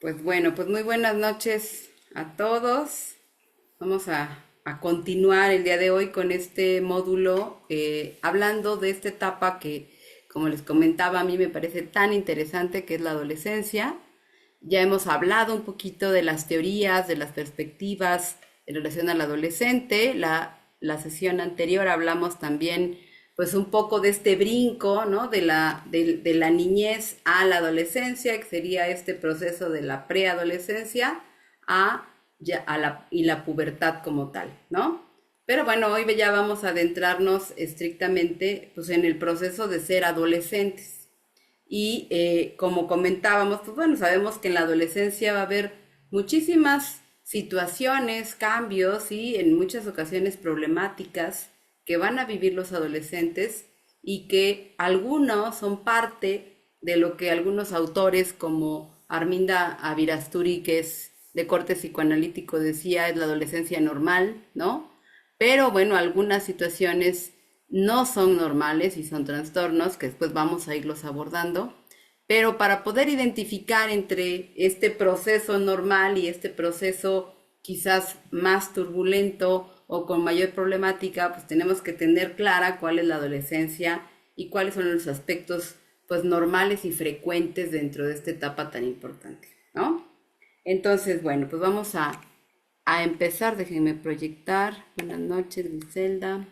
Pues bueno, pues muy buenas noches a todos. Vamos a continuar el día de hoy con este módulo, hablando de esta etapa que, como les comentaba, a mí me parece tan interesante, que es la adolescencia. Ya hemos hablado un poquito de las teorías, de las perspectivas en relación al adolescente. La sesión anterior hablamos también pues un poco de este brinco, ¿no? De la niñez a la adolescencia, que sería este proceso de la preadolescencia a, y la pubertad como tal, ¿no? Pero bueno, hoy ya vamos a adentrarnos estrictamente pues en el proceso de ser adolescentes. Y como comentábamos, pues bueno, sabemos que en la adolescencia va a haber muchísimas situaciones, cambios y en muchas ocasiones problemáticas que van a vivir los adolescentes y que algunos son parte de lo que algunos autores como Arminda Avirasturi, que es de corte psicoanalítico, decía es la adolescencia normal, ¿no? Pero bueno, algunas situaciones no son normales y son trastornos que después vamos a irlos abordando. Pero para poder identificar entre este proceso normal y este proceso quizás más turbulento o con mayor problemática, pues tenemos que tener clara cuál es la adolescencia y cuáles son los aspectos pues normales y frecuentes dentro de esta etapa tan importante, ¿no? Entonces, bueno, pues vamos a empezar. Déjenme proyectar. Buenas noches, Griselda.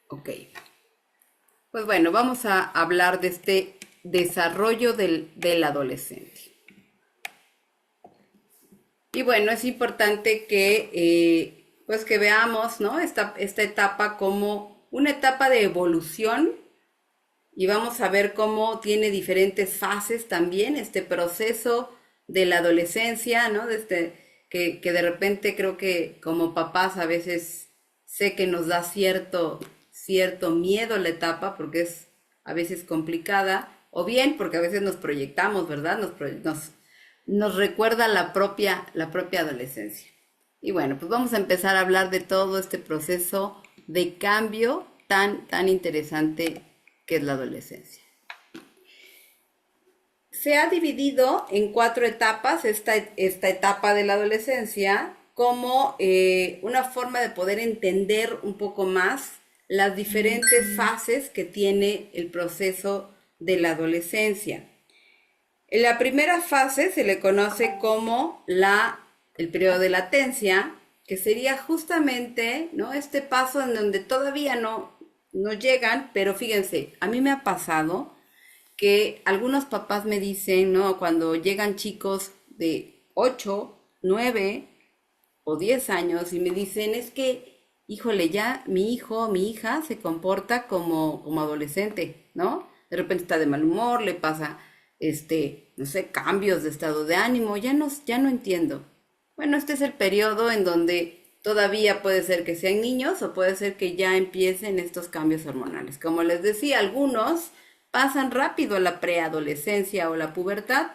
Ok. Pues bueno, vamos a hablar de este desarrollo del adolescente. Y bueno, es importante que, pues que veamos, ¿no? Esta etapa como una etapa de evolución, y vamos a ver cómo tiene diferentes fases también este proceso de la adolescencia, ¿no? Que de repente creo que como papás a veces sé que nos da cierto miedo la etapa porque es a veces complicada, o bien porque a veces nos proyectamos, ¿verdad? Nos recuerda la propia adolescencia. Y bueno, pues vamos a empezar a hablar de todo este proceso de cambio tan interesante que es la adolescencia. Se ha dividido en 4 etapas esta etapa de la adolescencia como una forma de poder entender un poco más las diferentes fases que tiene el proceso de la adolescencia. En la primera fase se le conoce como el periodo de latencia, que sería justamente, ¿no?, este paso en donde todavía no llegan, pero fíjense, a mí me ha pasado que algunos papás me dicen, ¿no?, cuando llegan chicos de 8, 9 o 10 años y me dicen, es que, híjole, ya mi hijo, mi hija se comporta como adolescente, ¿no? De repente está de mal humor, le pasa, no sé, cambios de estado de ánimo, ya no entiendo. Bueno, este es el periodo en donde todavía puede ser que sean niños o puede ser que ya empiecen estos cambios hormonales. Como les decía, algunos pasan rápido a la preadolescencia o la pubertad,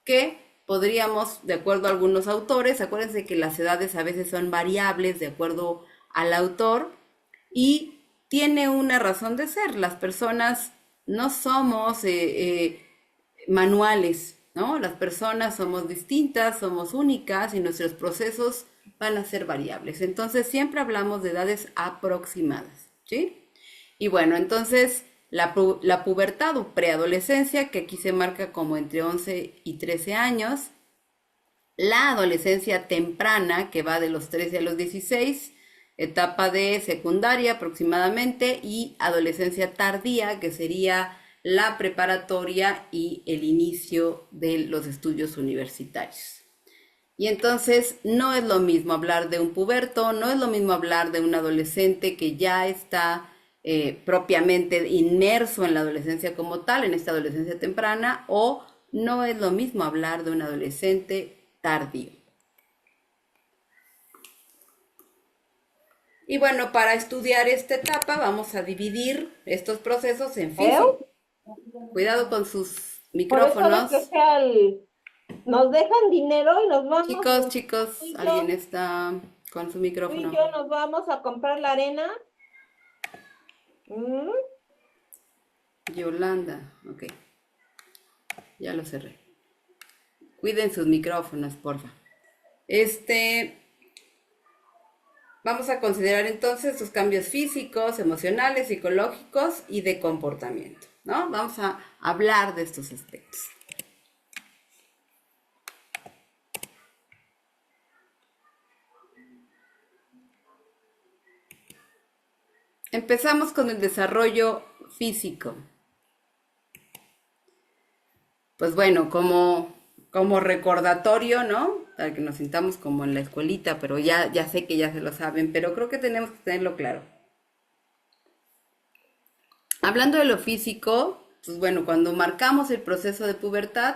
que podríamos, de acuerdo a algunos autores, acuérdense que las edades a veces son variables de acuerdo al autor, y tiene una razón de ser. Las personas no somos manuales, ¿no? Las personas somos distintas, somos únicas y nuestros procesos van a ser variables. Entonces siempre hablamos de edades aproximadas, ¿sí? Y bueno, entonces la pubertad o preadolescencia, que aquí se marca como entre 11 y 13 años, la adolescencia temprana, que va de los 13 a los 16, etapa de secundaria aproximadamente, y adolescencia tardía, que sería la preparatoria y el inicio de los estudios universitarios. Y entonces no es lo mismo hablar de un puberto, no es lo mismo hablar de un adolescente que ya está propiamente inmerso en la adolescencia como tal, en esta adolescencia temprana, o no es lo mismo hablar de un adolescente tardío. Y bueno, para estudiar esta etapa vamos a dividir estos procesos en ¿Eu? físico. Cuidado con sus Por eso de que micrófonos. sea el... nos dejan dinero y nos vamos, Chicos, tú chicos, y alguien yo, está con su tú y micrófono. yo nos vamos a comprar la arena. Mm, Yolanda, ok, ya lo cerré. Cuiden sus micrófonos, porfa. Este, Vamos a considerar entonces sus cambios físicos, emocionales, psicológicos y de comportamiento, ¿no? Vamos a hablar de estos aspectos. Empezamos con el desarrollo físico. Pues bueno, como recordatorio, ¿no? Para que nos sintamos como en la escuelita, pero ya sé que ya se lo saben, pero creo que tenemos que tenerlo claro. Hablando de lo físico, pues bueno, cuando marcamos el proceso de pubertad,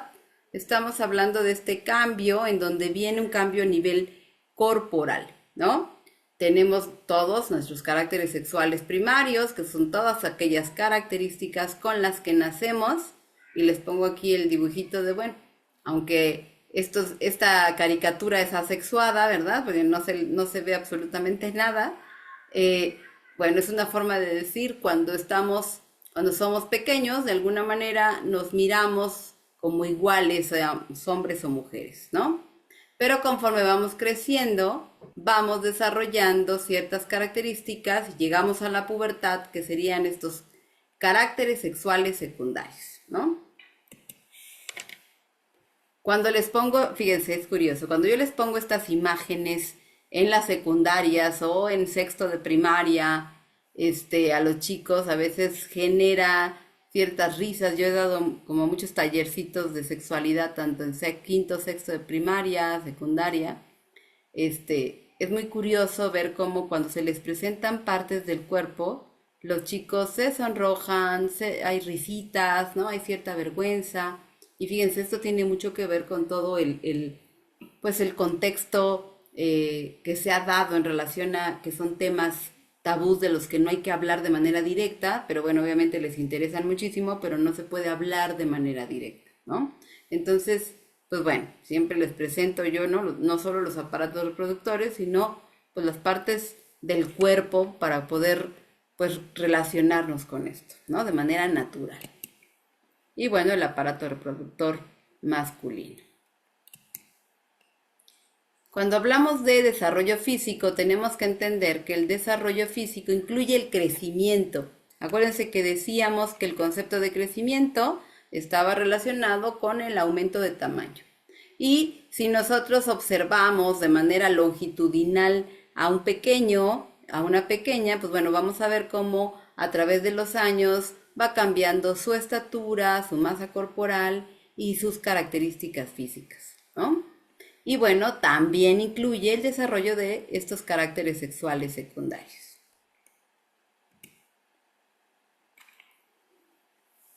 estamos hablando de este cambio en donde viene un cambio a nivel corporal, ¿no? Tenemos todos nuestros caracteres sexuales primarios, que son todas aquellas características con las que nacemos, y les pongo aquí el dibujito de, bueno, aunque esta caricatura es asexuada, ¿verdad? Porque no se ve absolutamente nada. eh, bueno, es una forma de decir cuando somos pequeños, de alguna manera nos miramos como iguales, seamos hombres o mujeres, ¿no? Pero conforme vamos creciendo, vamos desarrollando ciertas características y llegamos a la pubertad, que serían estos caracteres sexuales secundarios, ¿no? Cuando les pongo, fíjense, es curioso, cuando yo les pongo estas imágenes en las secundarias o en sexto de primaria, a los chicos a veces genera ciertas risas. Yo he dado como muchos tallercitos de sexualidad, tanto en quinto, sexto de primaria, secundaria. Es muy curioso ver cómo cuando se les presentan partes del cuerpo, los chicos se sonrojan, hay risitas, ¿no? Hay cierta vergüenza. Y fíjense, esto tiene mucho que ver con todo pues el contexto que se ha dado en relación a que son temas tabús de los que no hay que hablar de manera directa, pero bueno, obviamente les interesan muchísimo, pero no se puede hablar de manera directa, ¿no? Entonces, pues bueno, siempre les presento yo, no solo los aparatos reproductores, sino pues las partes del cuerpo para poder pues relacionarnos con esto, ¿no? De manera natural. Y bueno, el aparato reproductor masculino. Cuando hablamos de desarrollo físico, tenemos que entender que el desarrollo físico incluye el crecimiento. Acuérdense que decíamos que el concepto de crecimiento estaba relacionado con el aumento de tamaño. Y si nosotros observamos de manera longitudinal a un pequeño, a una pequeña, pues bueno, vamos a ver cómo a través de los años va cambiando su estatura, su masa corporal y sus características físicas, ¿no? Y bueno, también incluye el desarrollo de estos caracteres sexuales secundarios,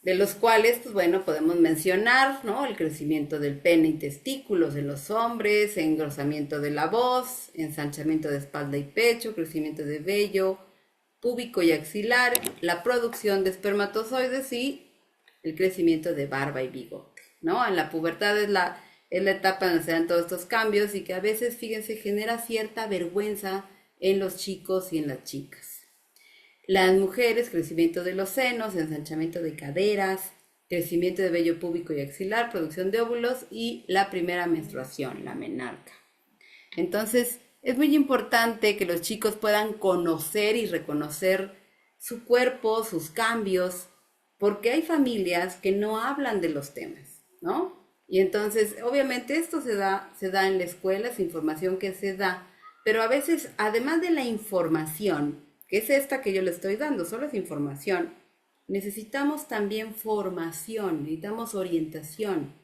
de los cuales, pues bueno, podemos mencionar, ¿no? El crecimiento del pene y testículos en los hombres, engrosamiento de la voz, ensanchamiento de espalda y pecho, crecimiento de vello púbico y axilar, la producción de espermatozoides y el crecimiento de barba y bigote, ¿no? En la pubertad es la etapa donde se dan todos estos cambios y que a veces, fíjense, genera cierta vergüenza en los chicos y en las chicas. Las mujeres, crecimiento de los senos, ensanchamiento de caderas, crecimiento de vello púbico y axilar, producción de óvulos y la primera menstruación, la menarca. Entonces, es muy importante que los chicos puedan conocer y reconocer su cuerpo, sus cambios, porque hay familias que no hablan de los temas, ¿no? Y entonces, obviamente esto se da en la escuela, es información que se da, pero a veces, además de la información, que es esta que yo le estoy dando, solo es información, necesitamos también formación, necesitamos orientación,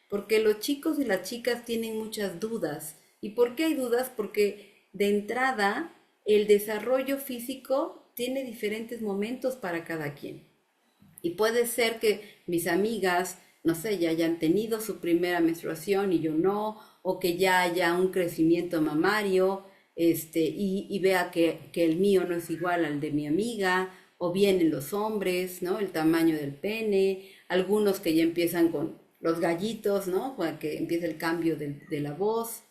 porque los chicos y las chicas tienen muchas dudas. ¿Y por qué hay dudas? Porque de entrada el desarrollo físico tiene diferentes momentos para cada quien. Y puede ser que mis amigas, no sé, ya hayan tenido su primera menstruación y yo no, o que ya haya un crecimiento mamario, y vea que el mío no es igual al de mi amiga, o bien en los hombres, ¿no? El tamaño del pene, algunos que ya empiezan con los gallitos, ¿no? Para que empiece el cambio de la voz.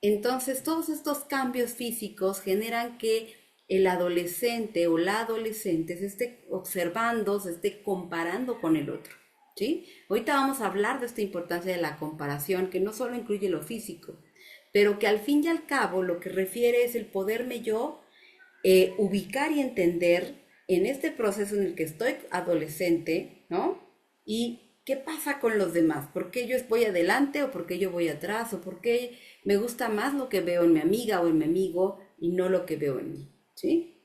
Entonces, todos estos cambios físicos generan que el adolescente o la adolescente se esté observando, se esté comparando con el otro, ¿sí? Ahorita vamos a hablar de esta importancia de la comparación, que no solo incluye lo físico, pero que al fin y al cabo lo que refiere es el poderme yo ubicar y entender en este proceso en el que estoy adolescente, ¿no? Y qué pasa con los demás, por qué yo voy adelante o por qué yo voy atrás, o por qué me gusta más lo que veo en mi amiga o en mi amigo y no lo que veo en mí, ¿sí?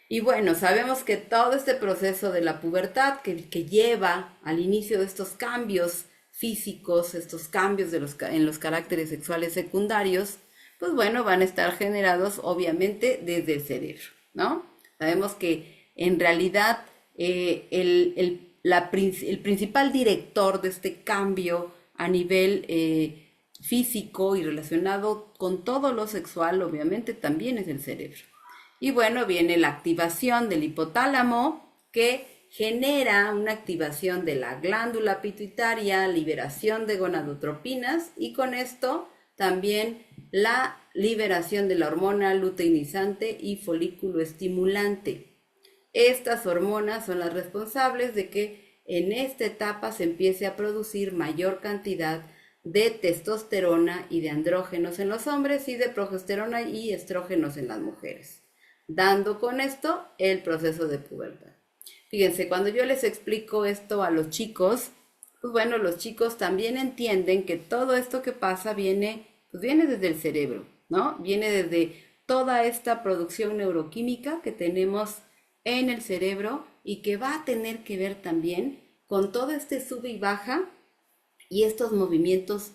Y bueno, sabemos que todo este proceso de la pubertad que lleva al inicio de estos cambios físicos, estos cambios en los caracteres sexuales secundarios, pues bueno, van a estar generados obviamente desde el cerebro, ¿no? Sabemos que en realidad el principal director de este cambio a nivel físico y relacionado con todo lo sexual, obviamente, también es el cerebro. Y bueno, viene la activación del hipotálamo, que genera una activación de la glándula pituitaria, liberación de gonadotropinas, y con esto también la liberación de la hormona luteinizante y folículo estimulante. Estas hormonas son las responsables de que en esta etapa se empiece a producir mayor cantidad de testosterona y de andrógenos en los hombres y de progesterona y estrógenos en las mujeres, dando con esto el proceso de pubertad. Fíjense, cuando yo les explico esto a los chicos, pues bueno, los chicos también entienden que todo esto que pasa viene desde el cerebro, ¿no? Viene desde toda esta producción neuroquímica que tenemos en el cerebro y que va a tener que ver también con todo este sube y baja y estos movimientos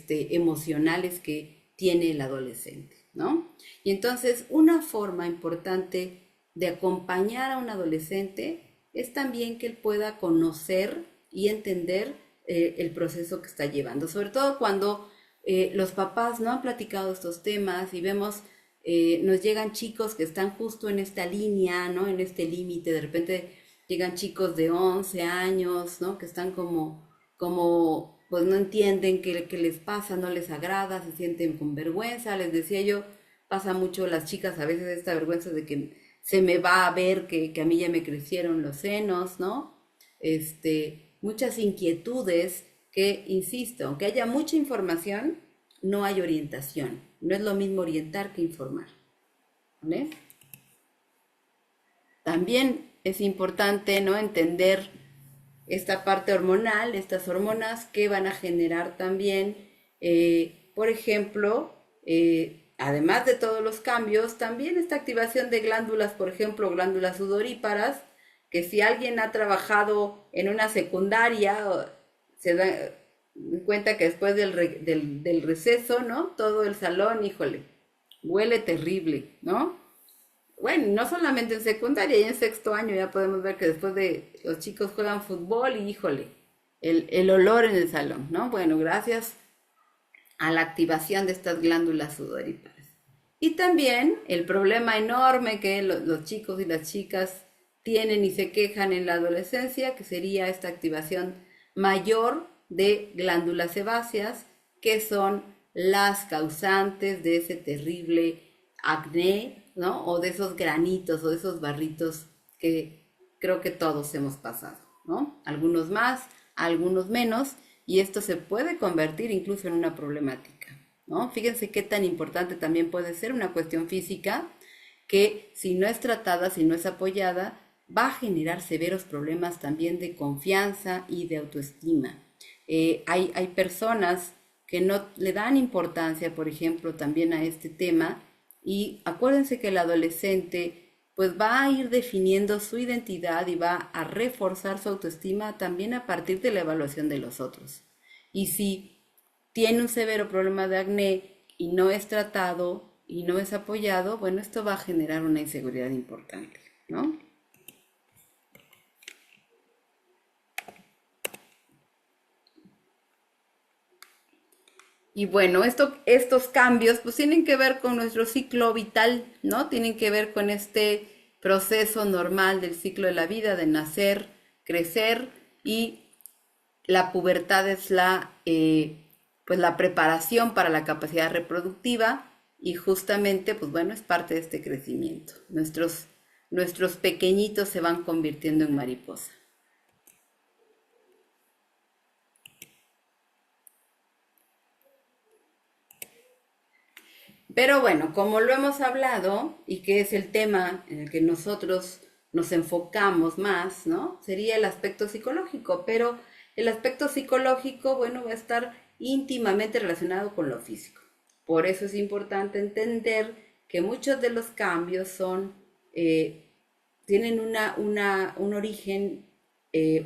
emocionales que tiene el adolescente, ¿no? Y entonces una forma importante de acompañar a un adolescente es también que él pueda conocer y entender el proceso que está llevando, sobre todo cuando los papás no han platicado estos temas y vemos, nos llegan chicos que están justo en esta línea, ¿no? En este límite, de repente llegan chicos de 11 años, ¿no? Que están pues no entienden qué les pasa, no les agrada, se sienten con vergüenza. Les decía yo, pasa mucho las chicas a veces esta vergüenza de que se me va a ver que a mí ya me crecieron los senos, ¿no? Muchas inquietudes que, insisto, aunque haya mucha información, no hay orientación. No es lo mismo orientar que informar, ¿vale? También es importante, ¿no?, entender esta parte hormonal, estas hormonas que van a generar también, por ejemplo, además de todos los cambios, también esta activación de glándulas, por ejemplo, glándulas sudoríparas, que si alguien ha trabajado en una secundaria, se da cuenta que después del receso, ¿no? Todo el salón, híjole, huele terrible, ¿no? Bueno, no solamente en secundaria, y en sexto año ya podemos ver que después de los chicos juegan fútbol y híjole, el olor en el salón, ¿no? Bueno, gracias a la activación de estas glándulas sudoríparas. Y también el problema enorme que los chicos y las chicas tienen y se quejan en la adolescencia, que sería esta activación mayor de glándulas sebáceas, que son las causantes de ese terrible acné, ¿no? O de esos granitos o de esos barritos que creo que todos hemos pasado, ¿no? Algunos más, algunos menos, y esto se puede convertir incluso en una problemática, ¿no? Fíjense qué tan importante también puede ser una cuestión física que, si no es tratada, si no es apoyada, va a generar severos problemas también de confianza y de autoestima. Hay personas que no le dan importancia, por ejemplo, también a este tema, y acuérdense que el adolescente pues va a ir definiendo su identidad y va a reforzar su autoestima también a partir de la evaluación de los otros. Y si tiene un severo problema de acné y no es tratado y no es apoyado, bueno, esto va a generar una inseguridad importante, ¿no? Y bueno, estos cambios pues tienen que ver con nuestro ciclo vital, ¿no? Tienen que ver con este proceso normal del ciclo de la vida, de nacer, crecer y la pubertad es pues la preparación para la capacidad reproductiva y justamente, pues bueno, es parte de este crecimiento. Nuestros pequeñitos se van convirtiendo en mariposa. Pero bueno, como lo hemos hablado y que es el tema en el que nosotros nos enfocamos más, ¿no? Sería el aspecto psicológico, pero el aspecto psicológico, bueno, va a estar íntimamente relacionado con lo físico. Por eso es importante entender que muchos de los cambios tienen un origen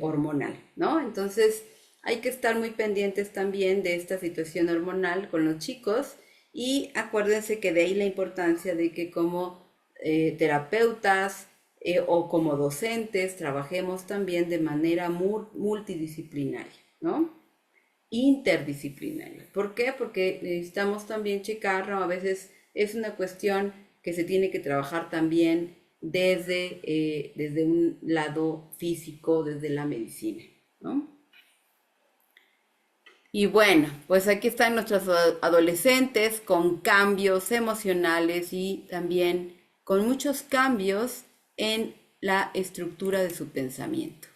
hormonal, ¿no? Entonces hay que estar muy pendientes también de esta situación hormonal con los chicos y acuérdense que de ahí la importancia de que como terapeutas o como docentes trabajemos también de manera multidisciplinaria, ¿no? Interdisciplinaria. ¿Por qué? Porque necesitamos también checar, ¿no? A veces es una cuestión que se tiene que trabajar también desde un lado físico, desde la medicina, ¿no? Y bueno, pues aquí están nuestros adolescentes con cambios emocionales y también con muchos cambios en la estructura de su pensamiento.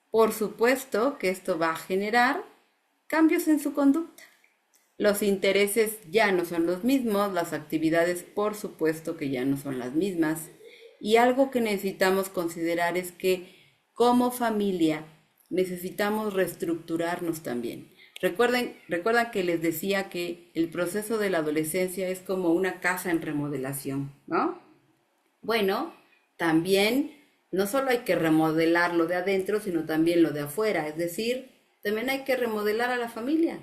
Por supuesto que esto va a generar cambios en su conducta. Los intereses ya no son los mismos, las actividades por supuesto que ya no son las mismas. Y algo que necesitamos considerar es que como familia necesitamos reestructurarnos también. Recuerdan que les decía que el proceso de la adolescencia es como una casa en remodelación, ¿no? Bueno, también no solo hay que remodelar lo de adentro, sino también lo de afuera. Es decir, también hay que remodelar a la familia.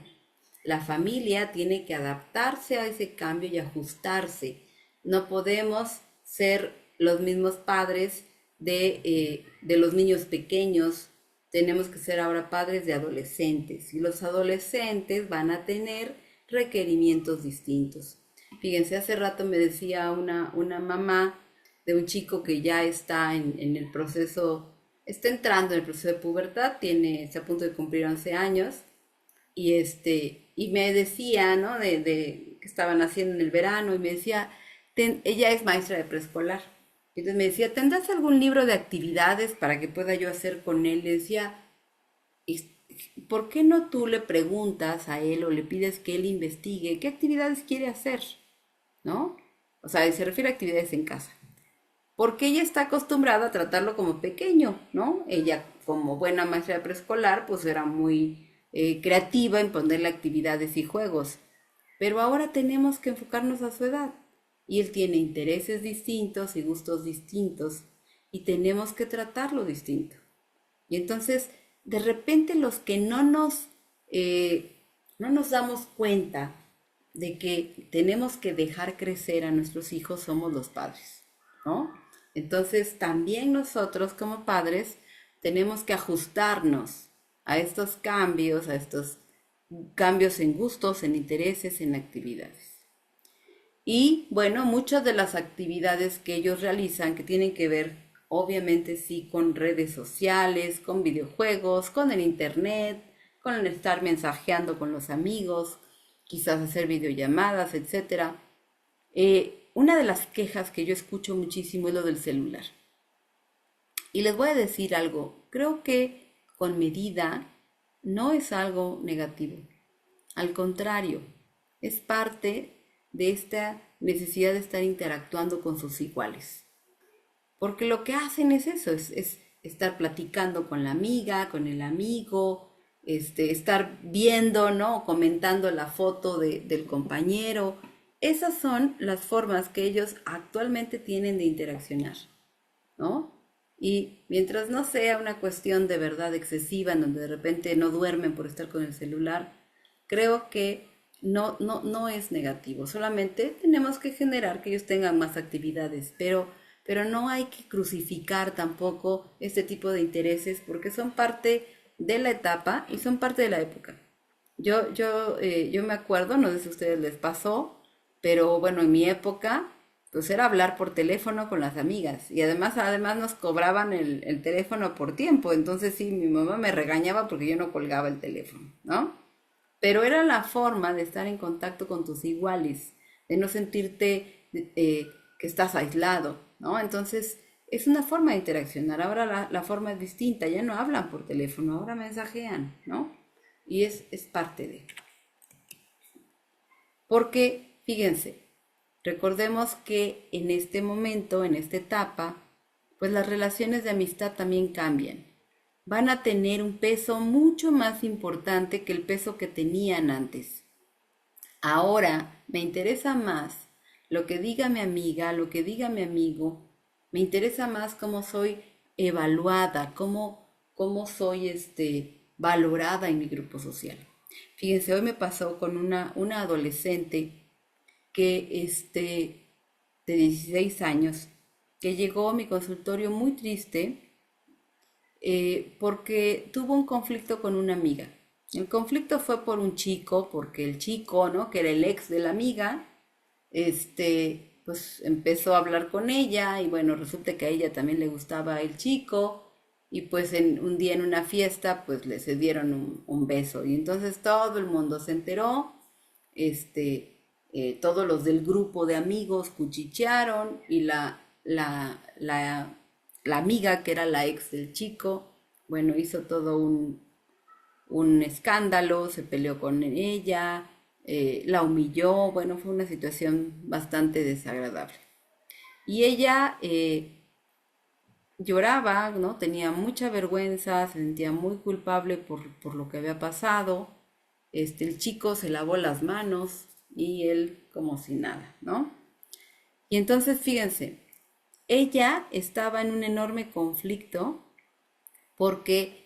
La familia tiene que adaptarse a ese cambio y ajustarse. No podemos ser los mismos padres de los niños pequeños. Tenemos que ser ahora padres de adolescentes y los adolescentes van a tener requerimientos distintos. Fíjense, hace rato me decía una mamá de un chico que ya está en el proceso, está entrando en el proceso de pubertad, está a punto de cumplir 11 años y me decía, ¿no? De que estaban haciendo en el verano y me decía, ella es maestra de preescolar. Entonces me decía, ¿tendrás algún libro de actividades para que pueda yo hacer con él? Le decía, ¿por qué no tú le preguntas a él o le pides que él investigue qué actividades quiere hacer? ¿No? O sea, se refiere a actividades en casa. Porque ella está acostumbrada a tratarlo como pequeño, ¿no? Ella, como buena maestra de preescolar, pues era muy creativa en ponerle actividades y juegos. Pero ahora tenemos que enfocarnos a su edad. Y él tiene intereses distintos y gustos distintos y tenemos que tratarlo distinto. Y entonces, de repente los que no nos damos cuenta de que tenemos que dejar crecer a nuestros hijos somos los padres, ¿no? Entonces, también nosotros como padres tenemos que ajustarnos a estos cambios en gustos, en intereses, en actividades. Y bueno, muchas de las actividades que ellos realizan, que tienen que ver, obviamente sí, con redes sociales, con videojuegos, con el internet, con el estar mensajeando con los amigos, quizás hacer videollamadas, etc. Una de las quejas que yo escucho muchísimo es lo del celular. Y les voy a decir algo, creo que con medida no es algo negativo. Al contrario, es parte de esta necesidad de estar interactuando con sus iguales. Porque lo que hacen es eso, es estar platicando con la amiga, con el amigo, estar viendo, ¿no? Comentando la foto del compañero. Esas son las formas que ellos actualmente tienen de interaccionar, ¿no? Y mientras no sea una cuestión de verdad excesiva, en donde de repente no duermen por estar con el celular, creo que no es negativo, solamente tenemos que generar que ellos tengan más actividades, pero no hay que crucificar tampoco este tipo de intereses porque son parte de la etapa y son parte de la época. Yo me acuerdo, no sé si a ustedes les pasó, pero bueno, en mi época pues era hablar por teléfono con las amigas. Y además nos cobraban el teléfono por tiempo. Entonces sí, mi mamá me regañaba porque yo no colgaba el teléfono, ¿no? Pero era la forma de estar en contacto con tus iguales, de no sentirte que estás aislado, ¿no? Entonces es una forma de interaccionar. Ahora la forma es distinta, ya no hablan por teléfono, ahora mensajean, ¿no? Y es parte de. Porque, fíjense, recordemos que en este momento, en esta etapa, pues las relaciones de amistad también cambian. Van a tener un peso mucho más importante que el peso que tenían antes. Ahora me interesa más lo que diga mi amiga, lo que diga mi amigo, me interesa más cómo soy evaluada, cómo soy valorada en mi grupo social. Fíjense, hoy me pasó con una adolescente que de 16 años, que llegó a mi consultorio muy triste porque tuvo un conflicto con una amiga. El conflicto fue por un chico, porque el chico, ¿no? Que era el ex de la amiga, pues empezó a hablar con ella y bueno, resulta que a ella también le gustaba el chico y pues un día en una fiesta pues le cedieron un beso y entonces todo el mundo se enteró, todos los del grupo de amigos cuchichearon y la amiga que era la ex del chico, bueno, hizo todo un escándalo, se peleó con ella, la humilló, bueno, fue una situación bastante desagradable. Y ella lloraba, ¿no? Tenía mucha vergüenza, se sentía muy culpable por lo que había pasado. El chico se lavó las manos y él como si nada, ¿no? Y entonces, fíjense, ella estaba en un enorme conflicto porque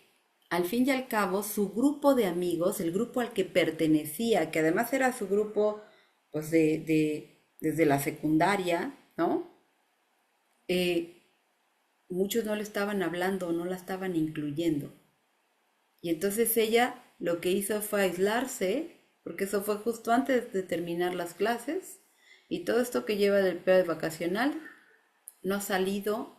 al fin y al cabo su grupo de amigos, el grupo al que pertenecía, que además era su grupo pues desde la secundaria, ¿no? Muchos no le estaban hablando, no la estaban incluyendo. Y entonces ella lo que hizo fue aislarse, porque eso fue justo antes de terminar las clases, y todo esto que lleva del periodo vacacional, no ha salido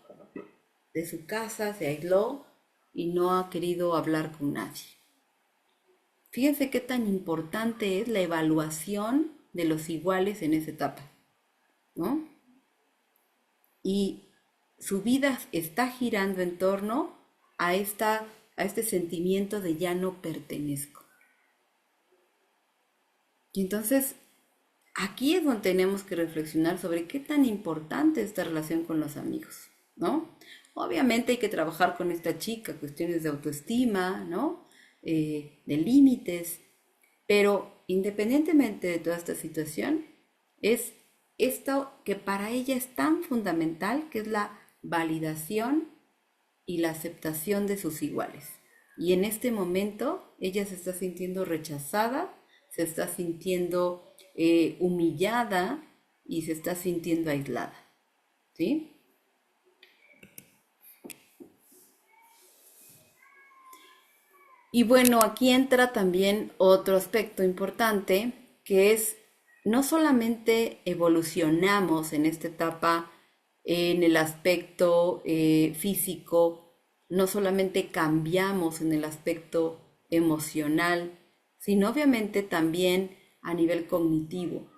de su casa, se aisló y no ha querido hablar con nadie. Fíjense qué tan importante es la evaluación de los iguales en esa etapa, ¿no? Y su vida está girando en torno a este sentimiento de ya no pertenezco. Y entonces, aquí es donde tenemos que reflexionar sobre qué tan importante es esta relación con los amigos, ¿no? Obviamente hay que trabajar con esta chica, cuestiones de autoestima, ¿no? De límites, pero independientemente de toda esta situación, es esto que para ella es tan fundamental, que es la validación y la aceptación de sus iguales. Y en este momento ella se está sintiendo rechazada, se está sintiendo humillada y se está sintiendo aislada, ¿sí? Y bueno, aquí entra también otro aspecto importante, que es no solamente evolucionamos en esta etapa en el aspecto físico, no solamente cambiamos en el aspecto emocional, sino obviamente también a nivel cognitivo.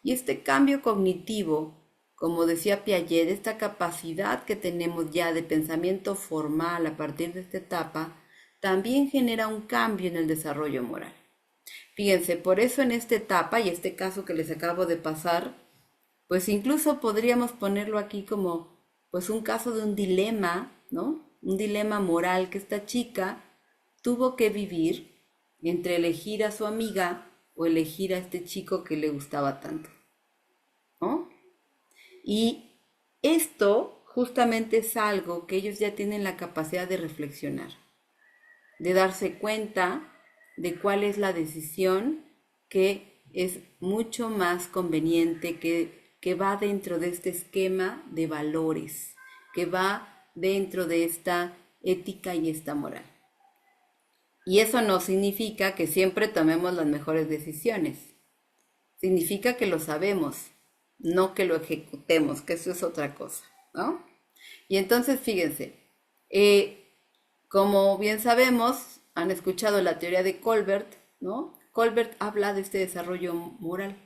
Y este cambio cognitivo, como decía Piaget, esta capacidad que tenemos ya de pensamiento formal a partir de esta etapa, también genera un cambio en el desarrollo moral. Fíjense, por eso en esta etapa y este caso que les acabo de pasar, pues incluso podríamos ponerlo aquí como pues un caso de un dilema, ¿no? Un dilema moral que esta chica tuvo que vivir entre elegir a su amiga o elegir a este chico que le gustaba tanto, ¿no? Y esto justamente es algo que ellos ya tienen la capacidad de reflexionar, de darse cuenta de cuál es la decisión que es mucho más conveniente, que va dentro de este esquema de valores, que va dentro de esta ética y esta moral. Y eso no significa que siempre tomemos las mejores decisiones. Significa que lo sabemos, no que lo ejecutemos, que eso es otra cosa, ¿no? Y entonces, fíjense, como bien sabemos, han escuchado la teoría de Colbert, ¿no? Colbert habla de este desarrollo moral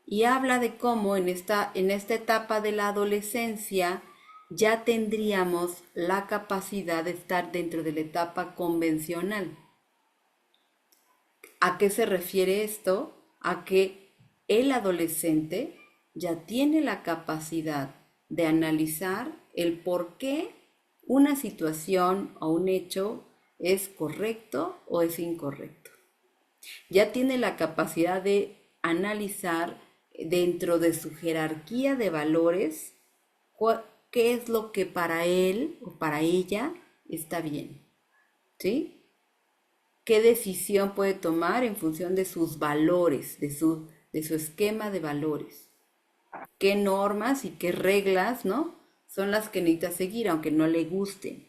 y habla de cómo en esta etapa de la adolescencia ya tendríamos la capacidad de estar dentro de la etapa convencional. ¿A qué se refiere esto? A que el adolescente ya tiene la capacidad de analizar el por qué una situación o un hecho es correcto o es incorrecto. Ya tiene la capacidad de analizar dentro de su jerarquía de valores qué es lo que para él o para ella está bien, ¿sí? ¿Qué decisión puede tomar en función de sus valores, de su esquema de valores? ¿Qué normas y qué reglas, ¿no? Son las que necesita seguir, aunque no le gusten.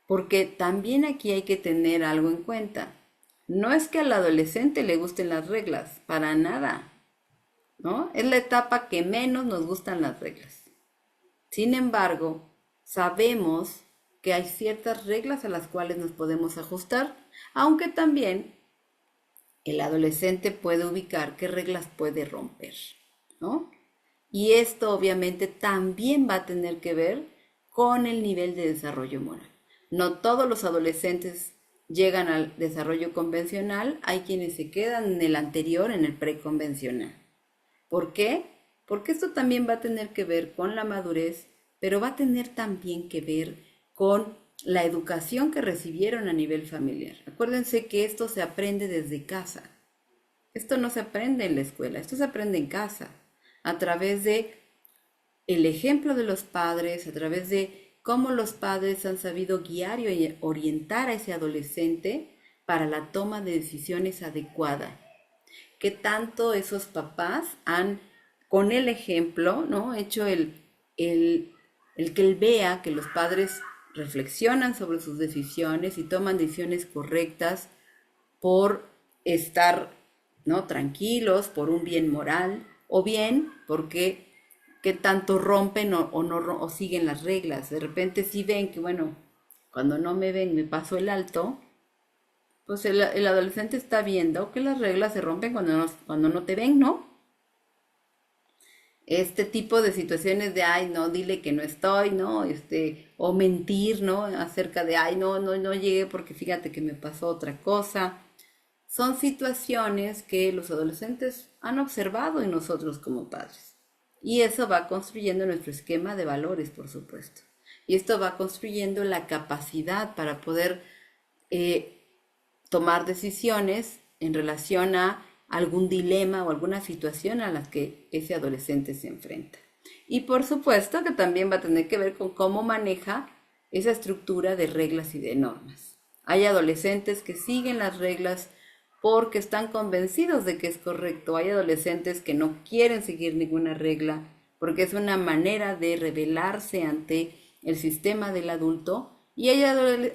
Porque también aquí hay que tener algo en cuenta. No es que al adolescente le gusten las reglas, para nada, ¿no? Es la etapa que menos nos gustan las reglas. Sin embargo, sabemos que hay ciertas reglas a las cuales nos podemos ajustar, aunque también el adolescente puede ubicar qué reglas puede romper, ¿no? Y esto obviamente también va a tener que ver con el nivel de desarrollo moral. No todos los adolescentes llegan al desarrollo convencional, hay quienes se quedan en el anterior, en el preconvencional. ¿Por qué? Porque esto también va a tener que ver con la madurez, pero va a tener también que ver con la educación que recibieron a nivel familiar. Acuérdense que esto se aprende desde casa. Esto no se aprende en la escuela, esto se aprende en casa, a través de el ejemplo de los padres, a través de cómo los padres han sabido guiar y orientar a ese adolescente para la toma de decisiones adecuada. Qué tanto esos papás han, con el ejemplo, ¿no? Hecho el que él vea que los padres reflexionan sobre sus decisiones y toman decisiones correctas por estar, ¿no? Tranquilos, por un bien moral, o bien porque qué tanto rompen o no o siguen las reglas. De repente sí ven que, bueno, cuando no me ven me paso el alto, pues el adolescente está viendo que las reglas se rompen cuando no te ven, ¿no? Este tipo de situaciones de, ay, no, dile que no estoy, ¿no? O mentir, ¿no? Acerca de, ay, no llegué porque fíjate que me pasó otra cosa. Son situaciones que los adolescentes han observado en nosotros como padres. Y eso va construyendo nuestro esquema de valores, por supuesto. Y esto va construyendo la capacidad para poder tomar decisiones en relación a algún dilema o alguna situación a la que ese adolescente se enfrenta. Y por supuesto que también va a tener que ver con cómo maneja esa estructura de reglas y de normas. Hay adolescentes que siguen las reglas porque están convencidos de que es correcto. Hay adolescentes que no quieren seguir ninguna regla porque es una manera de rebelarse ante el sistema del adulto. Y hay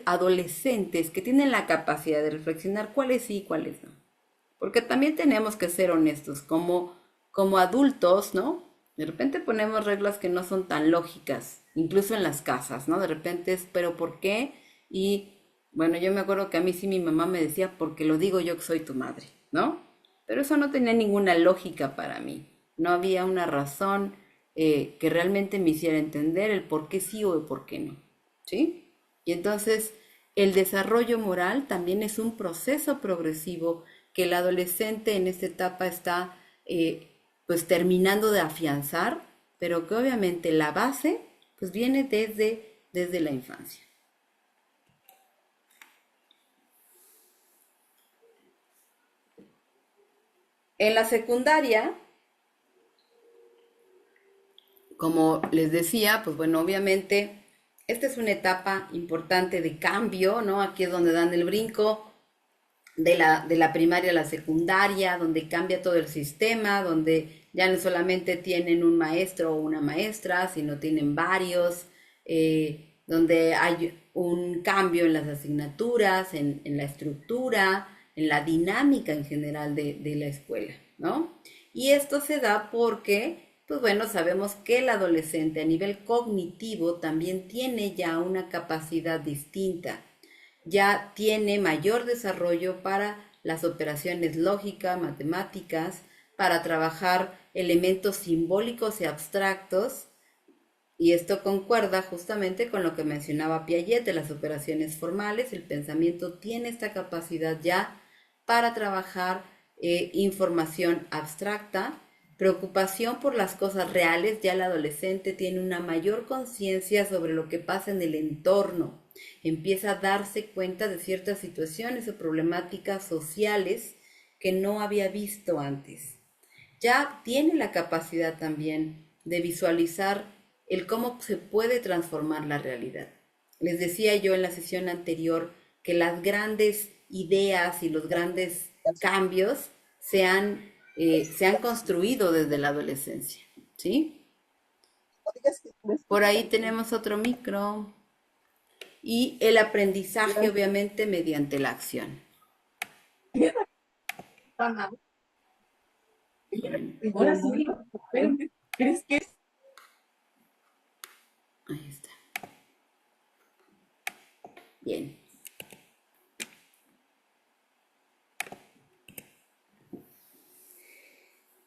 adolescentes que tienen la capacidad de reflexionar cuáles sí y cuáles no. Porque también tenemos que ser honestos, como adultos, ¿no? De repente ponemos reglas que no son tan lógicas, incluso en las casas, ¿no? De repente es, ¿pero por qué? Y bueno, yo me acuerdo que a mí sí mi mamá me decía, porque lo digo yo que soy tu madre, ¿no? Pero eso no tenía ninguna lógica para mí. No había una razón que realmente me hiciera entender el por qué sí o el por qué no, ¿sí? Y entonces el desarrollo moral también es un proceso progresivo que el adolescente en esta etapa está pues terminando de afianzar, pero que obviamente la base pues viene desde la infancia. En la secundaria, como les decía, pues bueno, obviamente esta es una etapa importante de cambio, ¿no? Aquí es donde dan el brinco de la primaria a la secundaria, donde cambia todo el sistema, donde ya no solamente tienen un maestro o una maestra, sino tienen varios, donde hay un cambio en las asignaturas, en la estructura, en la dinámica en general de la escuela, ¿no? Y esto se da porque, pues bueno, sabemos que el adolescente a nivel cognitivo también tiene ya una capacidad distinta, ya tiene mayor desarrollo para las operaciones lógicas, matemáticas, para trabajar elementos simbólicos y abstractos, y esto concuerda justamente con lo que mencionaba Piaget de las operaciones formales. El pensamiento tiene esta capacidad ya para trabajar información abstracta, preocupación por las cosas reales. Ya el adolescente tiene una mayor conciencia sobre lo que pasa en el entorno, empieza a darse cuenta de ciertas situaciones o problemáticas sociales que no había visto antes. Ya tiene la capacidad también de visualizar el cómo se puede transformar la realidad. Les decía yo en la sesión anterior que las grandes ideas y los grandes cambios se han construido desde la adolescencia, ¿sí? Por ahí tenemos otro micro. Y el aprendizaje, obviamente, mediante la acción. Ahora sí, ¿crees que es? Ahí está. Bien.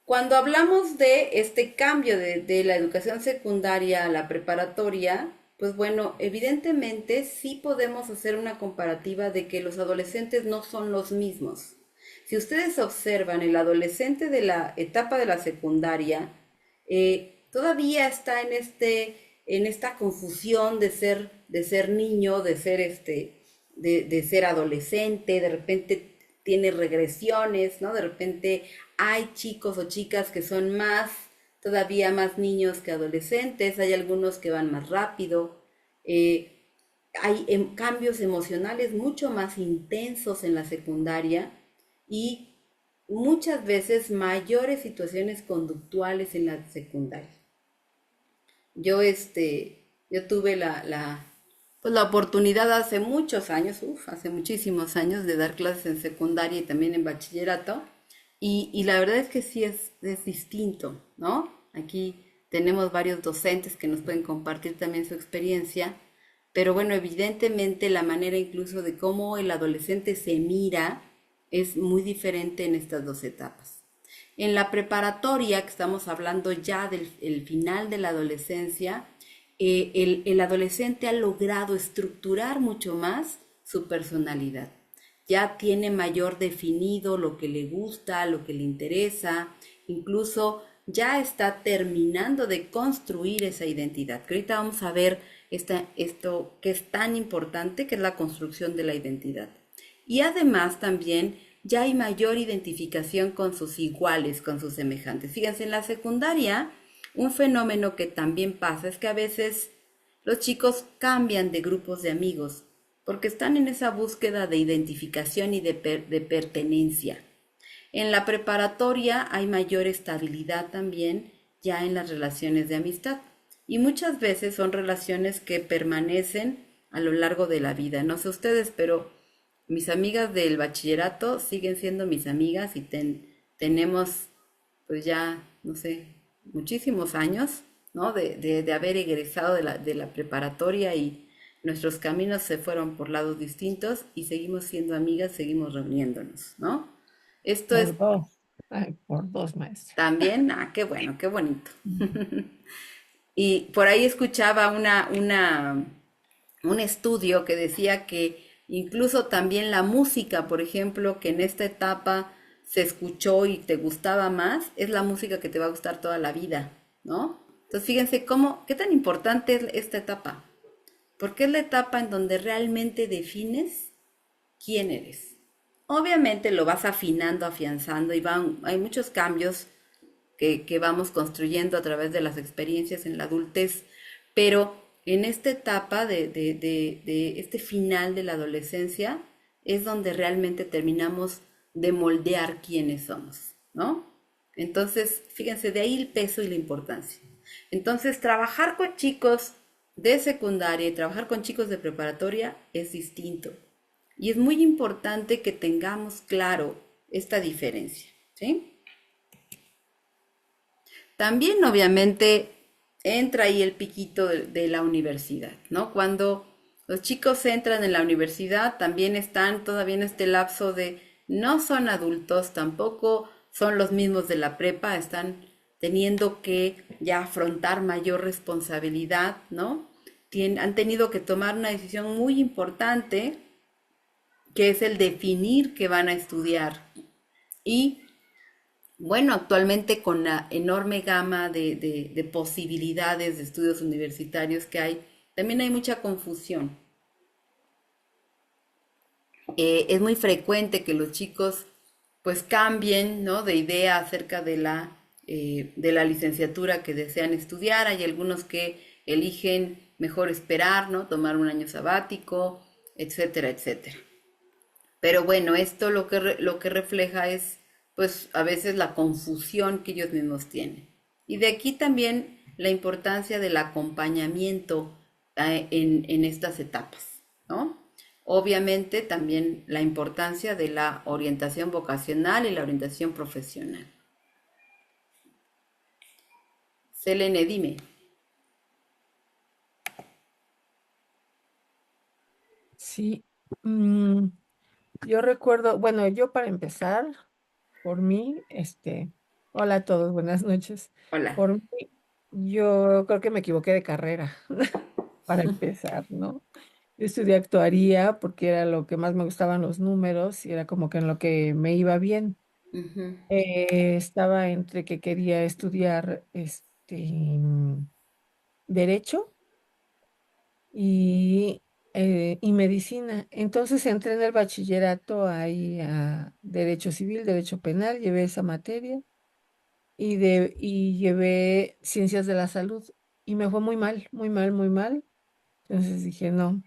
Cuando hablamos de este cambio de la educación secundaria a la preparatoria, pues bueno, evidentemente sí podemos hacer una comparativa de que los adolescentes no son los mismos. Si ustedes observan, el adolescente de la etapa de la secundaria todavía está en esta confusión de ser niño, de ser adolescente, de repente tiene regresiones, ¿no? De repente hay chicos o chicas que son todavía más niños que adolescentes, hay algunos que van más rápido, hay cambios emocionales mucho más intensos en la secundaria y muchas veces mayores situaciones conductuales en la secundaria. Yo tuve pues la oportunidad hace muchos años, hace muchísimos años, de dar clases en secundaria y también en bachillerato. Y la verdad es que sí es distinto, ¿no? Aquí tenemos varios docentes que nos pueden compartir también su experiencia, pero bueno, evidentemente la manera incluso de cómo el adolescente se mira es muy diferente en estas dos etapas. En la preparatoria, que estamos hablando ya del final de la adolescencia, el adolescente ha logrado estructurar mucho más su personalidad. Ya tiene mayor definido lo que le gusta, lo que le interesa, incluso ya está terminando de construir esa identidad. Que ahorita vamos a ver esto que es tan importante, que es la construcción de la identidad. Y además también ya hay mayor identificación con sus iguales, con sus semejantes. Fíjense, en la secundaria, un fenómeno que también pasa es que a veces los chicos cambian de grupos de amigos porque están en esa búsqueda de identificación y de pertenencia. En la preparatoria hay mayor estabilidad también ya en las relaciones de amistad y muchas veces son relaciones que permanecen a lo largo de la vida. No sé ustedes, pero mis amigas del bachillerato siguen siendo mis amigas y tenemos pues ya, no sé, muchísimos años, ¿no? De haber egresado de la preparatoria y nuestros caminos se fueron por lados distintos y seguimos siendo amigas, seguimos reuniéndonos, ¿no? Esto es Por dos. Ay, por dos, maestra. también, qué bueno, qué bonito. Y por ahí escuchaba un estudio que decía que incluso también la música, por ejemplo, que en esta etapa se escuchó y te gustaba más, es la música que te va a gustar toda la vida, ¿no? Entonces fíjense qué tan importante es esta etapa, porque es la etapa en donde realmente defines quién eres. Obviamente lo vas afinando, afianzando y hay muchos cambios que vamos construyendo a través de las experiencias en la adultez, pero en esta etapa de este final de la adolescencia es donde realmente terminamos de moldear quiénes somos, ¿no? Entonces, fíjense, de ahí el peso y la importancia. Entonces, trabajar con chicos de secundaria y trabajar con chicos de preparatoria es distinto. Y es muy importante que tengamos claro esta diferencia, ¿sí? También obviamente entra ahí el piquito de la universidad, ¿no? Cuando los chicos entran en la universidad, también están todavía en este lapso de no son adultos, tampoco son los mismos de la prepa, están teniendo que ya afrontar mayor responsabilidad, ¿no? Han tenido que tomar una decisión muy importante, que es el definir qué van a estudiar. Y bueno, actualmente con la enorme gama de posibilidades de estudios universitarios que hay, también hay mucha confusión. Es muy frecuente que los chicos pues cambien, ¿no?, de idea acerca de la licenciatura que desean estudiar. Hay algunos que eligen mejor esperar, ¿no?, tomar un año sabático, etcétera, etcétera. Pero bueno, esto lo que refleja es, pues, a veces la confusión que ellos mismos tienen. Y de aquí también la importancia del acompañamiento en estas etapas, ¿no? Obviamente también la importancia de la orientación vocacional y la orientación profesional. Selene, dime. Sí, mm, yo recuerdo, bueno, yo para empezar, por mí, hola a todos, buenas noches. Hola. Por mí, yo creo que me equivoqué de carrera para empezar, ¿no? Yo estudié actuaría porque era lo que más me gustaban los números y era como que en lo que me iba bien. Ujú, Estaba entre que quería estudiar derecho y, y medicina. Entonces entré en el bachillerato ahí a Derecho Civil, Derecho Penal, llevé esa materia y llevé Ciencias de la Salud y me fue muy mal, muy mal, muy mal. Entonces dije, no.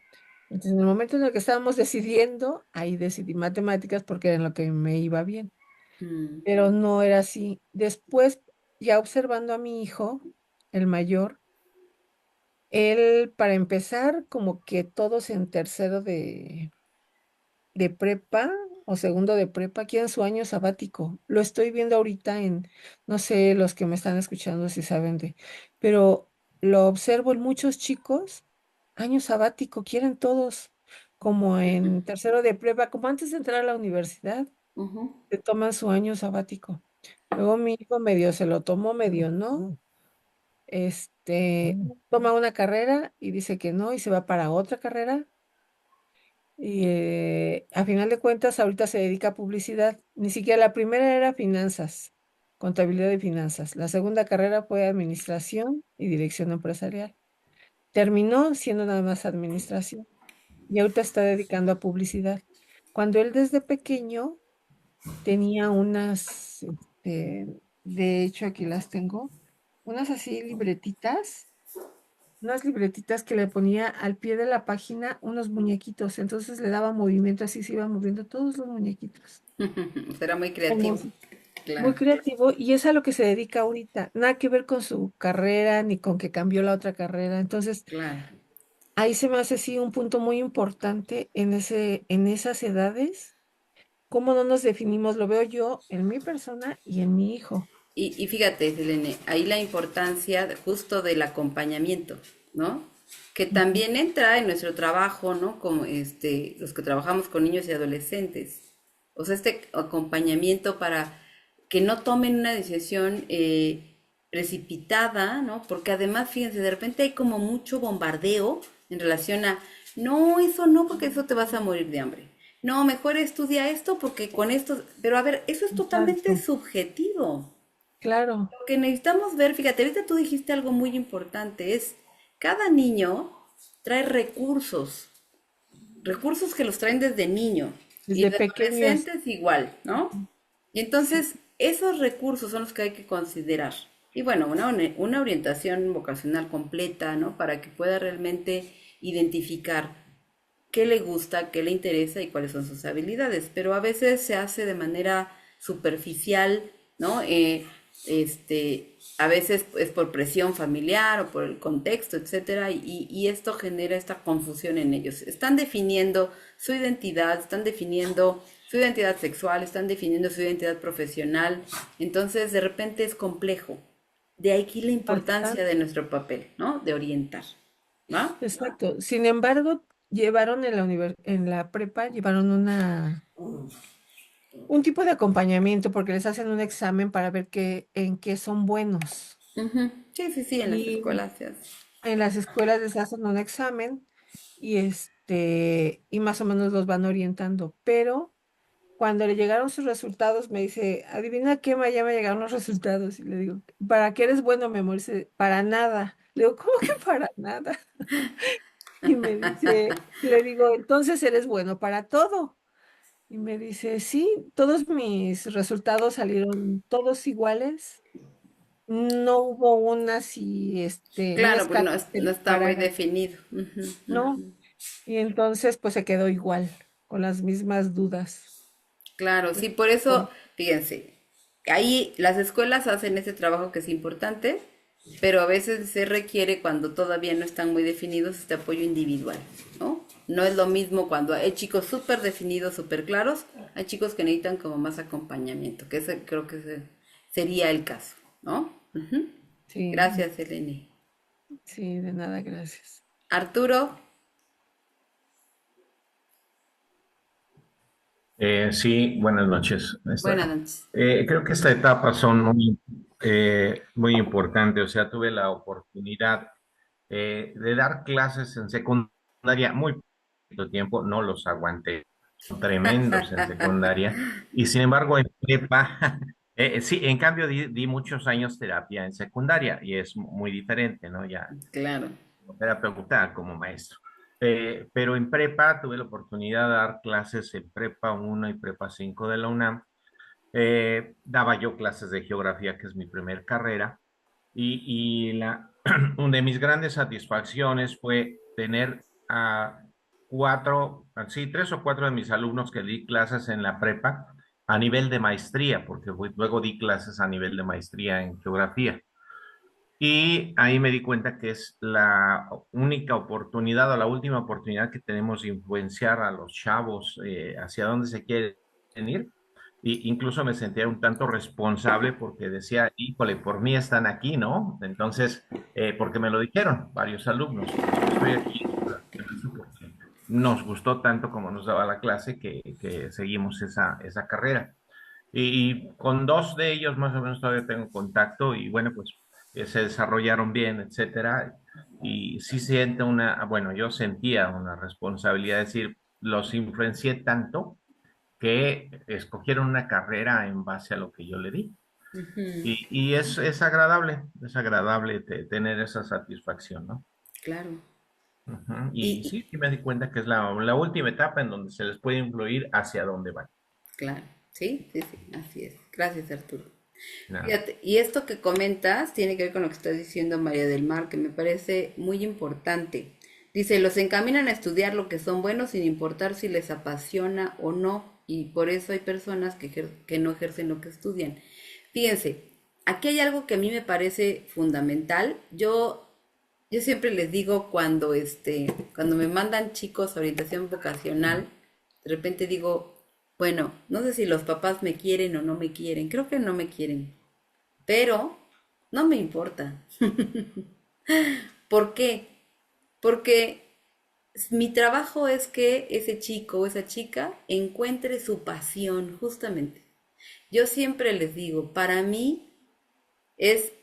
Entonces en el momento en el que estábamos decidiendo, ahí decidí matemáticas porque era en lo que me iba bien, mm, pero no era así. Después, ya observando a mi hijo, el mayor, él, para empezar, como que todos en tercero de prepa o segundo de prepa quieren su año sabático. Lo estoy viendo ahorita en, no sé, los que me están escuchando si saben pero lo observo en muchos chicos, año sabático, quieren todos, como en tercero de prepa, como antes de entrar a la universidad, ujú, se toman su año sabático. Luego mi hijo medio se lo tomó, medio no. Toma una carrera y dice que no y se va para otra carrera. Y a final de cuentas, ahorita se dedica a publicidad. Ni siquiera la primera era finanzas, contabilidad y finanzas. La segunda carrera fue administración y dirección empresarial. Terminó siendo nada más administración y ahorita está dedicando a publicidad. Cuando él desde pequeño tenía de hecho aquí las tengo, unas así libretitas, unas libretitas que le ponía al pie de la página unos muñequitos, entonces le daba movimiento, así se iban moviendo todos los muñequitos. será muy creativo, Hermoso. Muy claro, creativo y es a lo que se dedica ahorita, nada que ver con su carrera ni con que cambió la otra carrera. Entonces, claro. ahí se me hace sí un punto muy importante en esas edades, cómo no nos definimos, lo veo yo en mi persona y en mi hijo. Y fíjate, Selene, ahí la importancia justo del acompañamiento, ¿no? Que Ujú. también entra en nuestro trabajo, ¿no? Como los que trabajamos con niños y adolescentes. O sea, este acompañamiento para que no tomen una decisión precipitada, ¿no? Porque además, fíjense, de repente hay como mucho bombardeo en relación a, no, eso no, porque eso te vas a morir de hambre. No, mejor estudia esto porque con esto, pero a ver, eso es totalmente Exacto, subjetivo. claro, Lo que necesitamos ver, fíjate, ahorita tú dijiste algo muy importante, es cada niño trae recursos, recursos que los traen desde niño y desde de pequeños. adolescentes igual, ¿no? Y Sí, entonces esos recursos son los que hay que considerar. Y bueno, una orientación vocacional completa, ¿no? Para que pueda realmente identificar qué le gusta, qué le interesa y cuáles son sus habilidades. Pero a veces se hace de manera superficial, ¿no? A veces es por presión familiar o por el contexto, etcétera, y esto genera esta confusión en ellos. Están definiendo su identidad, están definiendo su identidad sexual, están definiendo su identidad profesional, entonces de repente es complejo. De aquí la importancia de bastante. nuestro papel, ¿no? De orientar, ¿no? Exacto. Sin embargo, llevaron en la prepa, llevaron un tipo de acompañamiento porque les hacen un examen para ver en qué son buenos. Ujú. Sí, sí, sí, en las Y escuelas se hace. en las escuelas les hacen un examen y más o menos los van orientando. Pero cuando le llegaron sus resultados, me dice, adivina qué, ya me llegaron los resultados. Y le digo, ¿para qué eres bueno, mi amor? Dice, para nada. Le digo, ¿cómo que para nada? Y me dice, le digo, entonces eres bueno para todo. Y me dice, sí, todos mis resultados salieron todos iguales. No hubo una Claro, porque escala no, que se no está muy disparara, definido. Ujú, no. ujú. Y entonces, pues se quedó igual, con las mismas dudas. Claro, sí, por eso, fíjense, ahí las escuelas hacen ese trabajo que es importante, pero a veces se requiere cuando todavía no están muy definidos este apoyo individual, ¿no? No es lo mismo cuando hay chicos súper definidos, súper claros, hay chicos que necesitan como más acompañamiento, que ese creo que ese sería el caso, ¿no? Ujú. Sí, Gracias, Eleni. sí, de nada, gracias. Arturo, Sí, buenas noches. buenas noches. Creo que esta etapa son muy importantes. O sea, tuve la oportunidad de dar clases en secundaria muy poquito tiempo, no los aguanté, son tremendos en secundaria. Y sin embargo, en prepa, sí, en cambio di muchos años terapia en secundaria y es muy diferente, ¿no? Ya Claro. como terapeuta, como maestro. Pero en prepa tuve la oportunidad de dar clases en Prepa 1 y Prepa 5 de la UNAM. Daba yo clases de geografía, que es mi primer carrera, una de mis grandes satisfacciones fue tener a sí, tres o cuatro de mis alumnos que di clases en la prepa a nivel de maestría, porque luego di clases a nivel de maestría en geografía. Y ahí me di cuenta que es la única oportunidad o la última oportunidad que tenemos de influenciar a los chavos hacia dónde se quieren ir. Y incluso me sentía un tanto responsable porque decía, híjole, por mí están aquí, ¿no? Entonces, porque me lo dijeron varios alumnos, yo estoy aquí porque nos gustó tanto como nos daba la clase que seguimos esa carrera. Y con dos de ellos más o menos todavía tengo contacto y bueno, pues se desarrollaron bien, etcétera. Y sí siente bueno, yo sentía una responsabilidad, es decir, los influencié tanto que escogieron una carrera en base a lo que yo le di. Ujú. Es agradable tener esa satisfacción, ¿no? Claro. Ujú. Y Y, sí, sí me di cuenta que es la última etapa en donde se les puede influir hacia dónde van. claro, sí, sí, sí, así es. Gracias, Arturo. Nada. Fíjate, y esto que comentas tiene que ver con lo que estás diciendo, María del Mar, que me parece muy importante. Dice, los encaminan a estudiar lo que son buenos sin importar si les apasiona o no, y por eso hay personas que no ejercen lo que estudian. Fíjense, aquí hay algo que a mí me parece fundamental. Yo siempre les digo cuando me mandan chicos a orientación vocacional, de repente digo, bueno, no sé si los papás me quieren o no me quieren, creo que no me quieren, pero no me importa. ¿Por qué? Porque mi trabajo es que ese chico o esa chica encuentre su pasión, justamente. Yo siempre les digo, para mí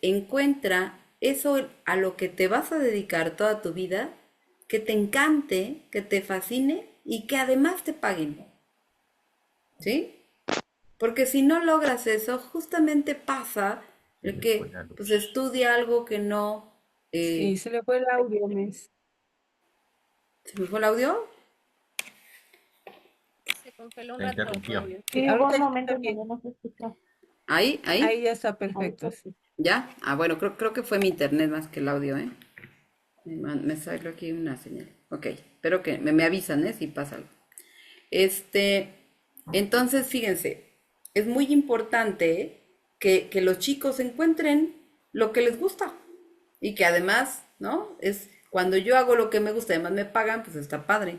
encuentra eso a lo que te vas a dedicar toda tu vida, que te encante, que te fascine y que además te paguen, ¿sí? Porque si no logras eso, justamente pasa Se el les fue que la pues luz. estudia algo que no... Sí, se le fue el audio, Miss. ¿Se me fue el audio? Se congeló un Se rato el interrumpió. audio. Sí, Sí, hubo ahorita un ya está momento en donde bien. no se escuchó. Ahí, Ahí ya está perfecto, Ahorita sí. sí. ya. Ah, bueno, creo que fue mi internet más que el audio, ¿eh? Me salió aquí una señal. Ok, espero que me avisan, ¿eh? Si pasa algo. Este, entonces, fíjense, es muy importante que los chicos encuentren lo que les gusta y que además, ¿no? Es cuando yo hago lo que me gusta, además me pagan, pues está padre.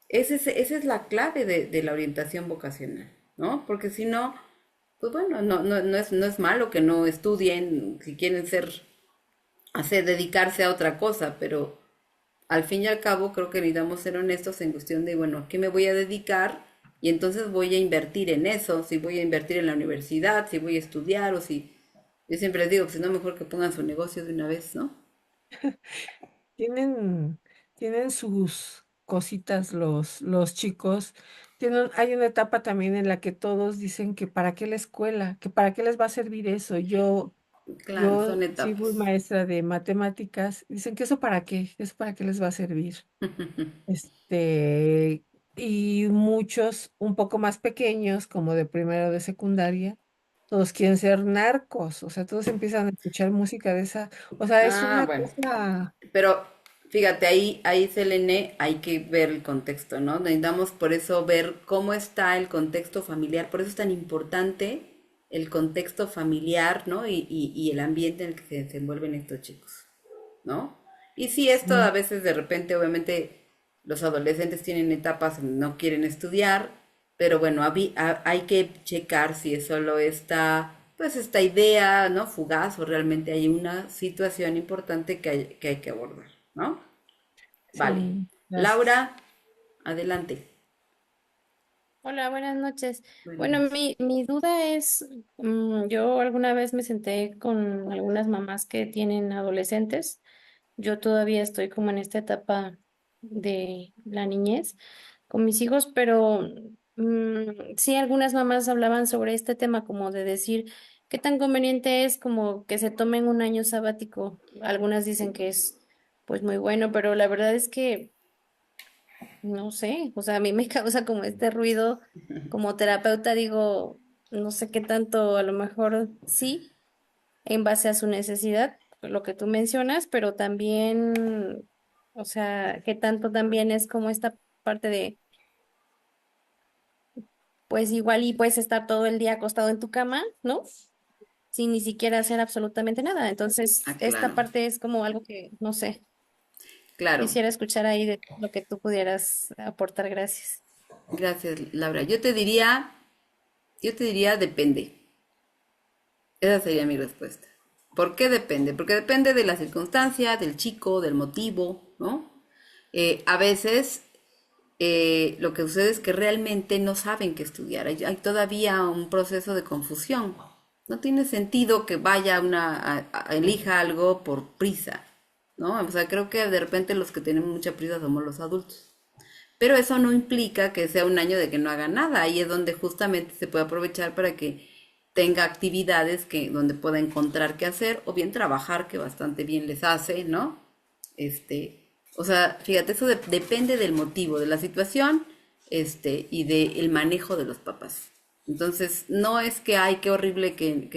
Esa es la clave de la orientación vocacional, ¿no? Porque si no, pues bueno, no es malo que no estudien, si quieren dedicarse a otra cosa, pero al fin y al cabo creo que necesitamos ser honestos en cuestión de, bueno, ¿a qué me voy a dedicar? Y entonces voy a invertir en eso, si voy a invertir en la universidad, si voy a estudiar o si... Yo siempre les digo, pues no, mejor que pongan su negocio de una vez, ¿no? Tienen, tienen sus cositas los chicos. Hay una etapa también en la que todos dicen que para qué la escuela, que para qué les va a servir eso. Claro, Yo son sí fui etapas. maestra de matemáticas. Dicen que eso para qué les va a servir. Este, y muchos un poco más pequeños, como de primero de secundaria, todos quieren ser narcos, o sea, todos empiezan a escuchar música de esa, o sea, es Ah, una bueno. cosa, Pero fíjate, Selene, hay que ver el contexto, ¿no? Necesitamos por eso ver cómo está el contexto familiar. Por eso es tan importante el contexto familiar, ¿no? Y el ambiente en el que se desenvuelven estos chicos, ¿no? Y sí, esto a sí, veces de repente, obviamente, los adolescentes tienen etapas en no quieren estudiar, pero bueno, hay que checar si es solo pues esta idea, ¿no? Fugaz o realmente hay una situación importante que hay que abordar, ¿no? Vale. sí, gracias. Laura, adelante. Hola, buenas noches. Buenas Bueno, noches. mi duda es, yo alguna vez me senté con algunas mamás que tienen adolescentes. Yo todavía estoy como en esta etapa de la niñez con mis hijos, pero sí, algunas mamás hablaban sobre este tema como de decir qué tan conveniente es como que se tomen un año sabático. Algunas dicen que es pues muy bueno, pero la verdad es que no sé, o sea, a mí me causa como este ruido, como terapeuta digo, no sé qué tanto, a lo mejor sí, en base a su necesidad, lo que tú mencionas, pero también, o sea, qué tanto también es como esta parte de, pues igual y puedes estar todo el día acostado en tu cama, ¿no? Sin ni siquiera hacer absolutamente nada. Entonces, Ah, esta claro. parte es como algo que, no sé, Claro. quisiera escuchar ahí de lo que tú pudieras aportar. Gracias. Gracias, Laura. Yo te diría depende. Esa sería mi respuesta. ¿Por qué depende? Porque depende de la circunstancia, del chico, del motivo, ¿no? A veces lo que sucede es que realmente no saben qué estudiar. Hay todavía un proceso de confusión. No tiene sentido que vaya elija algo por prisa, ¿no? O sea, creo que de repente los que tenemos mucha prisa somos los adultos. Pero eso no implica que sea un año de que no haga nada. Ahí es donde justamente se puede aprovechar para que tenga actividades donde pueda encontrar qué hacer o bien trabajar, que bastante bien les hace, ¿no? O sea, fíjate, depende del motivo, de la situación, y del manejo de los papás. Entonces, no es que, ay, qué horrible que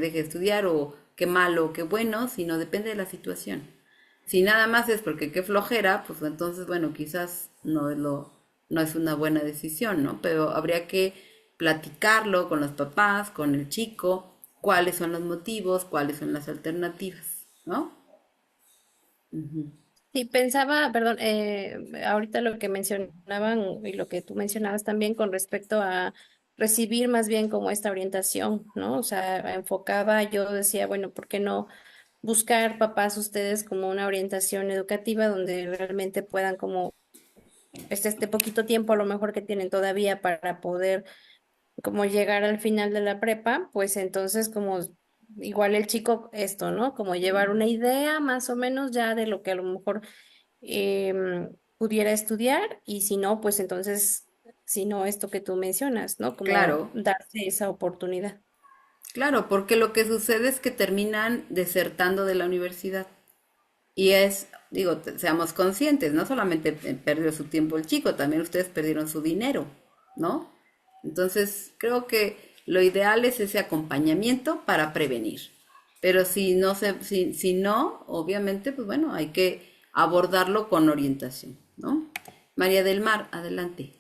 deje de estudiar o qué malo o qué bueno, sino depende de la situación. Si nada más es porque qué flojera, pues entonces, bueno, quizás no es una buena decisión, ¿no? Pero habría que platicarlo con los papás, con el chico, cuáles son los motivos, cuáles son las alternativas, ¿no? Sí, pensaba, perdón, ahorita lo que mencionaban y lo que tú mencionabas también con respecto a recibir más bien como esta orientación, ¿no? O sea, enfocaba, yo decía, bueno, ¿por qué no buscar papás ustedes como una orientación educativa donde realmente puedan como este poquito tiempo a lo mejor que tienen todavía para poder como llegar al final de la prepa, pues entonces como igual el chico esto, ¿no? Como llevar una idea más o menos ya de lo que a lo mejor pudiera estudiar y si no, pues entonces, si no, esto que tú mencionas, ¿no? Como Claro, darse esa oportunidad. claro, porque lo que sucede es que terminan desertando de la universidad. Y digo, seamos conscientes, no solamente perdió su tiempo el chico, también ustedes perdieron su dinero, ¿no? Entonces, creo que lo ideal es ese acompañamiento para prevenir. Pero si no, obviamente, pues bueno, hay que abordarlo con orientación, ¿no? María del Mar, adelante.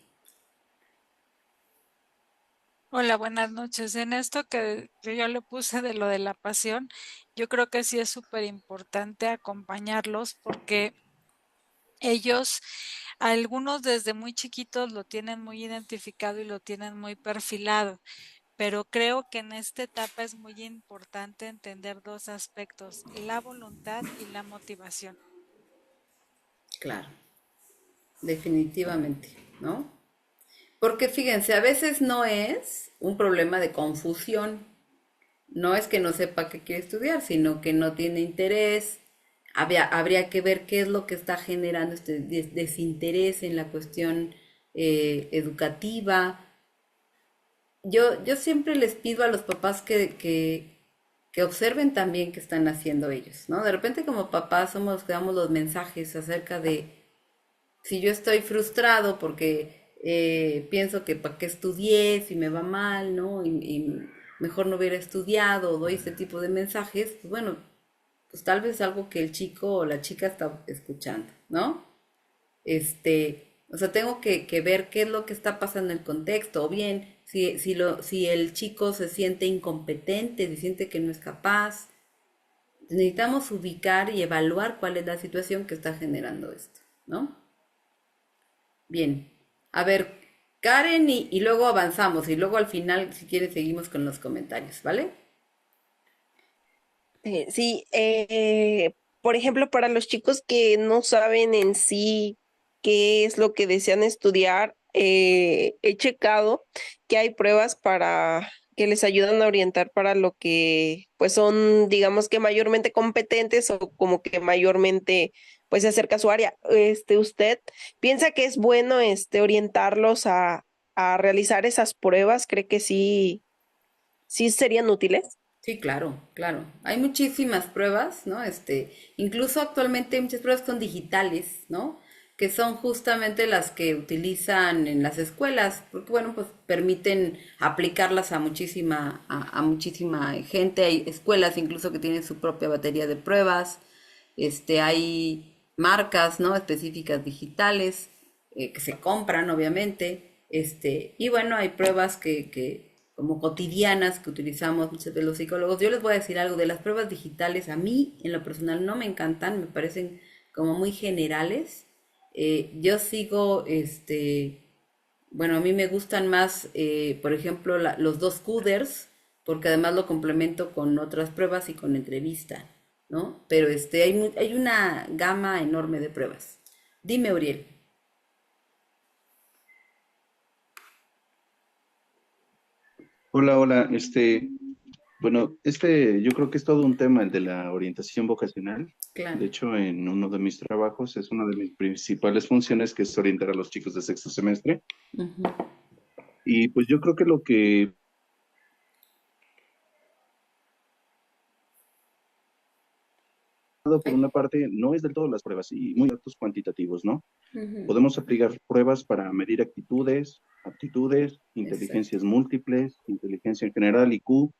Hola, buenas noches. En esto que yo le puse de lo de la pasión, yo creo que sí es súper importante acompañarlos porque ellos, algunos desde muy chiquitos lo tienen muy identificado y lo tienen muy perfilado, pero creo que en esta etapa es muy importante entender dos aspectos, la voluntad y la motivación. Claro, definitivamente, ¿no? Porque fíjense, a veces no es un problema de confusión, no es que no sepa qué quiere estudiar, sino que no tiene interés. Habría que ver qué es lo que está generando este desinterés en la cuestión educativa. Yo siempre les pido a los papás que observen también qué están haciendo ellos, ¿no? De repente como papás somos los que damos los mensajes acerca de si yo estoy frustrado porque pienso que para qué estudié, si me va mal, ¿no? Y mejor no hubiera estudiado, doy este tipo de mensajes, pues bueno, pues tal vez algo que el chico o la chica está escuchando, ¿no? O sea, tengo que ver qué es lo que está pasando en el contexto, o bien, si el chico se siente incompetente, se siente que no es capaz, necesitamos ubicar y evaluar cuál es la situación que está generando esto, ¿no? Bien, a ver, Karen y luego avanzamos y luego al final, si quieres, seguimos con los comentarios, ¿vale? Sí, por ejemplo, para los chicos que no saben en sí qué es lo que desean estudiar, he checado que hay pruebas para que les ayudan a orientar para lo que pues son, digamos que mayormente competentes o como que mayormente pues se acerca a su área. ¿Usted piensa que es bueno orientarlos a realizar esas pruebas? ¿Cree que sí serían útiles? Sí, claro, claro. Hay muchísimas pruebas, ¿no? Incluso actualmente hay muchas pruebas que son digitales, ¿no? Que son justamente las que utilizan en las escuelas, porque bueno, pues permiten aplicarlas a muchísima gente. Hay escuelas incluso que tienen su propia batería de pruebas. Hay marcas, ¿no? Específicas digitales que se compran, obviamente. Y bueno, hay pruebas que como cotidianas que utilizamos muchos de los psicólogos. Yo les voy a decir algo de las pruebas digitales. A mí, en lo personal, no me encantan, me parecen como muy generales. Yo sigo, bueno, a mí me gustan más, por ejemplo, los dos CUDERS, porque además lo complemento con otras pruebas y con entrevista, ¿no? Pero hay una gama enorme de pruebas. Dime, Uriel. Hola, hola. Bueno, yo creo que es todo un tema el de la orientación vocacional. Claro. De hecho, en uno de mis trabajos es una de mis principales funciones, que es orientar a los chicos de sexto semestre. Ujú. Y pues yo creo que lo que, por Ay. una parte, no es del todo las pruebas y muy datos cuantitativos, ¿no? Ujú. Podemos aplicar pruebas para medir actitudes, aptitudes, Exacto. inteligencias múltiples, inteligencia en general, IQ,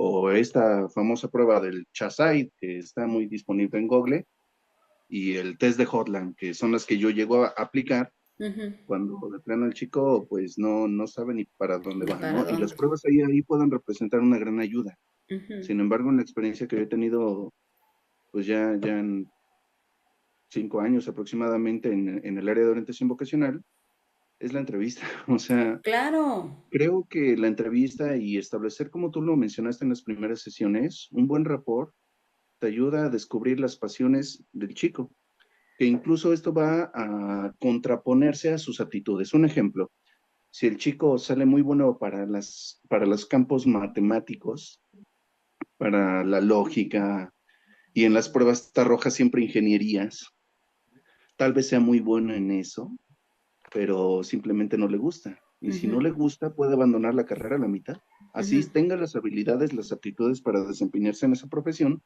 o esta famosa prueba del CHASAID, que está muy disponible en Google, y el test de Hotland, que son las que yo llego a aplicar Ujú. cuando de plano el chico pues no sabe ni para dónde ¿Y va, para ¿no? Y las dónde? pruebas ahí pueden representar una gran ayuda. Ujú. Sin embargo, en la experiencia que yo he tenido, pues ya en 5 años aproximadamente en el área de orientación vocacional, es la entrevista. O sea, Claro. creo que la entrevista y establecer, como tú lo mencionaste en las primeras sesiones, un buen rapport te ayuda a descubrir las pasiones del chico, que incluso esto va a contraponerse a sus aptitudes. Un ejemplo, si el chico sale muy bueno para los campos matemáticos, para la lógica, y en las pruebas está roja siempre ingenierías, tal vez sea muy bueno en eso, pero simplemente no le gusta. Y si no Ujú. le gusta, puede abandonar la carrera a la mitad. Así Ujú. tenga las habilidades, las aptitudes para desempeñarse en esa profesión,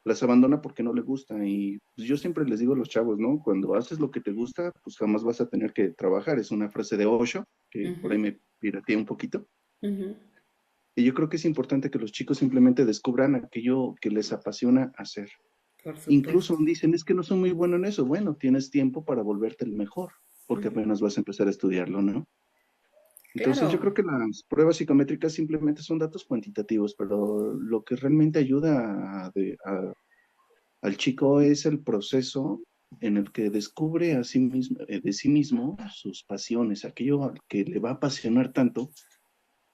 las abandona porque no le gusta. Y pues, yo siempre les digo a los chavos, ¿no? Cuando haces lo que te gusta, pues jamás vas a tener que trabajar. Es una frase de Osho, que por ahí Ujú. me pirateé un poquito. Ujú. Y yo creo que es importante que los chicos simplemente descubran aquello que les apasiona hacer. Por Incluso supuesto. dicen, es que no soy muy bueno en eso. Bueno, tienes tiempo para volverte el mejor, porque Ujú. apenas vas a empezar a estudiarlo, ¿no? Entonces yo Claro. creo que las pruebas psicométricas simplemente son datos cuantitativos, pero lo que realmente ayuda al chico es el proceso en el que descubre a sí mismo, de sí mismo sus pasiones, aquello que le va a apasionar tanto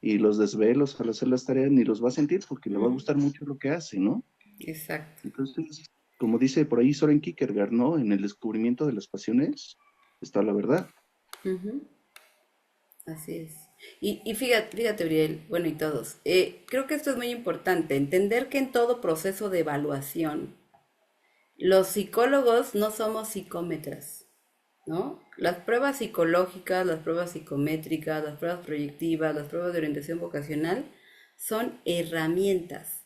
y los desvelos al hacer las tareas ni los va a sentir porque le va a gustar mucho lo que hace, ¿no? Exacto. Entonces, como dice por ahí Soren Kierkegaard, ¿no? En el descubrimiento de las pasiones está la verdad. Ujú. Así es. Y fíjate, Uriel, bueno, y todos, creo que esto es muy importante, entender que en todo proceso de evaluación, los psicólogos no somos psicómetras, ¿no? Las pruebas psicológicas, las pruebas psicométricas, las pruebas proyectivas, las pruebas de orientación vocacional son herramientas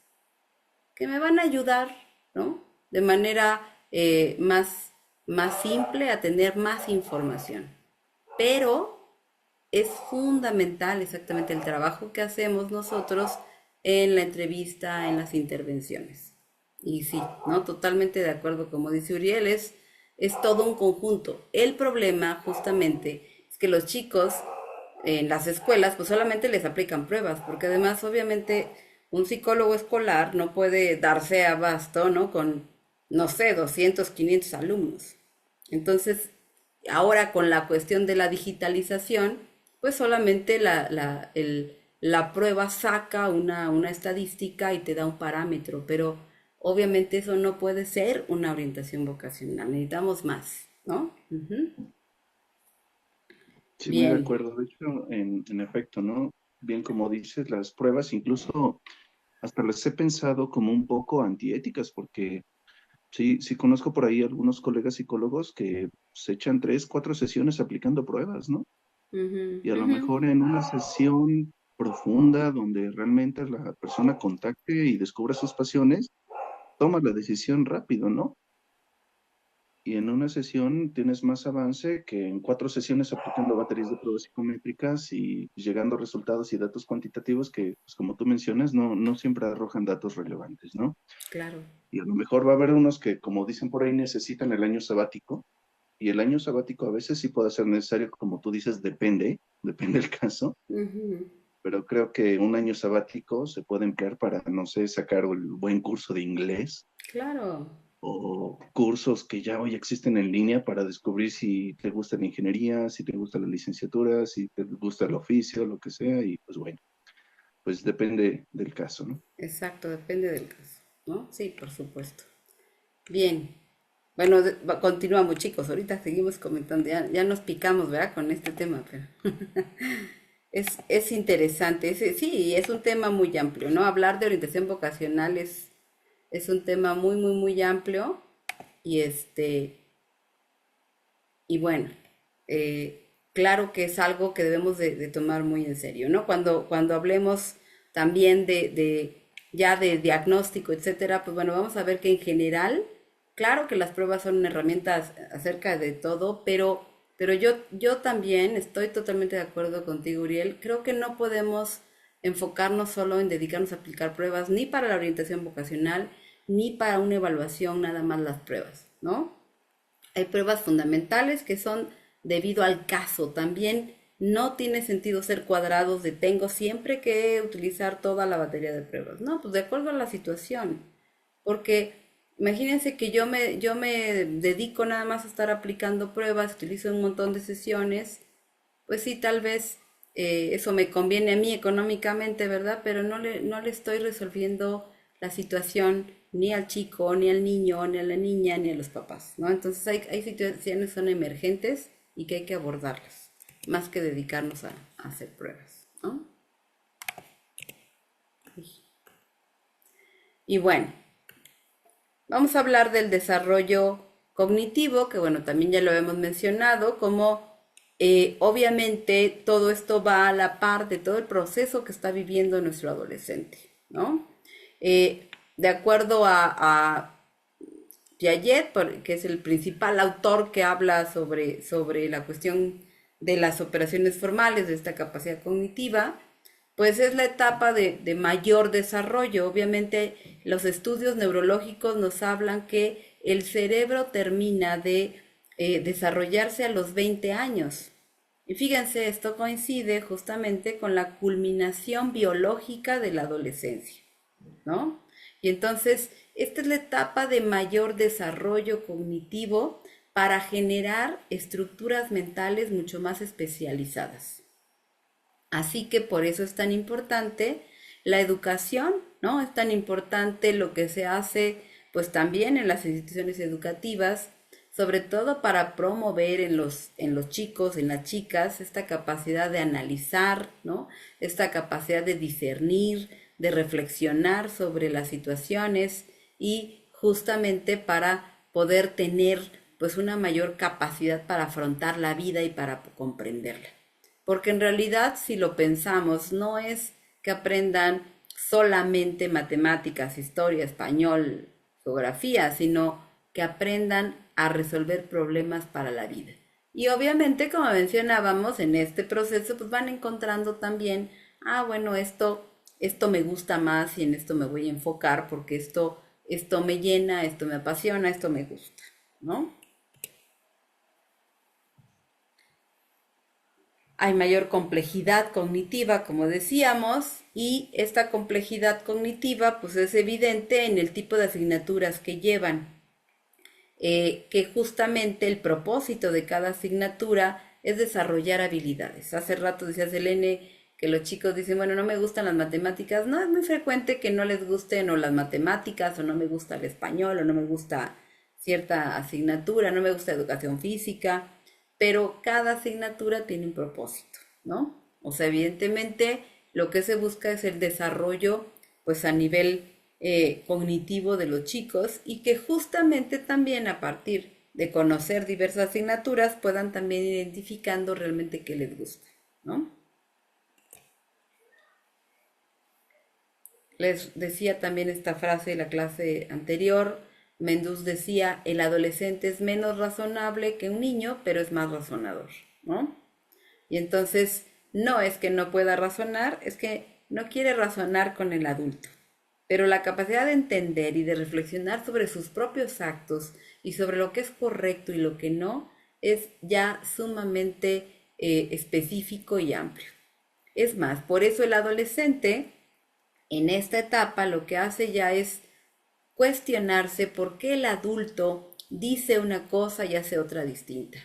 que me van a ayudar, ¿no? De manera más simple a tener más información. Pero es fundamental exactamente el trabajo que hacemos nosotros en la entrevista, en las intervenciones. Y sí, ¿no? Totalmente de acuerdo, como dice Uriel, es todo un conjunto. El problema justamente es que los chicos en las escuelas pues solamente les aplican pruebas, porque además obviamente un psicólogo escolar no puede darse abasto, ¿no? Con, no sé, 200 500 alumnos. Entonces, ahora con la cuestión de la digitalización, pues solamente la prueba saca una estadística y te da un parámetro, pero obviamente eso no puede ser una orientación vocacional, necesitamos más, ¿no? Ujú. Sí, muy de Bien. acuerdo. De hecho, en efecto, ¿no? Bien como dices, las pruebas incluso hasta las he pensado como un poco antiéticas, porque sí conozco por ahí algunos colegas psicólogos que se echan 3, 4 sesiones aplicando pruebas, ¿no? Ujú, Y a lo ujú. mejor en una sesión profunda donde realmente la persona contacte y descubra sus pasiones, toma la decisión rápido, ¿no? Y en una sesión tienes más avance que en 4 sesiones aplicando baterías de pruebas psicométricas y llegando a resultados y datos cuantitativos que, pues como tú mencionas, no siempre arrojan datos relevantes, ¿no? Claro. Y a lo mejor va a haber unos que, como dicen por ahí, necesitan el año sabático. Y el año sabático a veces sí puede ser necesario, como tú dices, depende del caso. Ujú. Pero creo que un año sabático se puede emplear para, no sé, sacar el buen curso de inglés Claro. o cursos que ya hoy existen en línea para descubrir si te gusta la ingeniería, si te gusta la licenciatura, si te gusta el oficio, lo que sea, y pues bueno, pues depende del caso, ¿no? Exacto, depende del caso, ¿no? Sí, por supuesto. Bien. Bueno, continuamos, chicos. Ahorita seguimos comentando. Ya nos picamos, ¿verdad? Con este tema, pero es interesante. Sí, es un tema muy amplio, ¿no? Hablar de orientación vocacional es un tema muy amplio. Y y bueno, claro que es algo que debemos de tomar muy en serio, ¿no? Cuando hablemos también ya de diagnóstico, etcétera, pues bueno, vamos a ver que en general, claro que las pruebas son herramientas acerca de todo, pero yo también estoy totalmente de acuerdo contigo, Uriel. Creo que no podemos enfocarnos solo en dedicarnos a aplicar pruebas, ni para la orientación vocacional, ni para una evaluación, nada más las pruebas, ¿no? Hay pruebas fundamentales que son debido al caso. También no tiene sentido ser cuadrados de tengo siempre que utilizar toda la batería de pruebas. No, pues de acuerdo a la situación. Porque imagínense que yo me dedico nada más a estar aplicando pruebas, utilizo un montón de sesiones, pues sí, tal vez eso me conviene a mí económicamente, ¿verdad? Pero no le estoy resolviendo la situación ni al chico, ni al niño, ni a la niña, ni a los papás, ¿no? Entonces hay situaciones que son emergentes y que hay que abordarlas, más que dedicarnos a hacer pruebas, ¿no? Y bueno, vamos a hablar del desarrollo cognitivo, que bueno, también ya lo hemos mencionado, como obviamente todo esto va a la par de todo el proceso que está viviendo nuestro adolescente, ¿no? De acuerdo a Piaget, que es el principal autor que habla sobre la cuestión de las operaciones formales de esta capacidad cognitiva, pues es la etapa de mayor desarrollo. Obviamente los estudios neurológicos nos hablan que el cerebro termina de desarrollarse a los 20 años. Y fíjense, esto coincide justamente con la culminación biológica de la adolescencia, ¿no? Y entonces, esta es la etapa de mayor desarrollo cognitivo para generar estructuras mentales mucho más especializadas. Así que por eso es tan importante la educación, ¿no? Es tan importante lo que se hace, pues también en las instituciones educativas, sobre todo para promover en los chicos, en las chicas, esta capacidad de analizar, ¿no? Esta capacidad de discernir, de reflexionar sobre las situaciones y justamente para poder tener pues una mayor capacidad para afrontar la vida y para comprenderla. Porque en realidad, si lo pensamos, no es que aprendan solamente matemáticas, historia, español, geografía, sino que aprendan a resolver problemas para la vida. Y obviamente, como mencionábamos, en este proceso pues van encontrando también, bueno, esto me gusta más y en esto me voy a enfocar porque esto me llena, esto me apasiona, esto me gusta, ¿no? Hay mayor complejidad cognitiva, como decíamos, y esta complejidad cognitiva pues es evidente en el tipo de asignaturas que llevan, que justamente el propósito de cada asignatura es desarrollar habilidades. Hace rato decía Selene que los chicos dicen, bueno, no me gustan las matemáticas. No, es muy frecuente que no les gusten o las matemáticas, o no me gusta el español, o no me gusta cierta asignatura, no me gusta educación física, pero cada asignatura tiene un propósito, ¿no? O sea, evidentemente lo que se busca es el desarrollo, pues a nivel cognitivo de los chicos y que justamente también a partir de conocer diversas asignaturas puedan también identificando realmente qué les gusta, ¿no? Les decía también esta frase de la clase anterior. Menduz decía, el adolescente es menos razonable que un niño, pero es más razonador, ¿no? Y entonces no es que no pueda razonar, es que no quiere razonar con el adulto. Pero la capacidad de entender y de reflexionar sobre sus propios actos y sobre lo que es correcto y lo que no es ya sumamente específico y amplio. Es más, por eso el adolescente en esta etapa lo que hace ya es cuestionarse por qué el adulto dice una cosa y hace otra distinta.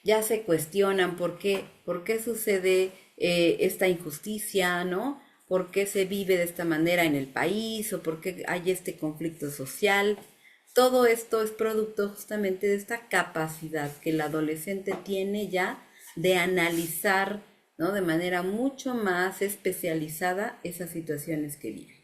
Ya se cuestionan por qué sucede esta injusticia, ¿no? ¿Por qué se vive de esta manera en el país? ¿O por qué hay este conflicto social? Todo esto es producto justamente de esta capacidad que el adolescente tiene ya de analizar, ¿no? De manera mucho más especializada esas situaciones que vive.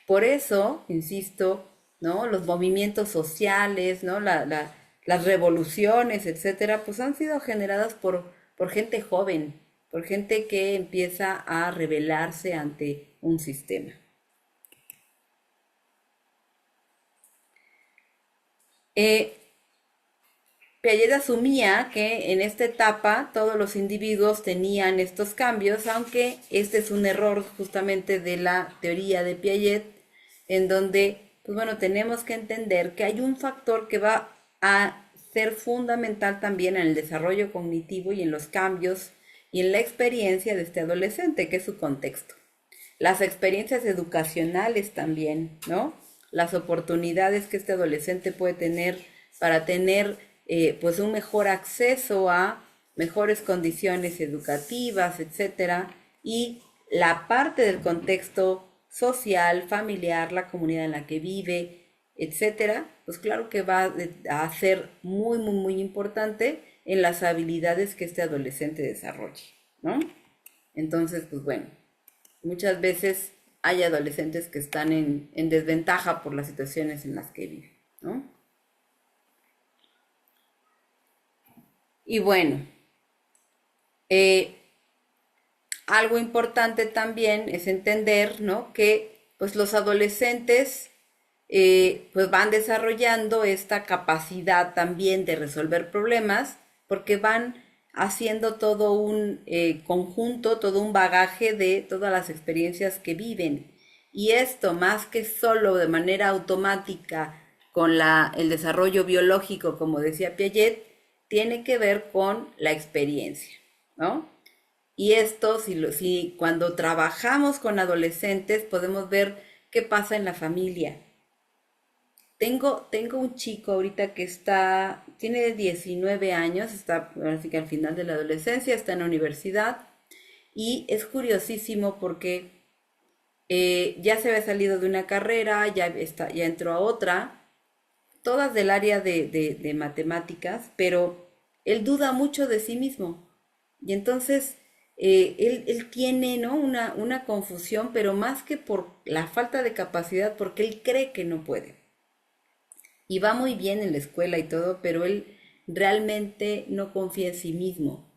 Por eso, insisto, ¿no? Los movimientos sociales, ¿no? Las revoluciones, etcétera, pues han sido generadas por gente joven, por gente que empieza a rebelarse ante un sistema. Piaget asumía que en esta etapa todos los individuos tenían estos cambios, aunque este es un error justamente de la teoría de Piaget, en donde, pues bueno, tenemos que entender que hay un factor que va a ser fundamental también en el desarrollo cognitivo y en los cambios y en la experiencia de este adolescente, que es su contexto. Las experiencias educacionales también, ¿no? Las oportunidades que este adolescente puede tener para tener pues un mejor acceso a mejores condiciones educativas, etcétera, y la parte del contexto social, familiar, la comunidad en la que vive, etcétera, pues claro que va a ser muy, muy, muy importante en las habilidades que este adolescente desarrolle, ¿no? Entonces, pues bueno, muchas veces hay adolescentes que están en desventaja por las situaciones en las que viven, ¿no? Y bueno, algo importante también es entender, ¿no? Que pues los adolescentes pues van desarrollando esta capacidad también de resolver problemas porque van haciendo todo un conjunto, todo un bagaje de todas las experiencias que viven. Y esto, más que solo de manera automática con el desarrollo biológico, como decía Piaget, tiene que ver con la experiencia, ¿no? Y esto, si cuando trabajamos con adolescentes, podemos ver qué pasa en la familia. Tengo un chico ahorita que tiene 19 años, está así que al final de la adolescencia, está en la universidad, Y es curiosísimo porque ya se había salido de una carrera, ya entró a otra, todas del área de matemáticas, pero él duda mucho de sí mismo. Y entonces él tiene, ¿no? una confusión, pero más que por la falta de capacidad, porque él cree que no puede. Y va muy bien en la escuela y todo, pero él realmente no confía en sí mismo.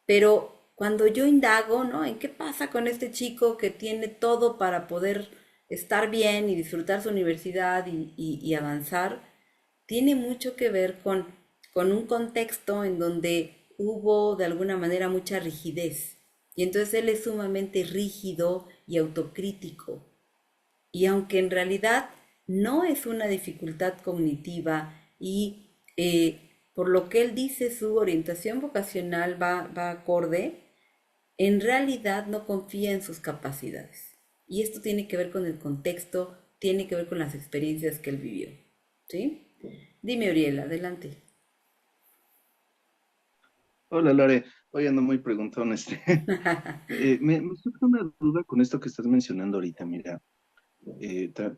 Pero cuando yo indago, ¿no? ¿En qué pasa con este chico que tiene todo para poder estar bien y disfrutar su universidad y avanzar? Tiene mucho que ver con un contexto en donde hubo de alguna manera mucha rigidez. Y entonces él es sumamente rígido y autocrítico. Y aunque en realidad no es una dificultad cognitiva y por lo que él dice su orientación vocacional va acorde, en realidad no confía en sus capacidades. Y esto tiene que ver con el contexto, tiene que ver con las experiencias que él vivió. ¿Sí? Dime, Uriel, adelante. Hola, Lore. Hoy ando muy preguntón. Me surge una duda con esto que estás mencionando ahorita. Mira,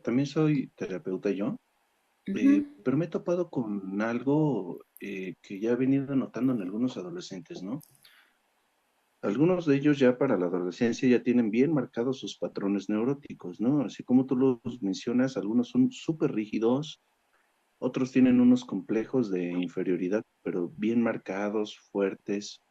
también soy terapeuta yo, Ujú, pero me he topado con algo que ya he venido notando en algunos adolescentes, ¿no? Algunos de ellos ya para la adolescencia ya tienen bien marcados sus patrones neuróticos, ¿no? Así como tú los mencionas, algunos son súper rígidos, otros tienen unos complejos de inferioridad, pero bien marcados, fuertes.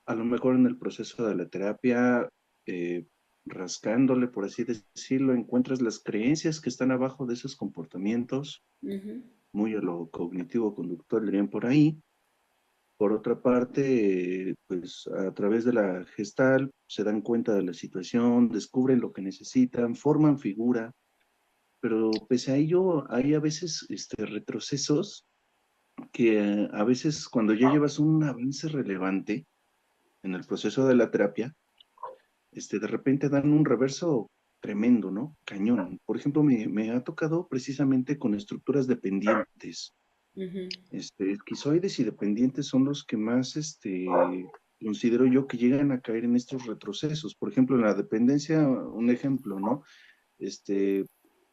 A lo mejor en el proceso de la terapia, eh, rascándole, por así decirlo, encuentras las creencias que están abajo de esos comportamientos, ujú, muy a lo cognitivo-conductual, dirían por ahí. Por otra parte, pues a través de la gestal se dan cuenta de la situación, descubren lo que necesitan, forman figura, pero pese a ello hay a veces retrocesos que a veces cuando ya llevas un avance relevante en el proceso de la terapia, de repente dan un reverso tremendo, ¿no? Cañón. Por ejemplo, me ha tocado precisamente con estructuras dependientes. ujú, Esquizoides y dependientes son los que más, considero yo que llegan a caer en estos retrocesos. Por ejemplo, en la dependencia, un ejemplo, ¿no? Este,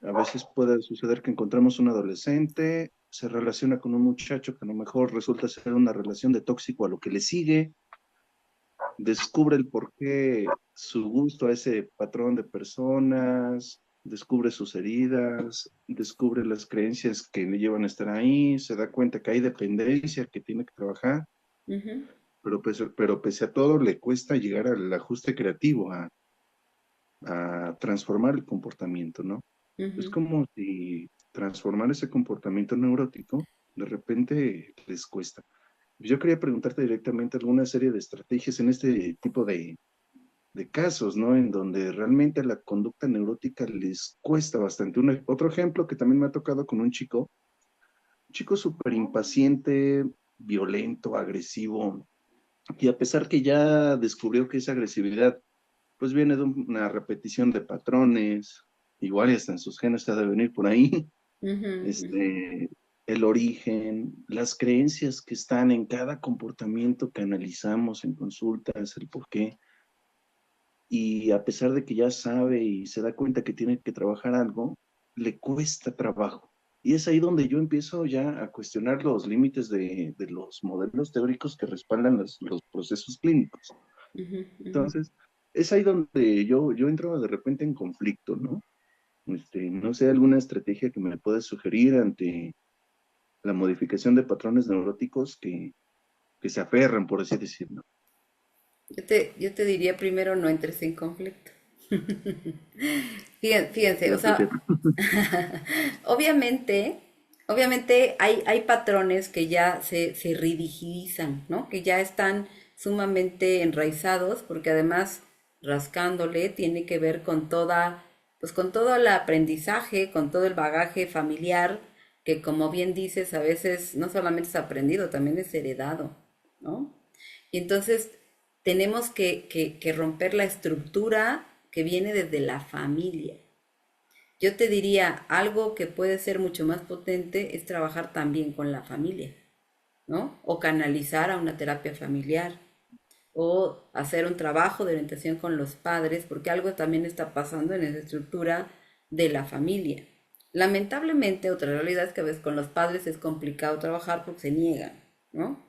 a veces puede suceder que encontramos un adolescente, se relaciona con un muchacho que a lo mejor resulta ser una relación de tóxico a lo que le sigue, descubre el porqué, su gusto a ese patrón de personas, descubre sus heridas, descubre las creencias que le llevan a estar ahí, se da cuenta que hay dependencia que tiene que trabajar, ujú, pero pese a todo le cuesta llegar al ajuste creativo, a transformar el comportamiento, ¿no? Es ujú. como si transformar ese comportamiento neurótico de repente les cuesta. Yo quería preguntarte directamente alguna serie de estrategias en este tipo de casos, ¿no? En donde realmente la conducta neurótica les cuesta bastante. Otro ejemplo que también me ha tocado con un chico súper impaciente, violento, agresivo, y a pesar que ya descubrió que esa agresividad pues viene de una repetición de patrones, igual y hasta en sus genes ha de venir por ahí, Ujú, ujú, este, el origen, las creencias que están en cada comportamiento que analizamos en consultas, el por qué, y a pesar de que ya sabe y se da cuenta que tiene que trabajar algo, le cuesta trabajo. Y es ahí donde yo empiezo ya a cuestionar los límites de los modelos teóricos que respaldan los procesos clínicos. ujú, ujú. Entonces, es ahí donde yo entro de repente en conflicto, ¿no? No sé, alguna estrategia que me puedas sugerir ante la modificación de patrones neuróticos que se aferran, por así decirlo. Yo te diría primero no entres en conflicto. Fíjense, o Cierto, sea, cierto. obviamente hay patrones que ya se rigidizan, ¿no? Que ya están sumamente enraizados, porque además rascándole tiene que ver con pues con todo el aprendizaje, con todo el bagaje familiar, que como bien dices, a veces no solamente es aprendido, también es heredado, ¿no? Y entonces tenemos que romper la estructura que viene desde la familia. Yo te diría, algo que puede ser mucho más potente es trabajar también con la familia, ¿no? O canalizar a una terapia familiar. o hacer un trabajo de orientación con los padres, porque algo también está pasando en esa estructura de la familia. Lamentablemente, otra realidad es que a veces con los padres es complicado trabajar porque se niegan, ¿no?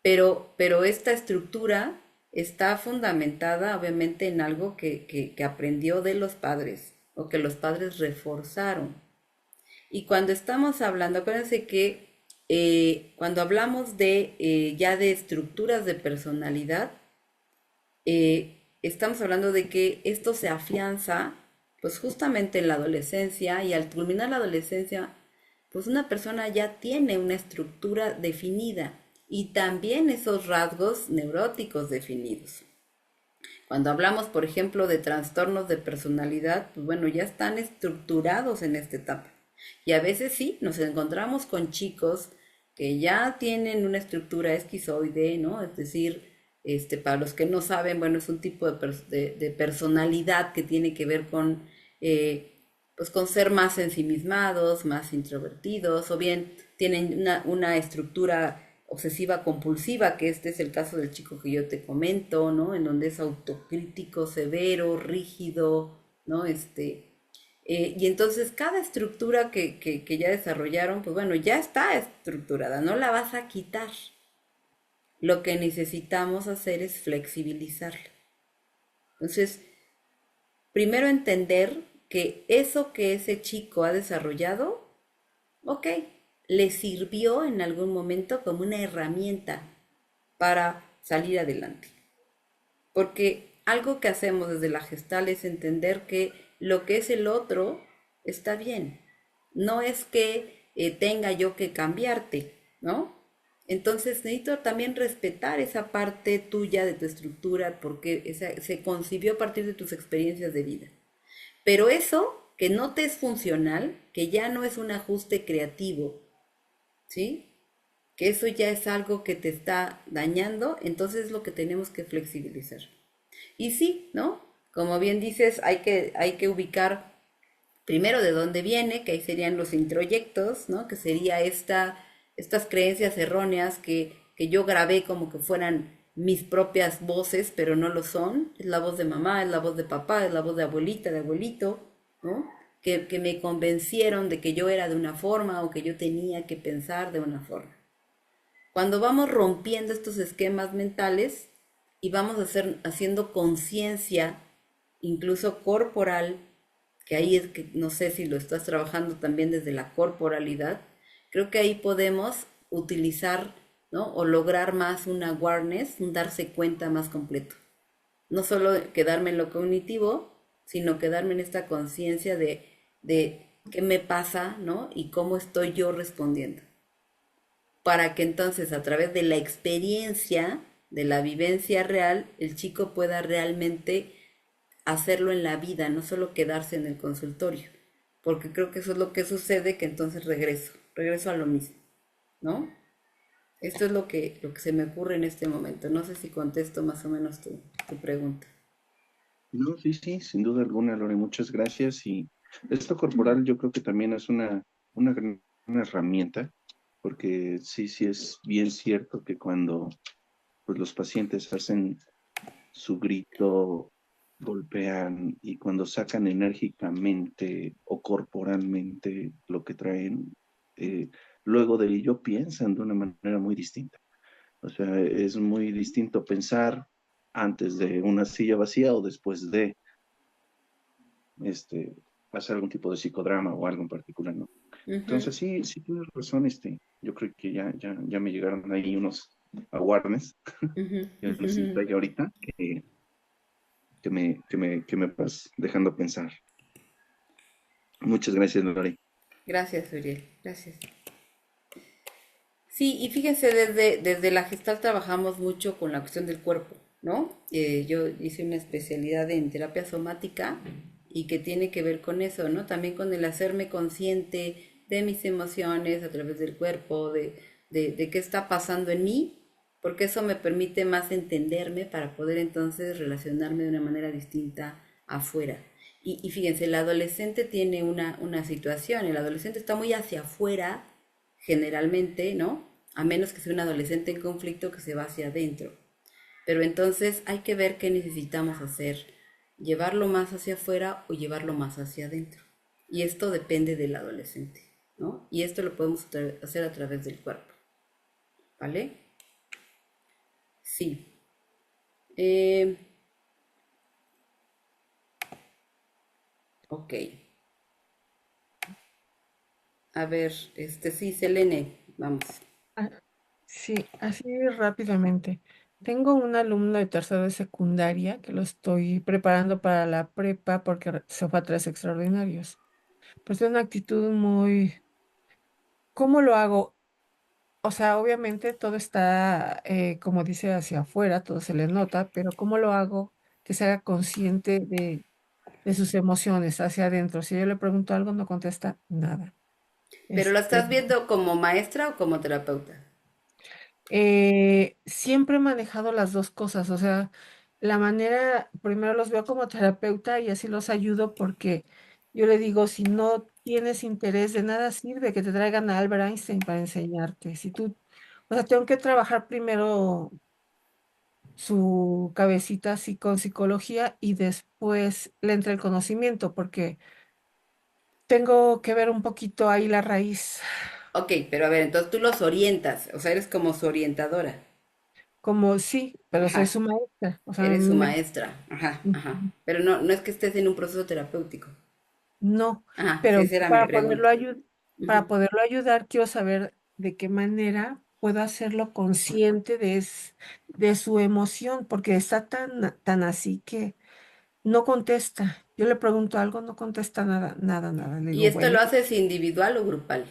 Pero esta estructura está fundamentada obviamente en algo que aprendió de los padres o que los padres reforzaron. Y cuando estamos hablando, acuérdense que cuando hablamos de ya de estructuras de personalidad, estamos hablando de que esto se afianza pues justamente en la adolescencia, y al culminar la adolescencia, pues una persona ya tiene una estructura definida y también esos rasgos neuróticos definidos. Cuando hablamos, por ejemplo, de trastornos de personalidad, pues bueno, ya están estructurados en esta etapa. Y a veces sí, nos encontramos con chicos que ya tienen una estructura esquizoide, ¿no? Es decir, para los que no saben, bueno, es un tipo de personalidad que tiene que ver con, pues con ser más ensimismados, más introvertidos, o bien tienen una estructura obsesiva compulsiva, que este es el caso del chico que yo te comento, ¿no? En donde es autocrítico, severo, rígido, ¿no? Y entonces cada estructura que ya desarrollaron, pues bueno, ya está estructurada, no la vas a quitar. Lo que necesitamos hacer es flexibilizarla. Entonces, primero entender que eso que ese chico ha desarrollado, ok, le sirvió en algún momento como una herramienta para salir adelante. Porque algo que hacemos desde la Gestalt es entender que lo que es el otro está bien. No es que tenga yo que cambiarte, ¿no? Entonces necesito también respetar esa parte tuya de tu estructura porque se concibió a partir de tus experiencias de vida. Pero eso que no te es funcional, que ya no es un ajuste creativo, ¿sí? Que eso ya es algo que te está dañando, entonces es lo que tenemos que flexibilizar. Y sí, ¿no? Como bien dices, hay que ubicar primero de dónde viene, que ahí serían los introyectos, ¿no? Que sería estas creencias erróneas que yo grabé como que fueran mis propias voces, pero no lo son. Es la voz de mamá, es la voz de papá, es la voz de abuelita, de abuelito, ¿no? Que me convencieron de que yo era de una forma o que yo tenía que pensar de una forma. Cuando vamos rompiendo estos esquemas mentales y vamos haciendo conciencia, incluso corporal, que ahí es que no sé si lo estás trabajando también desde la corporalidad, creo que ahí podemos utilizar, ¿no? O lograr más un awareness, un darse cuenta más completo. No solo quedarme en lo cognitivo, sino quedarme en esta conciencia de qué me pasa, ¿no? Y cómo estoy yo respondiendo. Para que entonces a través de la experiencia, de la vivencia real, el chico pueda realmente hacerlo en la vida, no solo quedarse en el consultorio. Porque creo que eso es lo que sucede, que entonces regreso a lo mismo, ¿no? Esto es lo que se me ocurre en este momento. No sé si contesto más o menos tu pregunta. No, sí, sí, sin duda alguna, Lore, muchas gracias. Y esto corporal yo creo que también es una gran herramienta, porque sí, sí es bien cierto que cuando pues, los pacientes hacen su grito, golpean y cuando sacan enérgicamente o corporalmente lo que traen, luego de ello piensan de una manera muy distinta. O sea, es muy distinto pensar antes de una silla vacía o después de este, hacer algún tipo de psicodrama o algo en particular, ¿no? Ujú, Entonces sí, sí tienes razón, yo creo que ya me llegaron ahí unos awareness ujú, que ujú, necesito ujú. ya ahorita que me vas dejando pensar. Muchas gracias, Lore. Gracias, Uriel. Gracias. Sí, y fíjense, desde la Gestal trabajamos mucho con la cuestión del cuerpo, ¿no? Yo hice una especialidad en terapia somática y que tiene que ver con eso, ¿no? También con el hacerme consciente de mis emociones a través del cuerpo, de qué está pasando en mí, porque eso me permite más entenderme para poder entonces relacionarme de una manera distinta afuera. Y fíjense, el adolescente tiene una situación, el adolescente está muy hacia afuera generalmente, ¿no? A menos que sea un adolescente en conflicto que se va hacia adentro. Pero entonces hay que ver qué necesitamos hacer, llevarlo más hacia afuera o llevarlo más hacia adentro. Y esto depende del adolescente, ¿no? Y esto lo podemos hacer a través del cuerpo, ¿vale? Sí. Eh, ok. A ver, sí, Selene, vamos. Ah, sí, así rápidamente. Tengo un alumno de tercero de secundaria que lo estoy preparando para la prepa porque se fue a tres extraordinarios. Pues tiene una actitud muy... ¿Cómo lo hago? O sea, obviamente todo está, como dice, hacia afuera, todo se le nota, pero ¿cómo lo hago que se haga consciente de sus emociones hacia adentro? Si yo le pregunto algo, no contesta nada. ¿Pero la Este, estás viendo como maestra o como terapeuta? siempre he manejado las dos cosas, o sea, la manera, primero los veo como terapeuta y así los ayudo porque yo le digo, si no tienes interés, de nada sirve que te traigan a Albert Einstein para enseñarte. Si tú, o sea, tengo que trabajar primero su cabecita así con psicología y después le entra el conocimiento porque tengo que ver un poquito ahí la raíz, Ok, pero a ver, entonces tú los orientas, o sea, eres como su orientadora. como sí, pero soy Ajá, su maestra, o sea, eres su maestra. Ajá, ajá. Ujú. Pero no, no es que estés en un proceso terapéutico. No, Ajá, pero esa era mi pregunta. para Ujú. poderlo ayudar, quiero saber de qué manera puedo hacerlo consciente de su emoción, porque está tan así que no contesta. Yo le pregunto algo, no contesta nada, nada, nada. Le ¿Y digo, esto lo bueno, haces individual o grupal?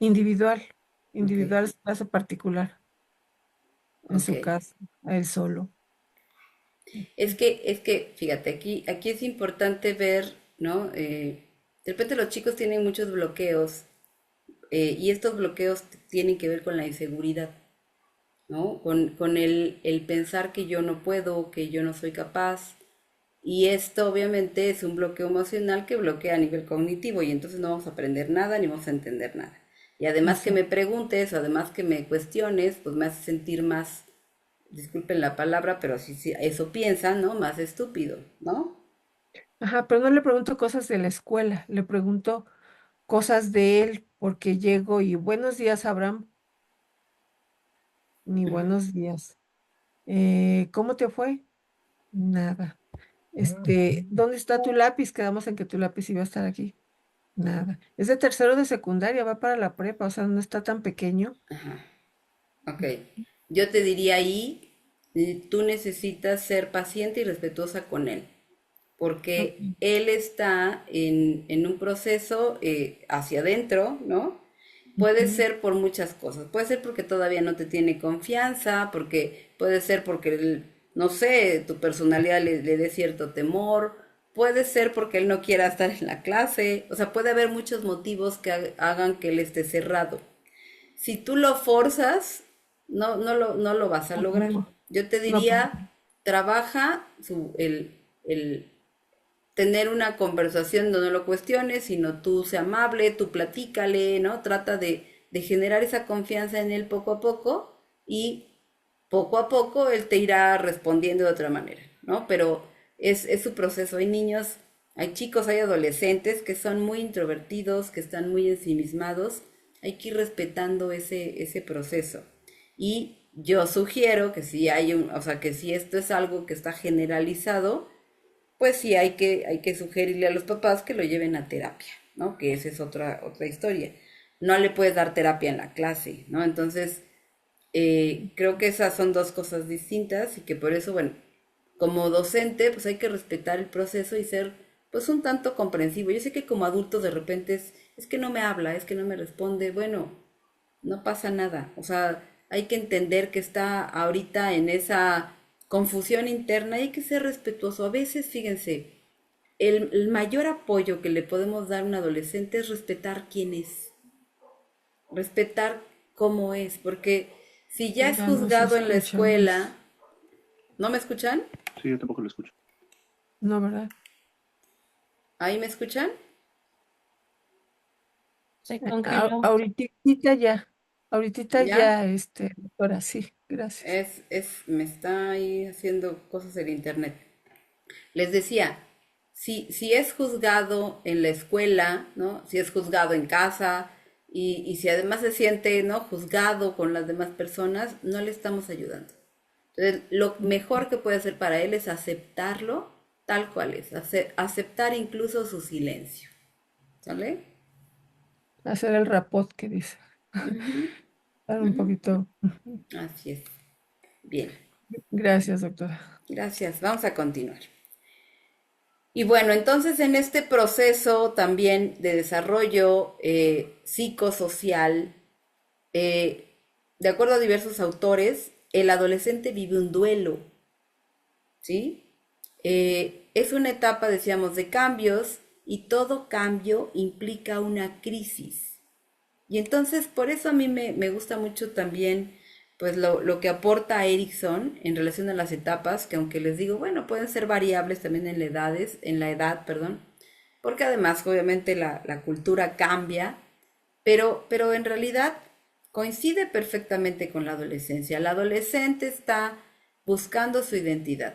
individual, Ok, individual es caso particular, en ok. su casa, a él solo. Fíjate, aquí es importante ver, ¿no? De repente los chicos tienen muchos bloqueos y estos bloqueos tienen que ver con la inseguridad, ¿no? Con el pensar que yo no puedo, que yo no soy capaz. Y esto obviamente es un bloqueo emocional que bloquea a nivel cognitivo y entonces no vamos a aprender nada ni vamos a entender nada. Y además que me Exacto. preguntes o además que me cuestiones, pues me hace sentir más, disculpen la palabra, pero si eso piensan, ¿no? Más estúpido, ¿no? Ajá, pero no le pregunto cosas de la escuela, le pregunto cosas de él, porque llego y buenos días, Abraham, ni Ujú. buenos días. ¿Cómo te fue? Nada. ¿Dónde está tu lápiz? Quedamos en que tu lápiz iba a estar aquí. Nada. Es de tercero de secundaria, va para la prepa, o sea, no está tan pequeño. Ajá, ok. Yo te diría ahí, tú necesitas ser paciente y respetuosa con él, Ok. porque él está en un proceso hacia adentro, ¿no? Puede Ujú. ser por muchas cosas. Puede ser porque todavía no te tiene confianza, porque puede ser porque, no sé, tu personalidad le dé cierto temor, puede ser porque él no quiera estar en la clase, o sea, puede haber muchos motivos que hagan que él esté cerrado. Si tú lo forzas, no lo vas a No, lograr. no, Yo te no, pues, diría, trabaja el tener una conversación donde no lo cuestiones, sino tú sé amable, tú platícale, ¿no? Trata de generar esa confianza en él poco a poco y poco a poco él te irá respondiendo de otra manera, ¿no? Pero es su proceso. Hay niños, hay chicos, hay adolescentes que son muy introvertidos, que están muy ensimismados. Hay que ir respetando ese proceso. Y yo sugiero que si hay o sea, que si esto es algo que está generalizado, pues sí hay que sugerirle a los papás que lo lleven a terapia, ¿no? Que esa es otra historia. No le puedes dar terapia en la clase, ¿no? Entonces, creo que esas son dos cosas distintas y que por eso, bueno, como docente, pues hay que respetar el proceso y ser, pues, un tanto comprensivo. Yo sé que como adulto de repente es que no me habla, es que no me responde. Bueno, no pasa nada. O sea, hay que entender que está ahorita en esa confusión interna y hay que ser respetuoso. A veces, fíjense, el mayor apoyo que le podemos dar a un adolescente es respetar quién es, respetar cómo es, porque si ya es ya no se juzgado en la escucha escuela, más. ¿no me escuchan? Sí, yo tampoco lo escucho. No, ¿verdad? ¿Ahí me escuchan? Se congeló. Ahorita ya, ¿Ya? doctora, sí. Gracias. Me está ahí haciendo cosas el internet. Les decía, si es juzgado en la escuela, ¿no? Si es juzgado en casa y si además se siente, ¿no? Juzgado con las demás personas, no le estamos ayudando. Entonces, lo mejor que puede hacer para él es aceptarlo tal cual es, aceptar incluso su silencio. ¿Sale? Hacer el rapot que dice. Ujú, Dar un ujú. poquito. Así es. Bien, Gracias, doctora. gracias. Vamos a continuar. Y bueno, entonces en este proceso también de desarrollo psicosocial, de acuerdo a diversos autores, el adolescente vive un duelo, ¿sí? Es una etapa, decíamos, de cambios y todo cambio implica una crisis. Y entonces por eso a mí me gusta mucho también pues lo que aporta Erickson en relación a las etapas, que aunque les digo, bueno, pueden ser variables también en la edad, perdón, porque además obviamente la cultura cambia, pero en realidad coincide perfectamente con la adolescencia. El adolescente está buscando su identidad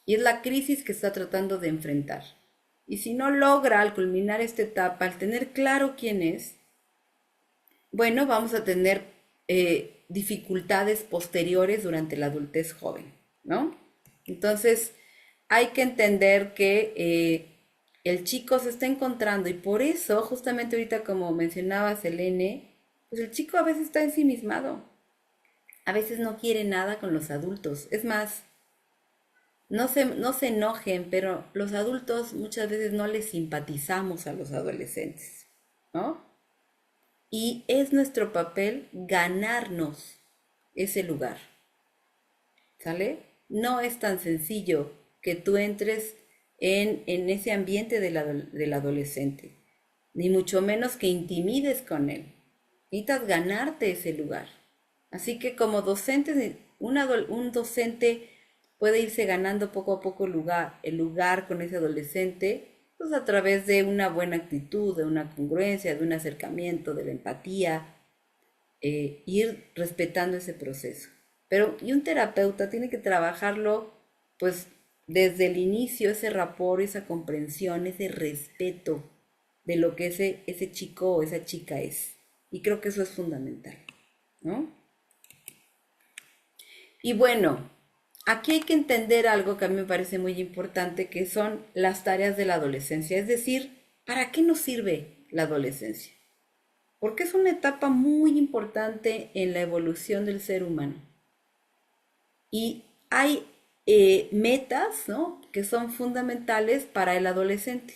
y es la crisis que está tratando de enfrentar. Y si no logra al culminar esta etapa, al tener claro quién es, bueno, vamos a tener dificultades posteriores durante la adultez joven, ¿no? Entonces, hay que entender que el chico se está encontrando y por eso, justamente ahorita como mencionaba Selene, pues el chico a veces está ensimismado, a veces no quiere nada con los adultos. Es más, no se enojen, pero los adultos muchas veces no les simpatizamos a los adolescentes, ¿no? Y es nuestro papel ganarnos ese lugar, ¿sale? No es tan sencillo que tú entres en ese ambiente del adolescente, ni mucho menos que intimides con él. Necesitas ganarte ese lugar. Así que como docente, un docente puede irse ganando poco a poco el lugar con ese adolescente, pues a través de una buena actitud, de una congruencia, de un acercamiento, de la empatía, ir respetando ese proceso. Pero, y un terapeuta tiene que trabajarlo, pues, desde el inicio, ese rapport, esa comprensión, ese respeto de lo que ese chico o esa chica es. Y creo que eso es fundamental, ¿no? Y bueno, aquí hay que entender algo que a mí me parece muy importante, que son las tareas de la adolescencia. Es decir, ¿para qué nos sirve la adolescencia? Porque es una etapa muy importante en la evolución del ser humano. Y hay metas, ¿no?, que son fundamentales para el adolescente.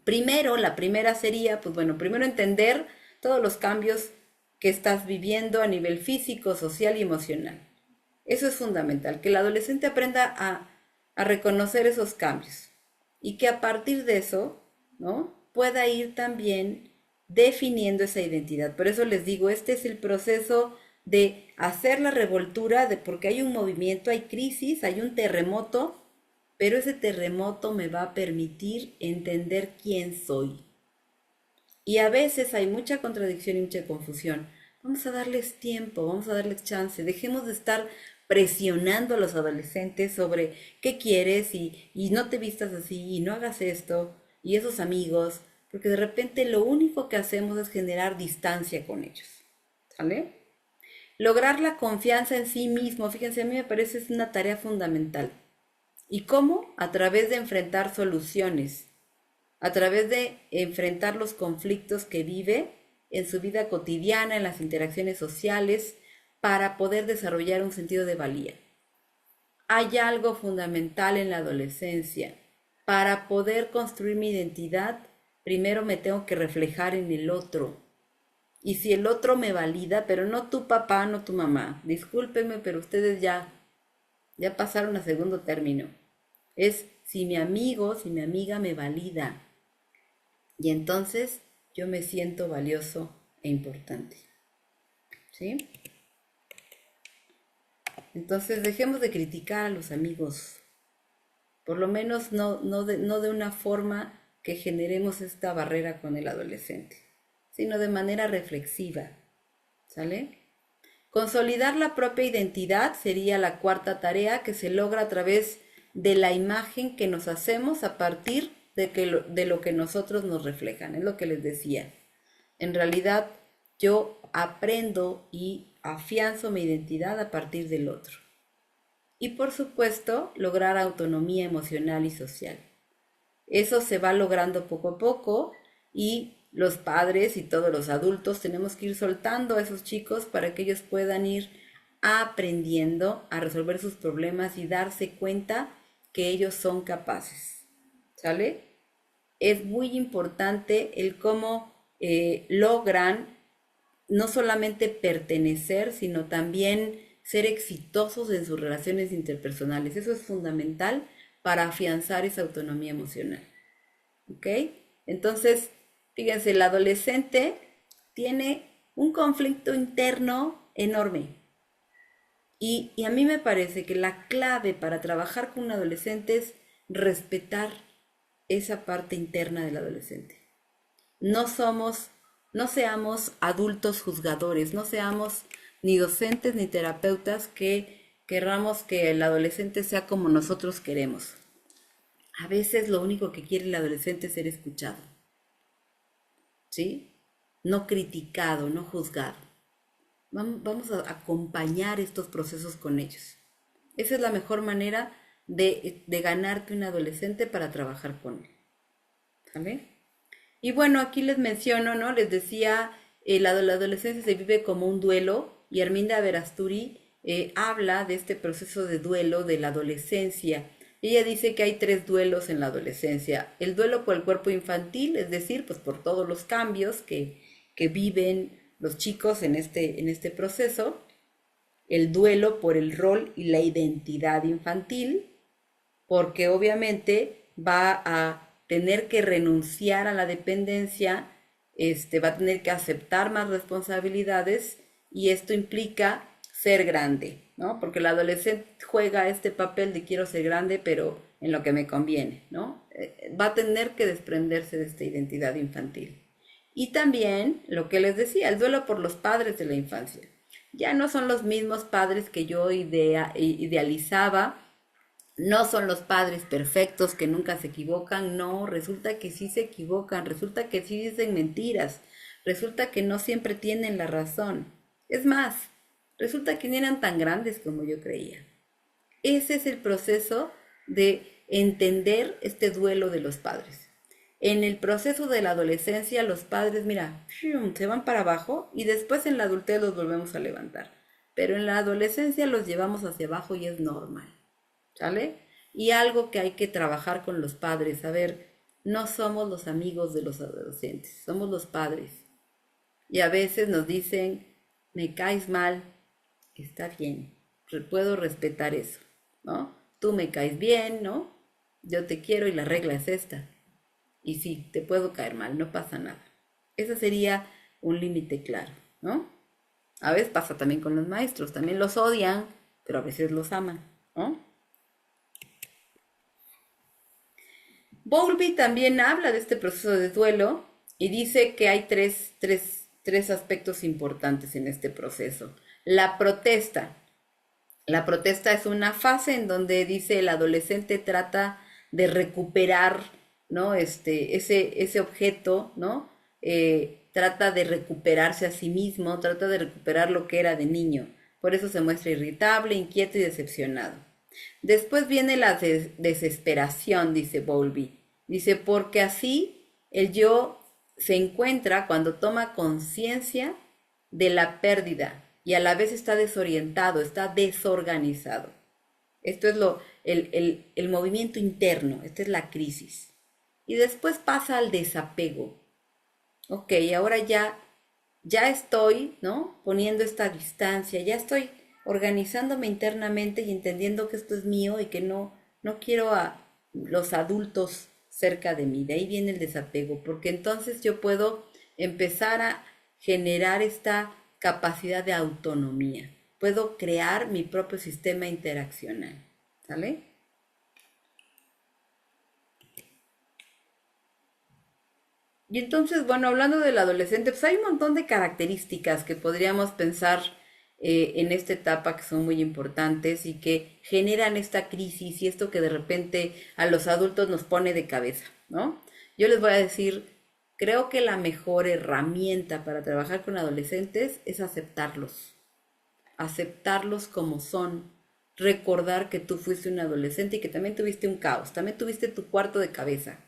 Primero, la primera sería, pues bueno, primero entender todos los cambios que estás viviendo a nivel físico, social y emocional. Eso es fundamental, que el adolescente aprenda a reconocer esos cambios y que a partir de eso, ¿no?, pueda ir también definiendo esa identidad. Por eso les digo, este es el proceso de hacer la revoltura, porque hay un movimiento, hay crisis, hay un terremoto, pero ese terremoto me va a permitir entender quién soy. Y a veces hay mucha contradicción y mucha confusión. Vamos a darles tiempo, vamos a darles chance. Dejemos de estar presionando a los adolescentes sobre qué quieres y no te vistas así y no hagas esto y esos amigos, porque de repente lo único que hacemos es generar distancia con ellos. ¿Sale? Lograr la confianza en sí mismo, fíjense, a mí me parece es una tarea fundamental. ¿Y cómo? A través de enfrentar soluciones, a través de enfrentar los conflictos que vive en su vida cotidiana, en las interacciones sociales, para poder desarrollar un sentido de valía. Hay algo fundamental en la adolescencia. Para poder construir mi identidad, primero me tengo que reflejar en el otro. Y si el otro me valida, pero no tu papá, no tu mamá, discúlpenme, pero ustedes ya pasaron a segundo término. Es si mi amigo, si mi amiga me valida. Y entonces yo me siento valioso e importante. ¿Sí? Entonces dejemos de criticar a los amigos. Por lo menos no de una forma que generemos esta barrera con el adolescente, sino de manera reflexiva. ¿Sale? Consolidar la propia identidad sería la cuarta tarea que se logra a través de la imagen que nos hacemos a partir de lo que nosotros nos reflejan. Es lo que les decía. En realidad yo aprendo y afianzo mi identidad a partir del otro. Y por supuesto, lograr autonomía emocional y social. Eso se va logrando poco a poco y los padres y todos los adultos tenemos que ir soltando a esos chicos para que ellos puedan ir aprendiendo a resolver sus problemas y darse cuenta que ellos son capaces. ¿Sale? Es muy importante el cómo logran no solamente pertenecer, sino también ser exitosos en sus relaciones interpersonales. Eso es fundamental para afianzar esa autonomía emocional. ¿Ok? Entonces, fíjense, el adolescente tiene un conflicto interno enorme. Y a mí me parece que la clave para trabajar con un adolescente es respetar esa parte interna del adolescente. No seamos adultos juzgadores, no seamos ni docentes ni terapeutas que querramos que el adolescente sea como nosotros queremos. A veces lo único que quiere el adolescente es ser escuchado, ¿sí? No criticado, no juzgado. Vamos a acompañar estos procesos con ellos. Esa es la mejor manera de ganarte un adolescente para trabajar con él. ¿Sale? Y bueno, aquí les menciono, ¿no? Les decía, la adolescencia se vive como un duelo y Arminda Verasturi habla de este proceso de duelo de la adolescencia. Ella dice que hay 3 duelos en la adolescencia. El duelo por el cuerpo infantil, es decir, pues por todos los cambios que viven los chicos en este proceso. El duelo por el rol y la identidad infantil, porque obviamente va a tener que renunciar a la dependencia, va a tener que aceptar más responsabilidades y esto implica ser grande, ¿no? Porque el adolescente juega este papel de quiero ser grande, pero en lo que me conviene, ¿no? Va a tener que desprenderse de esta identidad infantil. Y también, lo que les decía, el duelo por los padres de la infancia. Ya no son los mismos padres que yo idealizaba, no son los padres perfectos que nunca se equivocan, no, resulta que sí se equivocan, resulta que sí dicen mentiras, resulta que no siempre tienen la razón. Es más, resulta que ni eran tan grandes como yo creía. Ese es el proceso de entender este duelo de los padres. En el proceso de la adolescencia, los padres, mira, se van para abajo y después en la adultez los volvemos a levantar. Pero en la adolescencia los llevamos hacia abajo y es normal. ¿Sale? Y algo que hay que trabajar con los padres, a ver, no somos los amigos de los adolescentes, somos los padres. Y a veces nos dicen, me caes mal, está bien, puedo respetar eso, ¿no? Tú me caes bien, ¿no? Yo te quiero y la regla es esta. Y sí, te puedo caer mal, no pasa nada. Ese sería un límite claro, ¿no? A veces pasa también con los maestros, también los odian, pero a veces los aman, ¿no? Bowlby también habla de este proceso de duelo y dice que hay tres aspectos importantes en este proceso. La protesta. La protesta es una fase en donde dice el adolescente trata de recuperar, ¿no? ese objeto, ¿no? Trata de recuperarse a sí mismo, trata de recuperar lo que era de niño. Por eso se muestra irritable, inquieto y decepcionado. Después viene la desesperación, dice Bowlby. Dice, porque así el yo se encuentra cuando toma conciencia de la pérdida y a la vez está desorientado, está desorganizado. Esto es el movimiento interno, esta es la crisis. Y después pasa al desapego. Ok, ahora ya estoy, ¿no? Poniendo esta distancia, ya estoy organizándome internamente y entendiendo que esto es mío y que no quiero a los adultos cerca de mí. De ahí viene el desapego, porque entonces yo puedo empezar a generar esta capacidad de autonomía. Puedo crear mi propio sistema interaccional. ¿Sale? Y entonces, bueno, hablando del adolescente, pues hay un montón de características que podríamos pensar en esta etapa que son muy importantes y que generan esta crisis y esto que de repente a los adultos nos pone de cabeza, ¿no? Yo les voy a decir, creo que la mejor herramienta para trabajar con adolescentes es aceptarlos como son, recordar que tú fuiste un adolescente y que también tuviste un caos, también tuviste tu cuarto de cabeza,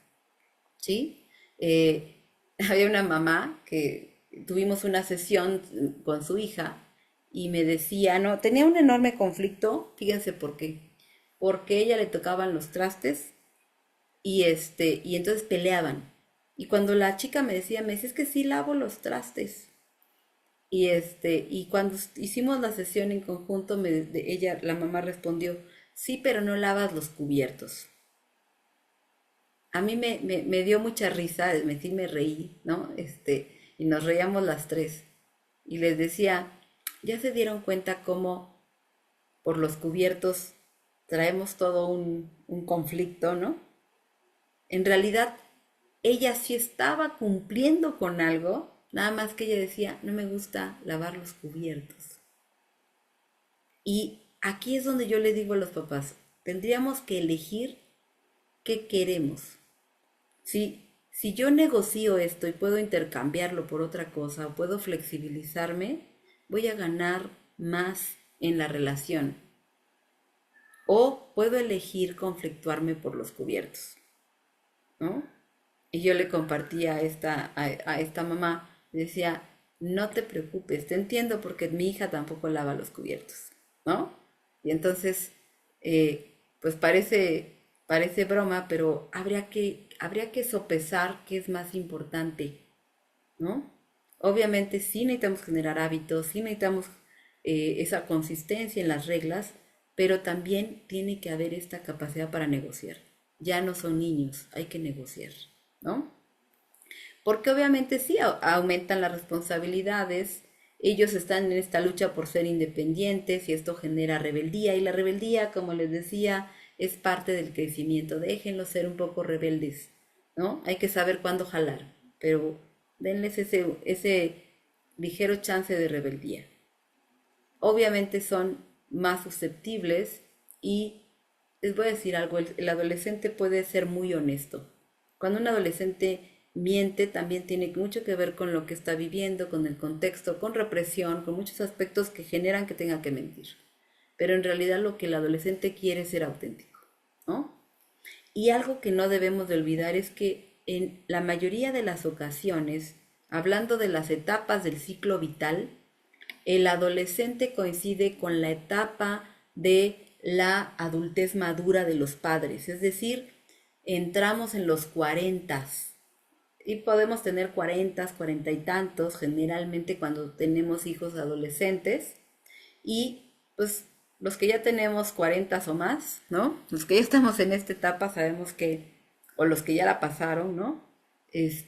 ¿sí? Había una mamá que tuvimos una sesión con su hija y me decía, no, tenía un enorme conflicto, fíjense por qué, porque ella le tocaban los trastes y entonces peleaban. Y cuando la chica me decía, es que sí lavo los trastes. Y cuando hicimos la sesión en conjunto, ella, la mamá respondió, sí, pero no lavas los cubiertos. A mí me dio mucha risa, sí me reí, ¿no? Y nos reíamos las tres. Y les decía, ya se dieron cuenta cómo por los cubiertos traemos todo un conflicto, ¿no? En realidad, ella sí estaba cumpliendo con algo, nada más que ella decía, no me gusta lavar los cubiertos. Y aquí es donde yo le digo a los papás, tendríamos que elegir qué queremos. Si yo negocio esto y puedo intercambiarlo por otra cosa o puedo flexibilizarme, voy a ganar más en la relación. O puedo elegir conflictuarme por los cubiertos, ¿no? Y yo le compartía a esta mamá, decía, no te preocupes, te entiendo porque mi hija tampoco lava los cubiertos, ¿no? Y entonces, pues parece broma, pero habría que sopesar qué es más importante, ¿no? Obviamente sí necesitamos generar hábitos, sí necesitamos esa consistencia en las reglas, pero también tiene que haber esta capacidad para negociar. Ya no son niños, hay que negociar, ¿no? Porque obviamente sí aumentan las responsabilidades, ellos están en esta lucha por ser independientes y esto genera rebeldía y la rebeldía, como les decía, es parte del crecimiento. Déjenlos ser un poco rebeldes, ¿no? Hay que saber cuándo jalar, pero denles ese ligero chance de rebeldía. Obviamente son más susceptibles y les voy a decir algo, el adolescente puede ser muy honesto. Cuando un adolescente miente también tiene mucho que ver con lo que está viviendo, con el contexto, con represión, con muchos aspectos que generan que tenga que mentir. Pero en realidad lo que el adolescente quiere es ser auténtico, ¿no? Y algo que no debemos de olvidar es que en la mayoría de las ocasiones, hablando de las etapas del ciclo vital, el adolescente coincide con la etapa de la adultez madura de los padres, es decir, entramos en los 40 y podemos tener 40, 40 y tantos, generalmente cuando tenemos hijos adolescentes, y pues los que ya tenemos 40 o más, ¿no? Los que ya estamos en esta etapa sabemos que, o los que ya la pasaron, ¿no? Es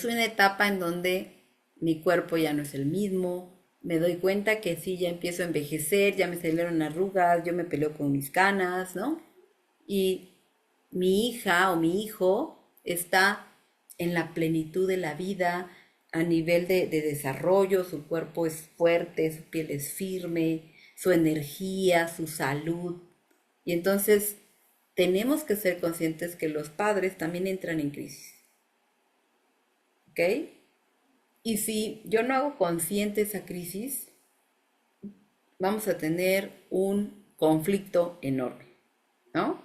una etapa en donde mi cuerpo ya no es el mismo, me doy cuenta que sí, ya empiezo a envejecer, ya me salieron arrugas, yo me peleo con mis canas, ¿no? Y mi hija o mi hijo está en la plenitud de la vida, a nivel de desarrollo, su cuerpo es fuerte, su piel es firme, su energía, su salud. Y entonces tenemos que ser conscientes que los padres también entran en crisis. ¿Ok? Y si yo no hago consciente esa crisis, vamos a tener un conflicto enorme, ¿no?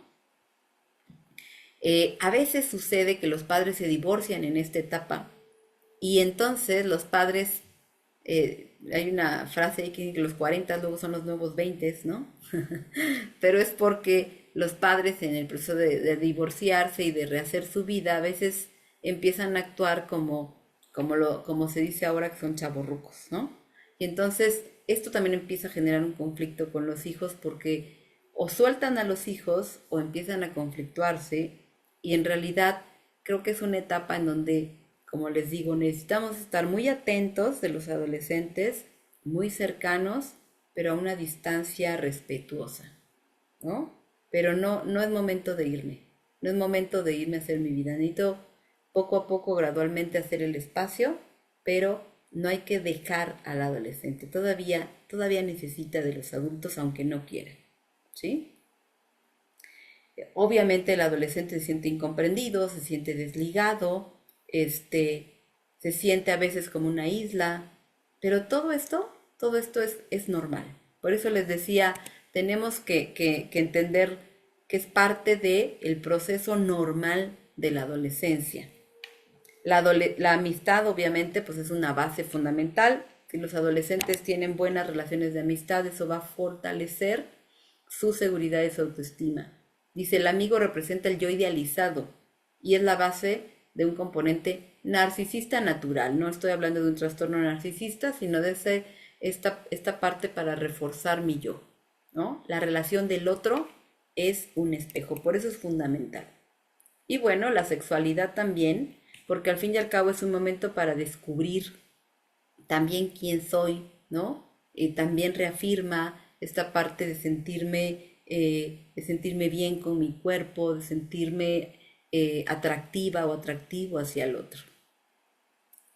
A veces sucede que los padres se divorcian en esta etapa y entonces los padres, hay una frase ahí que dice que los 40 luego son los nuevos 20, ¿no? Pero es porque los padres en el proceso de divorciarse y de rehacer su vida a veces empiezan a actuar como se dice ahora que son chavorrucos, ¿no? Y entonces esto también empieza a generar un conflicto con los hijos porque o sueltan a los hijos o empiezan a conflictuarse y en realidad creo que es una etapa en donde, como les digo, necesitamos estar muy atentos de los adolescentes, muy cercanos, pero a una distancia respetuosa, ¿no? Pero no es momento de irme, no es momento de irme a hacer mi vida, necesito poco a poco, gradualmente hacer el espacio, pero no hay que dejar al adolescente, todavía necesita de los adultos aunque no quiera, ¿sí? Obviamente el adolescente se siente incomprendido, se siente desligado, se siente a veces como una isla, pero todo esto es normal. Por eso les decía, tenemos que entender que es parte del proceso normal de la adolescencia. La amistad, obviamente, pues es una base fundamental. Si los adolescentes tienen buenas relaciones de amistad, eso va a fortalecer su seguridad y su autoestima. Dice, el amigo representa el yo idealizado y es la base de un componente narcisista natural. No estoy hablando de un trastorno narcisista, sino de esta parte para reforzar mi yo, ¿no? La relación del otro es un espejo, por eso es fundamental. Y bueno, la sexualidad también, porque al fin y al cabo es un momento para descubrir también quién soy, ¿no? Y también reafirma esta parte de sentirme bien con mi cuerpo, de sentirme atractiva o atractivo hacia el otro.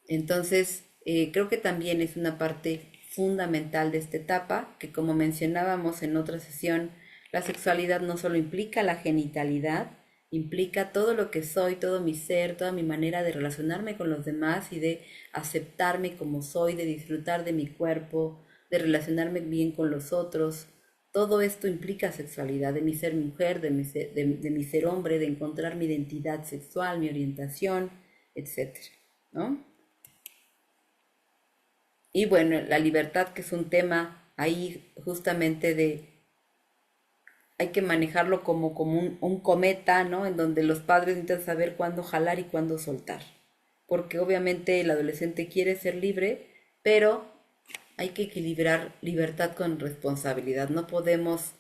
Entonces, creo que también es una parte fundamental de esta etapa, que como mencionábamos en otra sesión, la sexualidad no solo implica la genitalidad, implica todo lo que soy, todo mi ser, toda mi manera de relacionarme con los demás y de aceptarme como soy, de disfrutar de mi cuerpo, de relacionarme bien con los otros. Todo esto implica sexualidad, de mi ser mujer, de mi ser hombre, de encontrar mi identidad sexual, mi orientación, etcétera, ¿no? Y bueno, la libertad, que es un tema ahí justamente hay que manejarlo como un cometa, ¿no? En donde los padres necesitan saber cuándo jalar y cuándo soltar. Porque obviamente el adolescente quiere ser libre, pero hay que equilibrar libertad con responsabilidad. No podemos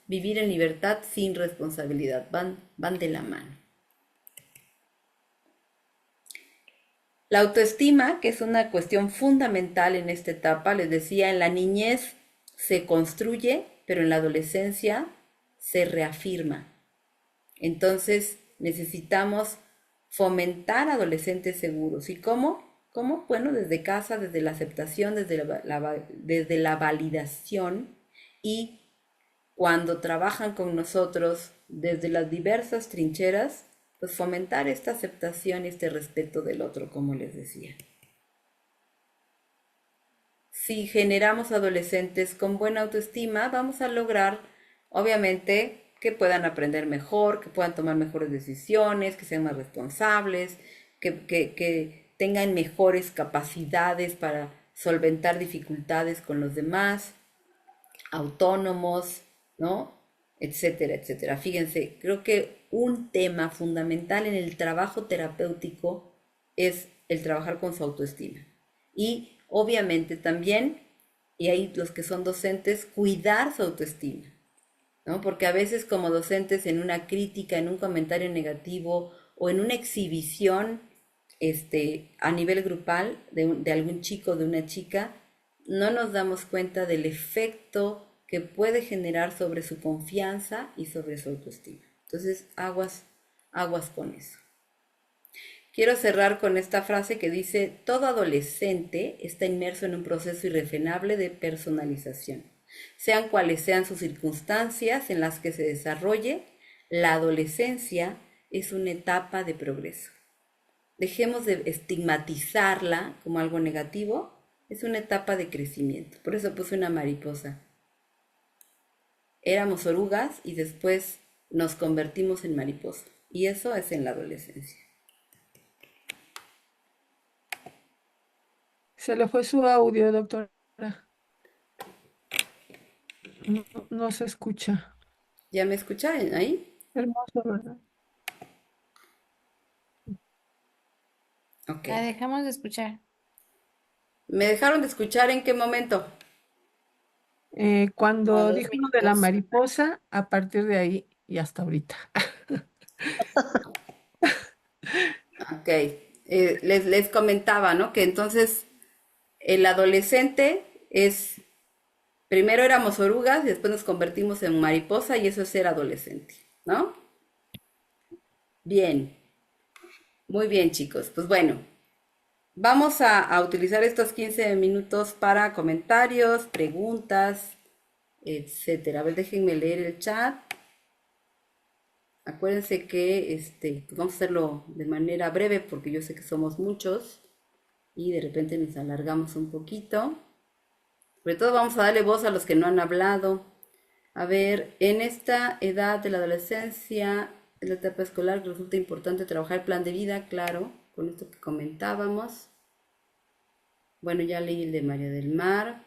vivir en libertad sin responsabilidad. Van de la mano. La autoestima, que es una cuestión fundamental en esta etapa, les decía, en la niñez se construye, pero en la adolescencia se reafirma. Entonces necesitamos fomentar adolescentes seguros. ¿Y cómo? ¿Cómo? Bueno, desde casa, desde la aceptación, desde la validación, y cuando trabajan con nosotros desde las diversas trincheras, pues fomentar esta aceptación y este respeto del otro, como les decía. Si generamos adolescentes con buena autoestima, vamos a lograr, obviamente, que puedan aprender mejor, que puedan tomar mejores decisiones, que sean más responsables, que tengan mejores capacidades para solventar dificultades con los demás, autónomos, ¿no? Etcétera, etcétera. Fíjense, creo que un tema fundamental en el trabajo terapéutico es el trabajar con su autoestima. Y obviamente también, y ahí los que son docentes, cuidar su autoestima, ¿no? Porque a veces como docentes en una crítica, en un comentario negativo o en una exhibición a nivel grupal de algún chico o de una chica, no nos damos cuenta del efecto que puede generar sobre su confianza y sobre su autoestima. Entonces, aguas con eso. Quiero cerrar con esta frase que dice, todo adolescente está inmerso en un proceso irrefrenable de personalización. Sean cuales sean sus circunstancias en las que se desarrolle, la adolescencia es una etapa de progreso. Dejemos de estigmatizarla como algo negativo, es una etapa de crecimiento. Por eso puse una mariposa. Éramos orugas y después nos convertimos en mariposa. Y eso es en la adolescencia. Se le fue su audio, doctora. No se escucha. ¿Ya me escuchan ahí? Hermoso, ¿verdad? Ok. La dejamos de escuchar. ¿Me dejaron de escuchar en qué momento? Cuando dijo lo de la mariposa, a partir de ahí y hasta ahorita. Ok. Les comentaba, ¿no? Que entonces el adolescente es, primero éramos orugas y después nos convertimos en mariposa y eso es ser adolescente, ¿no? Bien. Muy bien, chicos. Pues bueno, Vamos a utilizar estos 15 minutos para comentarios, preguntas, etcétera. A ver, déjenme leer el chat. Acuérdense que pues vamos a hacerlo de manera breve porque yo sé que somos muchos y de repente nos alargamos un poquito. Sobre todo vamos a darle voz a los que no han hablado. A ver, en esta edad de la adolescencia, en la etapa escolar, resulta importante trabajar el plan de vida, claro, con esto que comentábamos. Bueno, ya leí el de María del Mar.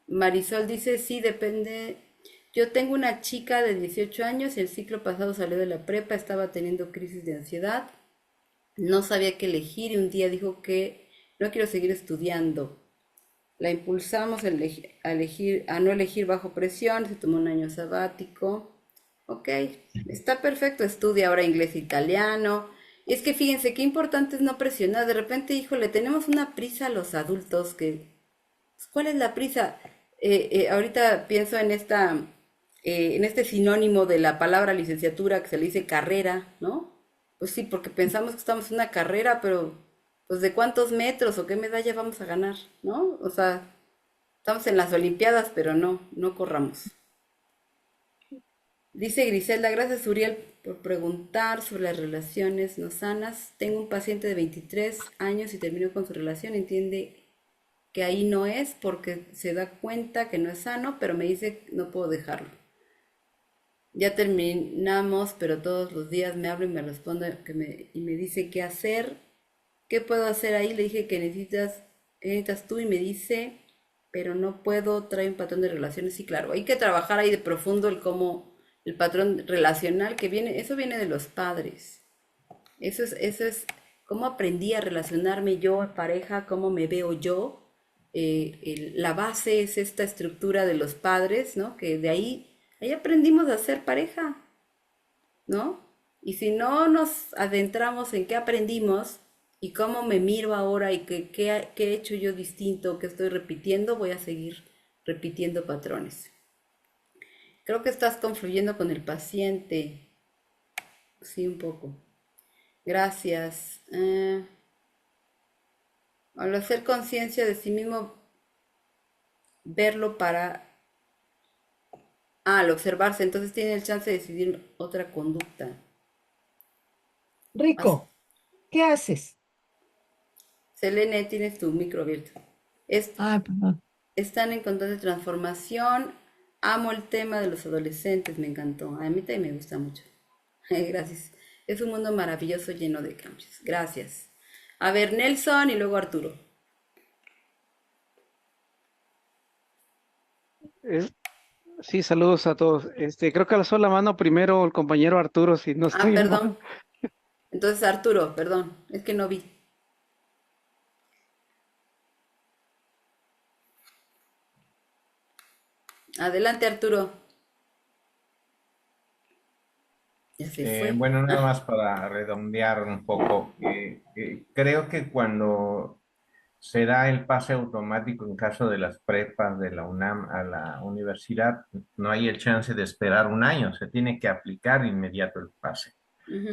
Marisol dice, sí, depende. Yo tengo una chica de 18 años y el ciclo pasado salió de la prepa, estaba teniendo crisis de ansiedad, no sabía qué elegir y un día dijo que no quiero seguir estudiando. La impulsamos a no elegir bajo presión, se tomó un año sabático. Ok, está perfecto, estudia ahora inglés e italiano. Y es que fíjense qué importante es no presionar. De repente, híjole, tenemos una prisa a los adultos que... ¿Cuál es la prisa? Ahorita pienso en este sinónimo de la palabra licenciatura que se le dice carrera, ¿no? Pues sí, porque pensamos que estamos en una carrera, pero pues de cuántos metros o qué medalla vamos a ganar, ¿no? O sea, estamos en las Olimpiadas, pero no corramos. Dice Griselda, gracias Uriel por preguntar sobre las relaciones no sanas. Tengo un paciente de 23 años y terminó con su relación, entiende que ahí no es porque se da cuenta que no es sano, pero me dice no puedo dejarlo. Ya terminamos, pero todos los días me habla y me responde y me dice qué hacer, qué puedo hacer ahí. Le dije que necesitas tú y me dice, pero no puedo, trae un patrón de relaciones. Sí, claro, hay que trabajar ahí de profundo el patrón relacional que viene, eso viene de los padres. Eso es cómo aprendí a relacionarme yo en pareja, cómo me veo yo. La base es esta estructura de los padres, ¿no? Que de ahí aprendimos a ser pareja, ¿no? Y si no nos adentramos en qué aprendimos y cómo me miro ahora y qué he hecho yo distinto, qué estoy repitiendo, voy a seguir repitiendo patrones. Creo que estás confluyendo con el paciente. Sí, un poco. Gracias. Al hacer conciencia de sí mismo, verlo al observarse, entonces tiene el chance de decidir otra conducta. Rico, ¿qué haces? Selene, tienes tu micro abierto. Perdón. Están en constante transformación. Amo el tema de los adolescentes, me encantó. A mí también me gusta mucho. Gracias. Es un mundo maravilloso lleno de cambios. Gracias. A ver, Nelson y luego Arturo. Sí, saludos a todos. Creo que alzó la mano primero el compañero Arturo, si no estoy mal. Perdón. Entonces Arturo, perdón, es que no vi. Adelante, Arturo. Ya se fue. Bueno, nada más para redondear un poco. Creo que cuando se da el pase automático en caso de las prepas de la UNAM a la universidad, no hay el chance de esperar un año, se tiene que aplicar inmediato el pase.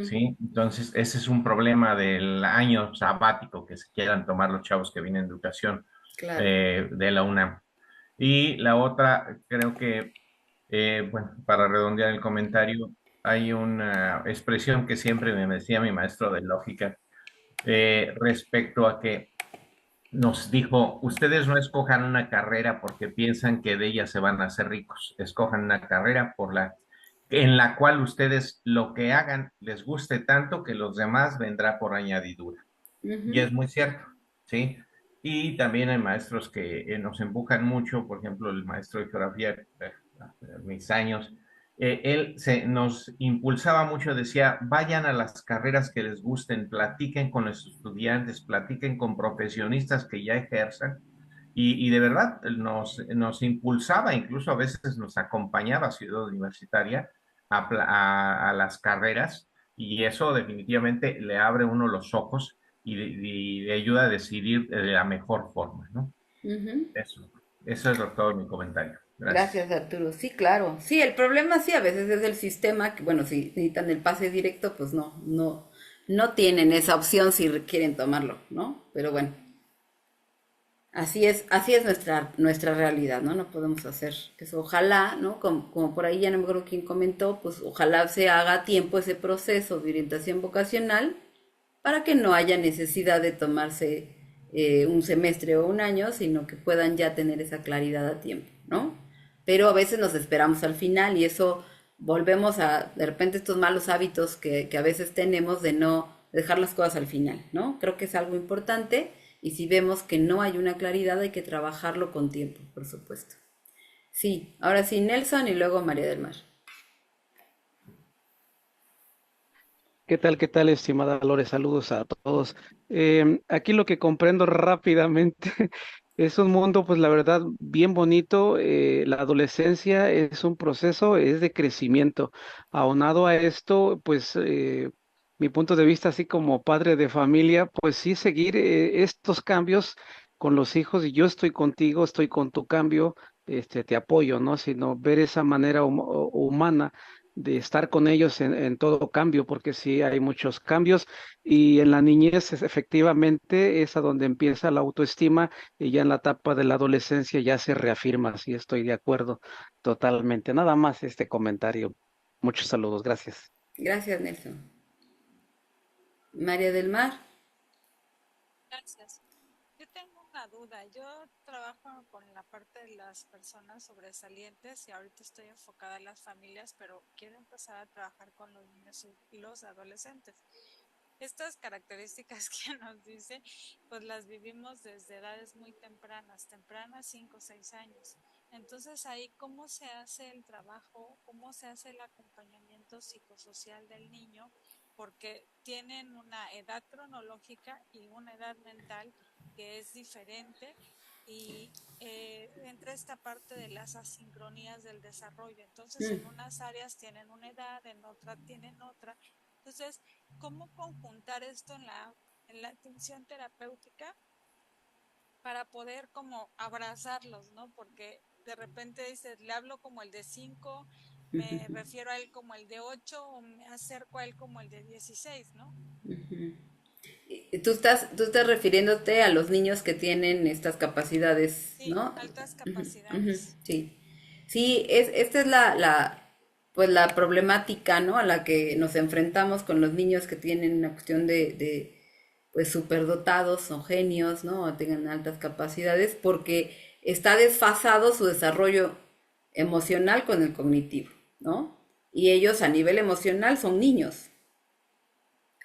¿Sí? Entonces, ese es un problema del año sabático que se quieran tomar los chavos que vienen de educación Claro. de la UNAM. Y la otra, creo que, bueno, para redondear el comentario, hay una expresión que siempre me decía mi maestro de lógica respecto a que nos dijo, ustedes no escojan una carrera porque piensan que de ella se van a hacer ricos, escojan una carrera en la cual ustedes lo que hagan les guste tanto que los demás vendrá por añadidura. Y es muy cierto, ¿sí? Y también hay maestros que nos empujan mucho, por ejemplo, el maestro de geografía, mis años, nos impulsaba mucho, decía, vayan a las carreras que les gusten, platiquen con los estudiantes, platiquen con profesionistas que ya ejerzan, y de verdad nos impulsaba, incluso a veces nos acompañaba a Ciudad Universitaria a las carreras, y eso definitivamente le abre uno los ojos y le ayuda a decidir de la mejor forma, ¿no? Eso es todo mi comentario. Gracias, Arturo. Sí, claro. Sí, el problema sí a veces es el sistema, que bueno, si necesitan el pase directo, pues no tienen esa opción si quieren tomarlo, ¿no? Pero bueno, así es nuestra realidad, ¿no? No podemos hacer eso. Ojalá, ¿no? Como por ahí ya no me acuerdo quién comentó, pues ojalá se haga a tiempo ese proceso de orientación vocacional para que no haya necesidad de tomarse un semestre o un año, sino que puedan ya tener esa claridad a tiempo, ¿no? Pero a veces nos esperamos al final y eso volvemos a, de repente, estos malos hábitos que a veces tenemos de no dejar las cosas al final, ¿no? Creo que es algo importante y si vemos que no hay una claridad hay que trabajarlo con tiempo, por supuesto. Sí, ahora sí, Nelson y luego María del Mar. Qué tal, estimada Lore? Saludos a todos. Aquí lo que comprendo rápidamente es un mundo, pues la verdad, bien bonito. La adolescencia es un proceso, es de crecimiento. Aunado a esto, pues mi punto de vista, así como padre de familia, pues sí seguir estos cambios con los hijos y yo estoy contigo, estoy con tu cambio, te apoyo, ¿no? Sino ver esa manera humana de estar con ellos en todo cambio, porque sí hay muchos cambios y en la niñez efectivamente es a donde empieza la autoestima y ya en la etapa de la adolescencia ya se reafirma, sí estoy de acuerdo totalmente. Nada más este comentario. Muchos saludos, gracias. Gracias, Nelson. María del Mar. Gracias. Yo tengo una duda. Yo trabajo con la parte de las personas sobresalientes y ahorita estoy enfocada en las familias, pero quiero empezar a trabajar con los niños y los adolescentes. Estas características que nos dice, pues las vivimos desde edades muy tempranas, 5 o 6 años. Entonces ahí, ¿cómo se hace el trabajo? ¿Cómo se hace el acompañamiento psicosocial del niño? Porque tienen una edad cronológica y una edad mental que es diferente y entra esta parte de las asincronías del desarrollo. Entonces, en unas áreas tienen una edad, en otra tienen otra. Entonces, ¿cómo conjuntar esto en la atención terapéutica para poder como abrazarlos, ¿no? Porque de repente dices, le hablo como el de 5, me refiero a él como el de 8 o me acerco a él como el de 16, ¿no? Tú estás refiriéndote a los niños que tienen estas capacidades, Sí, ¿no? altas capacidades. Sí, sí, esta es pues la problemática, ¿no? A la que nos enfrentamos con los niños que tienen una cuestión pues superdotados, son genios, ¿no? O tengan altas capacidades, porque está desfasado su desarrollo emocional con el cognitivo, ¿no? Y ellos a nivel emocional son niños.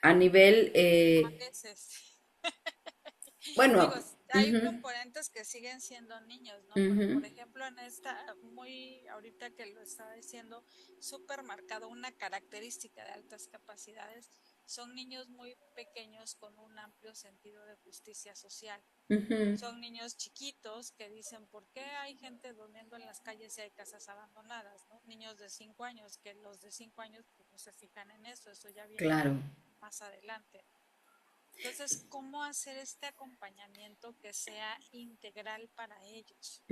A nivel, A veces. Digo, bueno, hay componentes que siguen siendo niños, ¿no? Pero, por ejemplo, en esta, muy ahorita que lo estaba diciendo, súper marcado una característica de altas capacidades, son niños muy pequeños con un amplio sentido de justicia social. Son niños chiquitos que dicen, ¿por qué hay gente durmiendo en las calles y hay casas abandonadas? ¿No? Niños de 5 años, que los de 5 años pues, no se fijan en eso ya viene claro. más adelante. Entonces, ¿cómo hacer este acompañamiento que sea integral para ellos?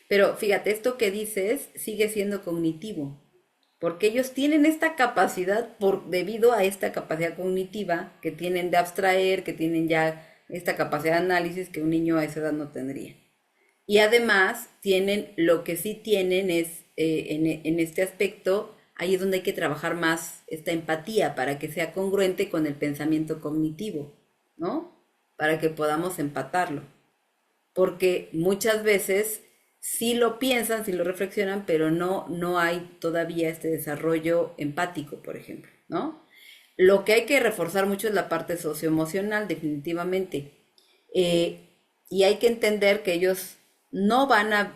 Pero fíjate, esto que dices sigue siendo cognitivo, porque ellos tienen esta capacidad debido a esta capacidad cognitiva que tienen de abstraer, que tienen ya esta capacidad de análisis que un niño a esa edad no tendría. Y además tienen, lo que sí tienen es, en este aspecto, ahí es donde hay que trabajar más esta empatía para que sea congruente con el pensamiento cognitivo, ¿no? Para que podamos empatarlo. Porque muchas veces sí lo piensan, sí lo reflexionan, pero no hay todavía este desarrollo empático, por ejemplo, ¿no? Lo que hay que reforzar mucho es la parte socioemocional, definitivamente. Y hay que entender que ellos no van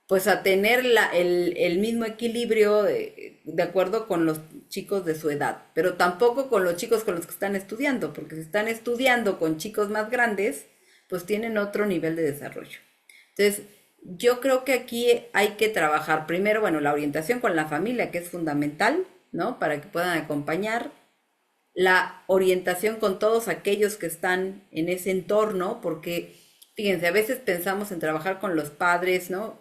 pues a tener el mismo equilibrio de acuerdo con los chicos de su edad, pero tampoco con los chicos con los que están estudiando, porque si están estudiando con chicos más grandes, pues tienen otro nivel de desarrollo. Entonces, yo creo que aquí hay que trabajar primero, bueno, la orientación con la familia, que es fundamental, ¿no? Para que puedan acompañar, la orientación con todos aquellos que están en ese entorno, porque fíjense, a veces pensamos en trabajar con los padres, ¿no?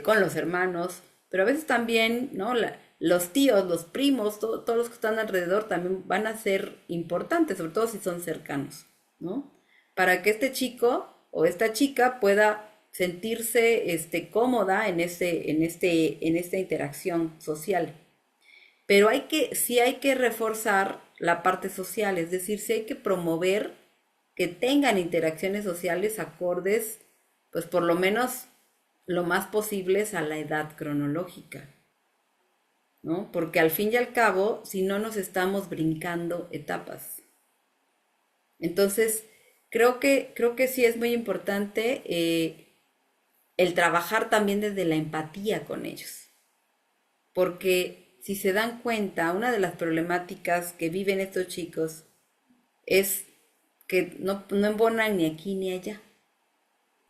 Con los hermanos, pero a veces también, ¿no? Los tíos, los primos, todos los que están alrededor también van a ser importantes, sobre todo si son cercanos, ¿no? para que este chico o esta chica pueda sentirse cómoda en esta interacción social. Pero sí hay que reforzar la parte social, es decir, sí hay que promover que tengan interacciones sociales acordes, pues por lo menos lo más posibles a la edad cronológica, ¿no? Porque al fin y al cabo, si no nos estamos brincando etapas. Entonces, creo que sí es muy importante el trabajar también desde la empatía con ellos. Porque si se dan cuenta, una de las problemáticas que viven estos chicos es que no embonan ni aquí ni allá,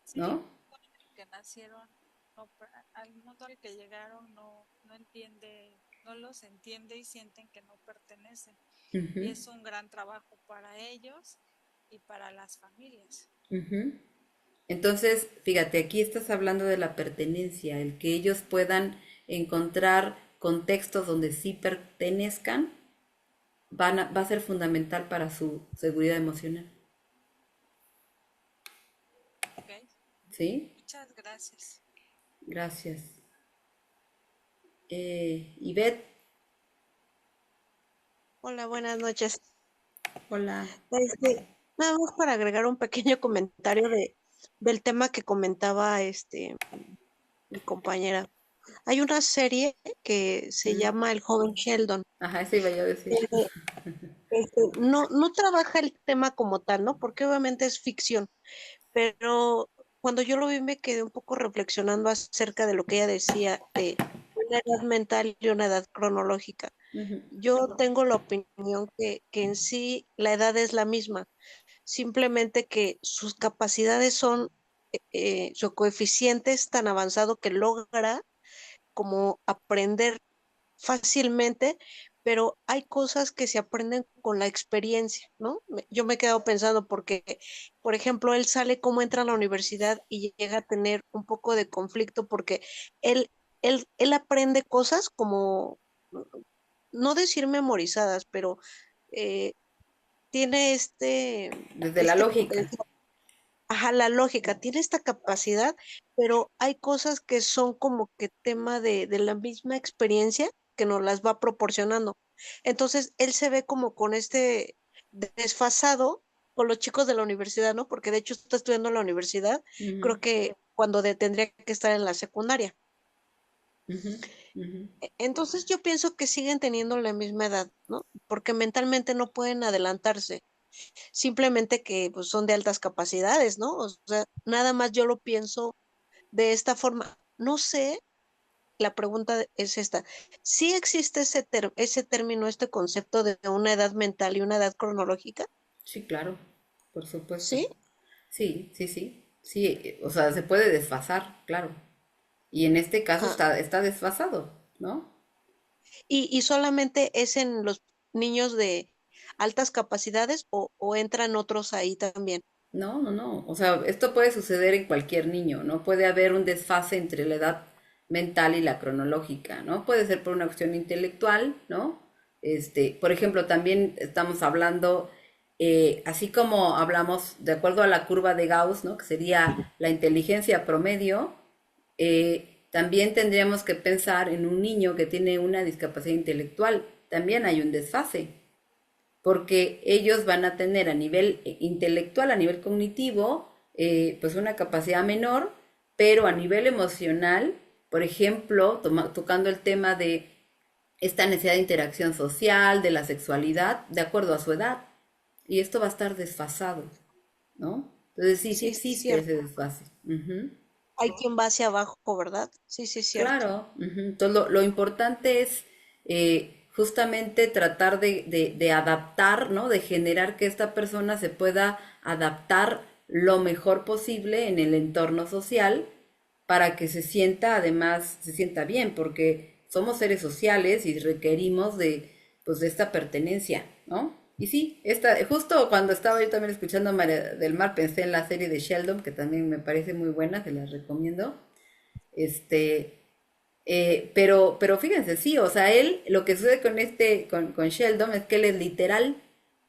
Sí, ¿no? que nacieron, al mundo al que llegaron no entiende, no los entiende y sienten que no pertenecen. Y Ujú, es un gran trabajo para ellos y para las familias. ujú. Entonces, fíjate, aquí estás hablando de la pertenencia, el que ellos puedan encontrar contextos donde sí pertenezcan, va a ser fundamental para su seguridad emocional, ¿Ok? ¿sí? Muchas gracias. Gracias. Ivette, Hola, buenas noches. hola. Nada más para agregar un pequeño comentario del tema que comentaba mi compañera. Hay una serie que se Mm, llama El joven Sheldon. ajá, eso iba yo a decir. Eh, no trabaja el tema como tal, ¿no? Porque obviamente es ficción, pero cuando yo lo vi me quedé un poco reflexionando acerca de lo que ella decía de una edad mental y una edad cronológica. Ujú, Yo tengo la opinión que en sí la edad es la misma, simplemente que sus capacidades son, su coeficiente es tan avanzado que logra como aprender fácilmente, pero hay cosas que se aprenden con la experiencia, ¿no? Yo me he quedado pensando porque, por ejemplo, él sale cómo entra a la universidad y llega a tener un poco de conflicto porque él, él aprende cosas como, no decir memorizadas, pero eh, tiene desde la lógica. potencial. Ajá, la lógica, tiene esta capacidad, pero hay cosas que son como que tema de la misma experiencia que nos las va proporcionando. Entonces, él se ve como con desfasado con los chicos de la universidad, ¿no? Porque de hecho está estudiando en la universidad, Ujú, creo que cuando tendría que estar en la secundaria. ujú, ujú. Entonces, yo pienso que siguen teniendo la misma edad, ¿no? Porque mentalmente no pueden adelantarse, simplemente que pues, son de altas capacidades, ¿no? O sea, nada más yo lo pienso de esta forma. No sé, la pregunta es esta. ¿Sí existe ese término, este concepto de una edad mental y una edad cronológica? Sí, claro, por supuesto. ¿Sí? Sí, sí, sí. Sí, o sea, se puede desfasar, claro. Y en este caso Ajá. está desfasado, ¿no? ¿Y solamente es en los niños de altas capacidades o entran otros ahí también? No, no, no. O sea, esto puede suceder en cualquier niño, ¿no? Puede haber un desfase entre la edad mental y la cronológica, ¿no? Puede ser por una cuestión intelectual, ¿no? Por ejemplo, también estamos hablando, así como hablamos de acuerdo a la curva de Gauss, ¿no? Que sería la inteligencia promedio, también tendríamos que pensar en un niño que tiene una discapacidad intelectual. También hay un desfase, porque ellos van a tener a nivel intelectual, a nivel cognitivo, pues una capacidad menor, pero a nivel emocional, por ejemplo, tocando el tema de esta necesidad de interacción social, de la sexualidad, de acuerdo a su edad. Y esto va a estar desfasado, ¿no? Entonces sí, sí Sí, sí, existe ese cierto. desfase. Ujú. Hay quien va hacia abajo, ¿verdad? Sí, sí, cierto. Claro, ujú. Entonces lo importante es justamente tratar de adaptar, ¿no? De generar que esta persona se pueda adaptar lo mejor posible en el entorno social para que se sienta, además, se sienta bien, porque somos seres sociales y requerimos pues, de esta pertenencia, ¿no? Y sí, justo cuando estaba yo también escuchando a María del Mar, pensé en la serie de Sheldon, que también me parece muy buena, se las recomiendo. Este, pero fíjense, sí, o sea, él, lo que sucede con con Sheldon es que él es literal,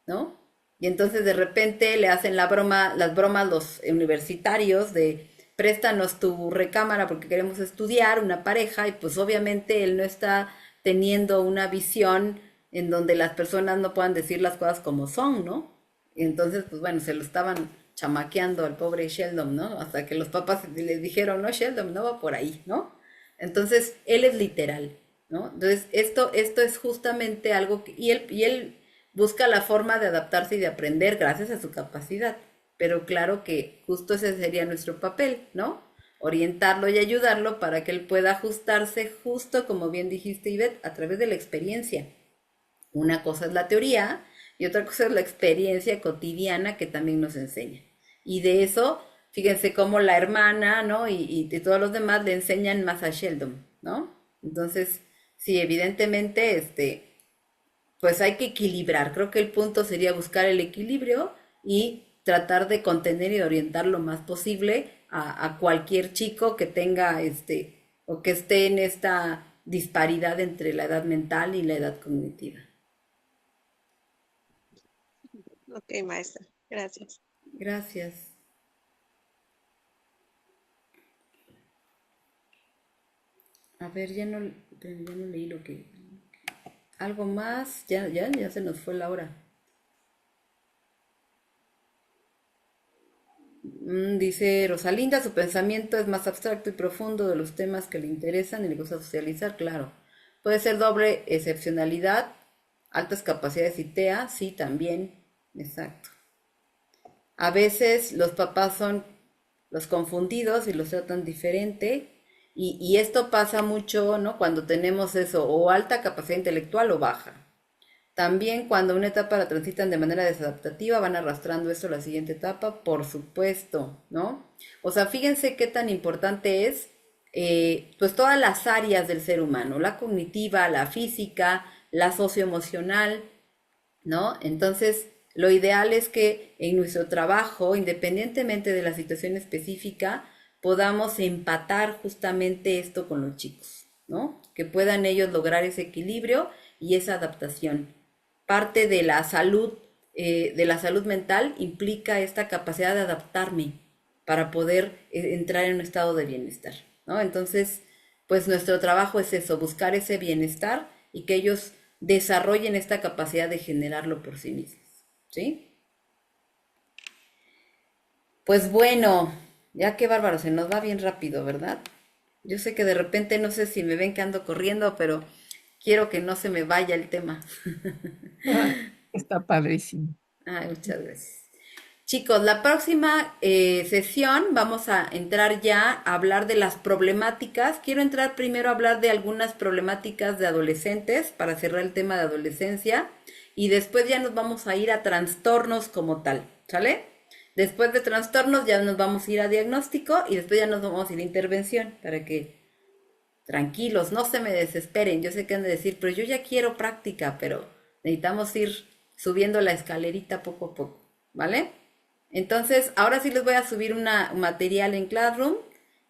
¿no? Y entonces de repente le hacen la broma, las bromas los universitarios de préstanos tu recámara porque queremos estudiar, una pareja, y pues obviamente él no está teniendo una visión en donde las personas no puedan decir las cosas como son, ¿no? Y entonces, pues bueno, se lo estaban chamaqueando al pobre Sheldon, ¿no? Hasta que los papás les dijeron, no, Sheldon, no va por ahí, ¿no? Entonces, él es literal, ¿no? Entonces, esto es justamente algo que, y él busca la forma de adaptarse y de aprender gracias a su capacidad. Pero claro que justo ese sería nuestro papel, ¿no? Orientarlo y ayudarlo para que él pueda ajustarse justo, como bien dijiste, Ivette, a través de la experiencia. Una cosa es la teoría y otra cosa es la experiencia cotidiana que también nos enseña. Y de eso, fíjense cómo la hermana, ¿no? Y de todos los demás le enseñan más a Sheldon, ¿no? Entonces, sí, evidentemente, pues hay que equilibrar. Creo que el punto sería buscar el equilibrio y tratar de contener y orientar lo más posible a cualquier chico que tenga, o que esté en esta disparidad entre la edad mental y la edad cognitiva. Ok, maestra, gracias. Gracias. A ver, ya no leí lo que... Algo más, ya se nos fue la hora. Dice Rosalinda, su pensamiento es más abstracto y profundo de los temas que le interesan y le gusta socializar, claro. Puede ser doble excepcionalidad, altas capacidades y TEA, sí, también, exacto. A veces los papás son los confundidos y los tratan diferente, y esto pasa mucho, ¿no? Cuando tenemos eso, o alta capacidad intelectual o baja. También cuando una etapa la transitan de manera desadaptativa, van arrastrando esto a la siguiente etapa, por supuesto, ¿no? O sea, fíjense qué tan importante es, pues todas las áreas del ser humano, la cognitiva, la física, la socioemocional, ¿no? Entonces, lo ideal es que en nuestro trabajo, independientemente de la situación específica, podamos empatar justamente esto con los chicos, ¿no? Que puedan ellos lograr ese equilibrio y esa adaptación. Parte de la salud mental implica esta capacidad de adaptarme para poder entrar en un estado de bienestar, ¿no? Entonces, pues nuestro trabajo es eso, buscar ese bienestar y que ellos desarrollen esta capacidad de generarlo por sí mismos, ¿sí? Pues bueno, ya qué bárbaro, se nos va bien rápido, ¿verdad? Yo sé que de repente no sé si me ven que ando corriendo, pero quiero que no se me vaya el tema. Está padrísimo. Ay, muchas gracias. Chicos, la próxima sesión vamos a entrar ya a hablar de las problemáticas. Quiero entrar primero a hablar de algunas problemáticas de adolescentes para cerrar el tema de adolescencia y después ya nos vamos a ir a trastornos como tal, ¿sale? Después de trastornos ya nos vamos a ir a diagnóstico y después ya nos vamos a ir a intervención para que tranquilos, no se me desesperen. Yo sé que han de decir, pero yo ya quiero práctica, pero necesitamos ir subiendo la escalerita poco a poco, ¿vale? Entonces, ahora sí les voy a subir un material en Classroom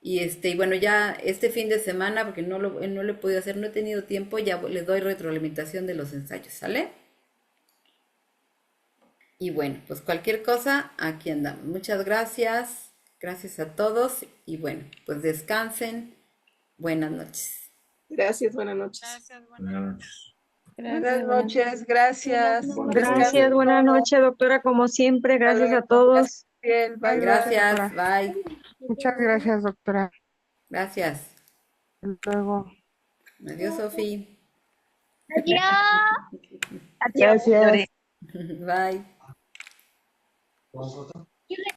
y bueno, ya este fin de semana, porque no lo he podido hacer, no he tenido tiempo, ya les doy retroalimentación de los ensayos, ¿sale? Y bueno, pues cualquier cosa, aquí andamos. Muchas gracias, gracias a todos y bueno, pues descansen. Buenas noches. Gracias, buenas noches. Gracias, Buenas noches. Buenas noches, gracias. Gracias, buenas noches, doctora, como siempre, gracias a todos. Bien, bye, bye. Gracias, bye. Muchas gracias, doctora. Gracias. Hasta luego. Adiós, Sofi. Adiós. Gracias. Bye.